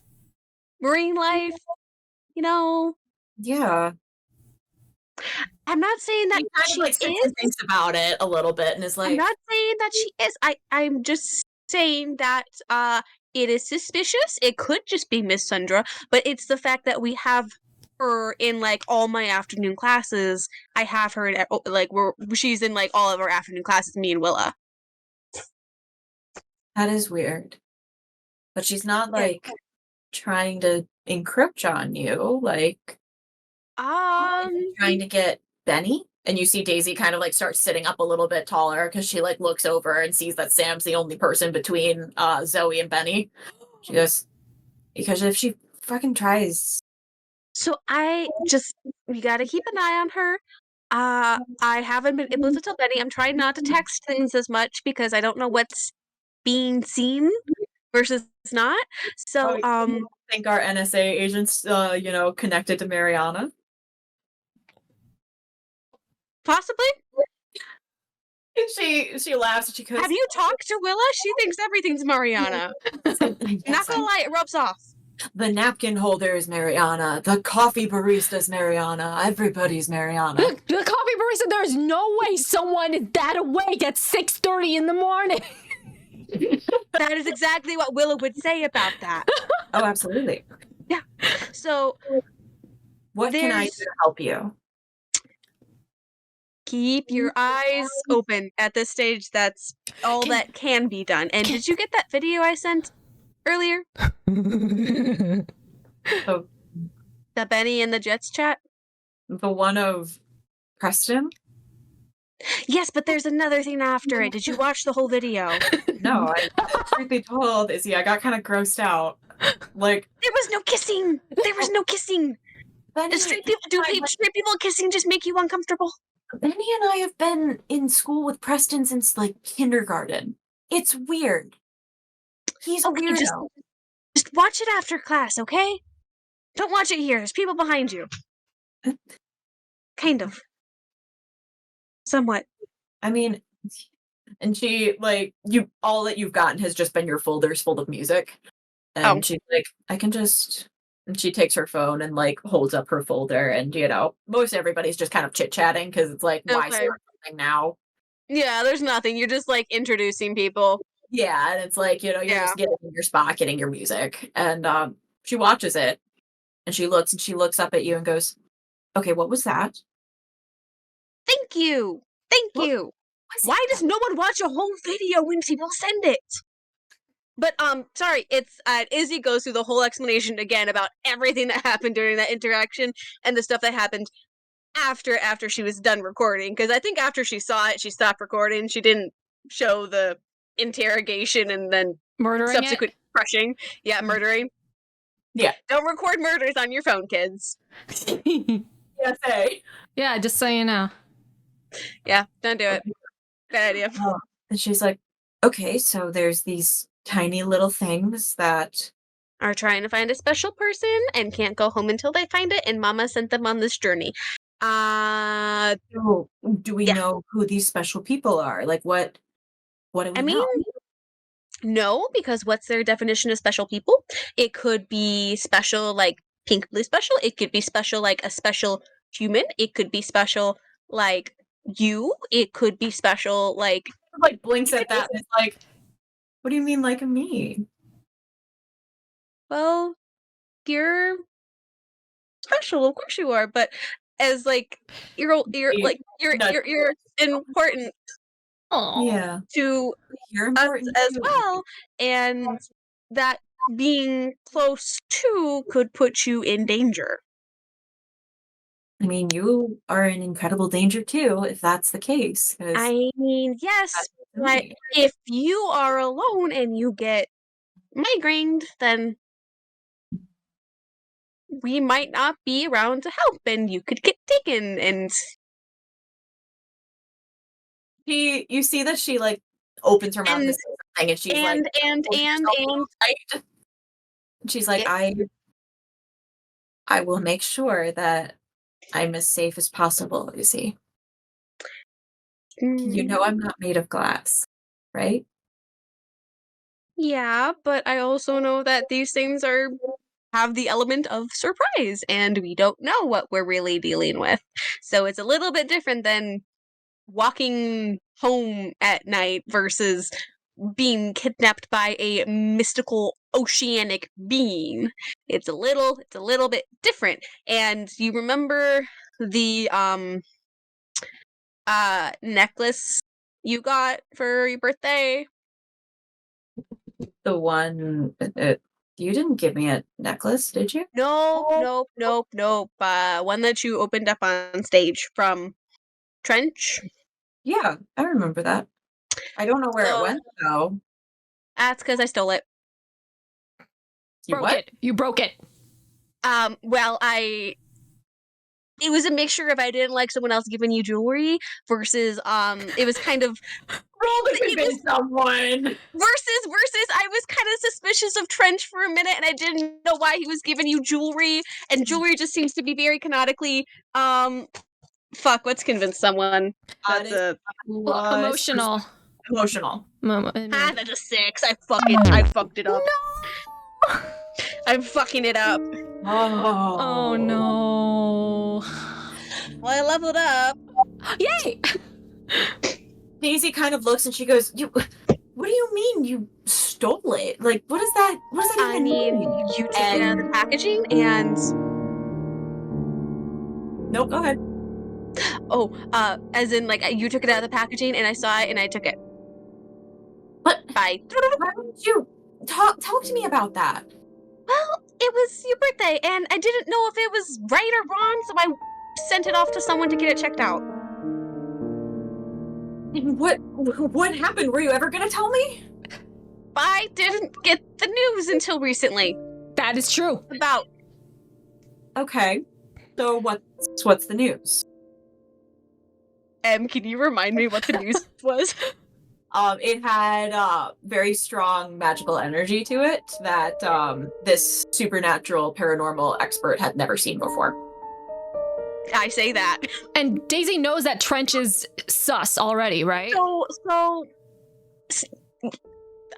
Marine life. You know. Yeah. I'm not saying that He kind she of like sits is. and thinks about it a little bit and is like... I'm not saying that she is. I'm just saying that it is suspicious. It could just be Miss Sundra, but it's the fact that we have her in like all my afternoon classes. I have her in like she's in like all of our afternoon classes, me and Willa. That is weird. But she's not like trying to encroach on you, like trying to get Benny. And you see Daisy kind of like start sitting up a little bit taller because she like looks over and sees that Sam's the only person between Zoe and Benny. She goes, because if she fucking tries... So we gotta keep an eye on her. I haven't been able to tell Benny. I'm trying not to text things as much because I don't know what's being seen versus not. So, I think our NSA agents, connected to Mariana. Possibly. She laughs and she goes, Have you talked to Willa? She thinks everything's Mariana. Yes, Not gonna lie, it rubs off. The napkin holder is Mariana. The coffee barista is Mariana. Everybody's Mariana. The coffee barista, there's no way someone is that awake at 6:30 in the morning. That is exactly what Willa would say about that. Oh, absolutely. Yeah. So, what can I do to help you? Keep your eyes open at this stage. That's all that can be done. And did you get that video I sent earlier? Oh, The Benny and the Jets chat? the one of Preston? Yes, but there's another thing after it. Did you watch the whole video? No, I truthfully told Izzy, I got kind of grossed out. Like, there was no kissing. There was no kissing. Benny, Straight people kissing just make you uncomfortable? Benny and I have been in school with Preston since like kindergarten. It's weird. He's okay, weird. Just watch it after class, okay? Don't watch it here. There's people behind you. Kind of. Somewhat. I mean, and she, like, all that you've gotten has just been your folders full of music. And she's like, I can just... And she takes her phone and, like, holds up her folder. And, most everybody's just kind of chit-chatting because it's like, why start something now? Yeah, there's nothing. You're just, like, introducing people. Yeah, and it's like, you're just getting in your spot, getting your music. And she watches it. And she looks up at you and goes, okay, what was that? Thank you. Thank you. Why does no one watch a whole video when people send it? But, sorry, it's, Izzy goes through the whole explanation again about everything that happened during that interaction and the stuff that happened after she was done recording. Because I think after she saw it, she stopped recording. She didn't show the interrogation and then subsequent crushing. Yeah, murdering. Yeah. Don't record murders on your phone, kids. Yes, hey. Yeah, just so you know. Yeah, don't do it. Bad idea. And she's like, okay, so there's these tiny little things that are trying to find a special person and can't go home until they find it, and Mama sent them on this journey. So, do we know who these special people are? Like, what do we know? No, because what's their definition of special people? It could be special, like pinkly special. It could be special, like a special human. It could be special, like you. It could be special, like blinks at that and is like, what do you mean, like me? well, you're special, of course you are, but as like you're important Yeah, to you're us important as too. well, and that being close to could put you in danger. I mean, you are in incredible danger too, if that's the case. 'Cause I mean, yes, that's but me. if you are alone and you get migrained, then we might not be around to help, and you could get taken. And You see that she like opens her mouth to say something, and she's like, "Hold yourself tight." She's like, yeah, I will make sure that I'm as safe as possible, Izzy. You know I'm not made of glass, right? yeah, but I also know that these things have the element of surprise, and we don't know what we're really dealing with. So it's a little bit different than walking home at night versus being kidnapped by a mystical oceanic being. It's a little bit different. And you remember the necklace you got for your birthday? The one you didn't give me a necklace, did you? Nope. One that you opened up on stage from Trench. Yeah, I remember that. I don't know where it So went though. that's because I stole it. You Broke what? it. You broke it. Well, it was a mixture of I didn't like someone else giving you jewelry versus it was kind of Roll to convince someone. versus I was kind of suspicious of Trench for a minute, and I didn't know why he was giving you jewelry, and jewelry just seems to be very canonically fuck, let's convince someone. That's a Emotional. Emotional. that's a 6. I fucked it up. No. I'm fucking it up. Oh no. Well, I leveled up. Yay! Daisy kind of looks and she goes, what do you mean you stole it? Like, what does that I even mean, mean? you took it out of the packaging, and Nope, go ahead. as in, like, you took it out of the packaging, and I saw it, and I took it. But Bye. why would you talk to me about that? Well, it was your birthday, and I didn't know if it was right or wrong, so I sent it off to someone to get it checked out. What happened? Were you ever gonna tell me? I didn't get the news until recently. That is true. About Okay. So what's the news? can you remind me what the news was? It had very strong magical energy to it that this supernatural paranormal expert had never seen before. I say that. And Daisy knows that Trench is sus already, right? So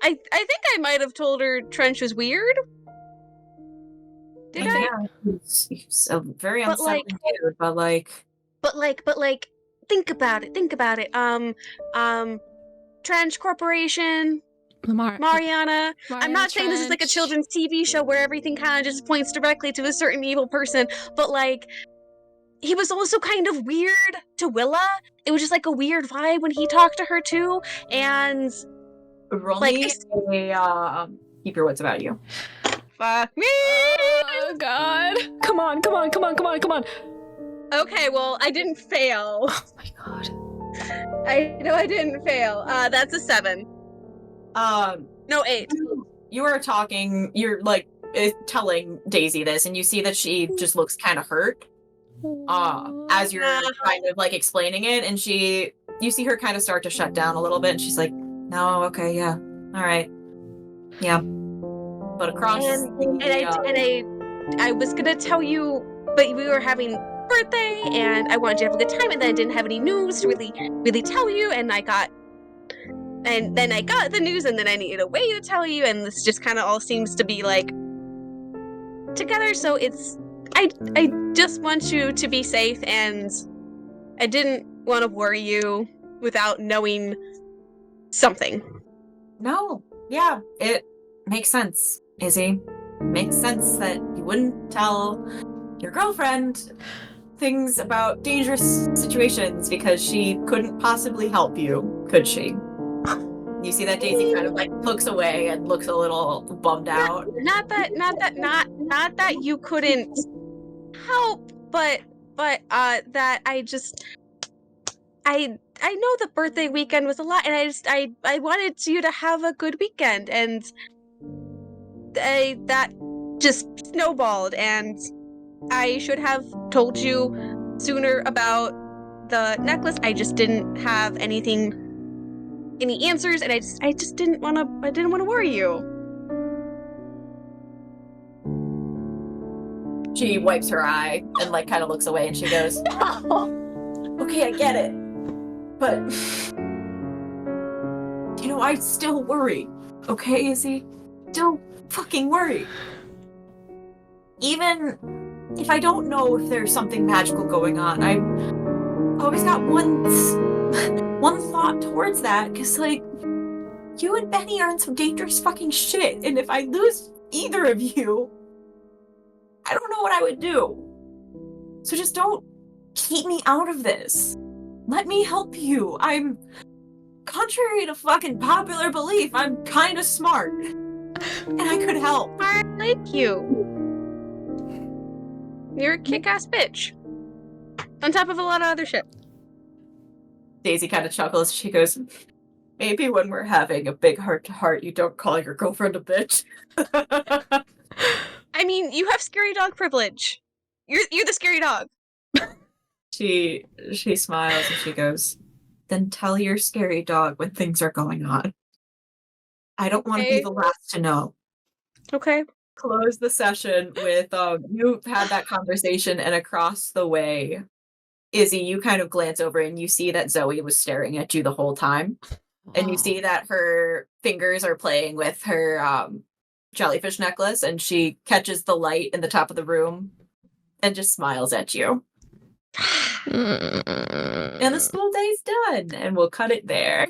I think I might have told her Trench was weird. Did I? Yeah, he's a very But, unsettling dude, but like think about it. Trench Corporation, Mariana. I'm not saying this is like a children's TV show where everything kind of just points directly to a certain evil person, but like he was also kind of weird to Willa. It was just like a weird vibe when he talked to her too, and roll like me a keep your wits about you. fuck me. Oh god. Come on. Okay, well, I didn't fail. Oh my god. I know I didn't fail. That's a 7. No, 8. You are talking, you're like telling Daisy this, and you see that she just looks kind of hurt as you're kind of like explaining it, and you see her kind of start to shut down a little bit, and she's like, no, okay, yeah, all right, yeah. But across I was gonna tell you, but we were having birthday, and I wanted you to have a good time, and then I didn't have any news to really tell you, and then I got the news, and then I needed a way to tell you, and this just kind of all seems to be like together. So I just want you to be safe, and I didn't want to worry you without knowing something. No, yeah, it makes sense, Izzy. Makes sense that you wouldn't tell your girlfriend things about dangerous situations because she couldn't possibly help you, could she? You see that Daisy kind of like looks away and looks a little bummed out. Not that you couldn't help, but that I know the birthday weekend was a lot, and I wanted you to have a good weekend, and that just snowballed, and I should have told you sooner about the necklace. I just didn't have any answers, and I just didn't want to worry you. She wipes her eye and like kind of looks away, and she goes, "Okay, I get it, but I still worry. Okay, Izzy, still fucking worry. Even if I don't know if there's something magical going on, I've always got one thought towards that, because like you and Benny are in some dangerous fucking shit, and if I lose either of you, I don't know what I would do. So just don't keep me out of this. Let me help you. I'm, contrary to fucking popular belief, I'm kind of smart. And I could help. I like you. You're a kick-ass bitch. On top of a lot of other shit. Daisy kind of chuckles. She goes, maybe when we're having a big heart-to-heart, you don't call your girlfriend a bitch. I mean, you have scary dog privilege. You're the scary dog. She smiles and she goes, then tell your scary dog when things are going on. I don't want to be the last to know. Okay. Close the session with, you've had that conversation, and across the way, Izzy, you kind of glance over and you see that Zoe was staring at you the whole time. And you see that her fingers are playing with her jellyfish necklace, and she catches the light in the top of the room and just smiles at you. And the school day's done, and we'll cut it there.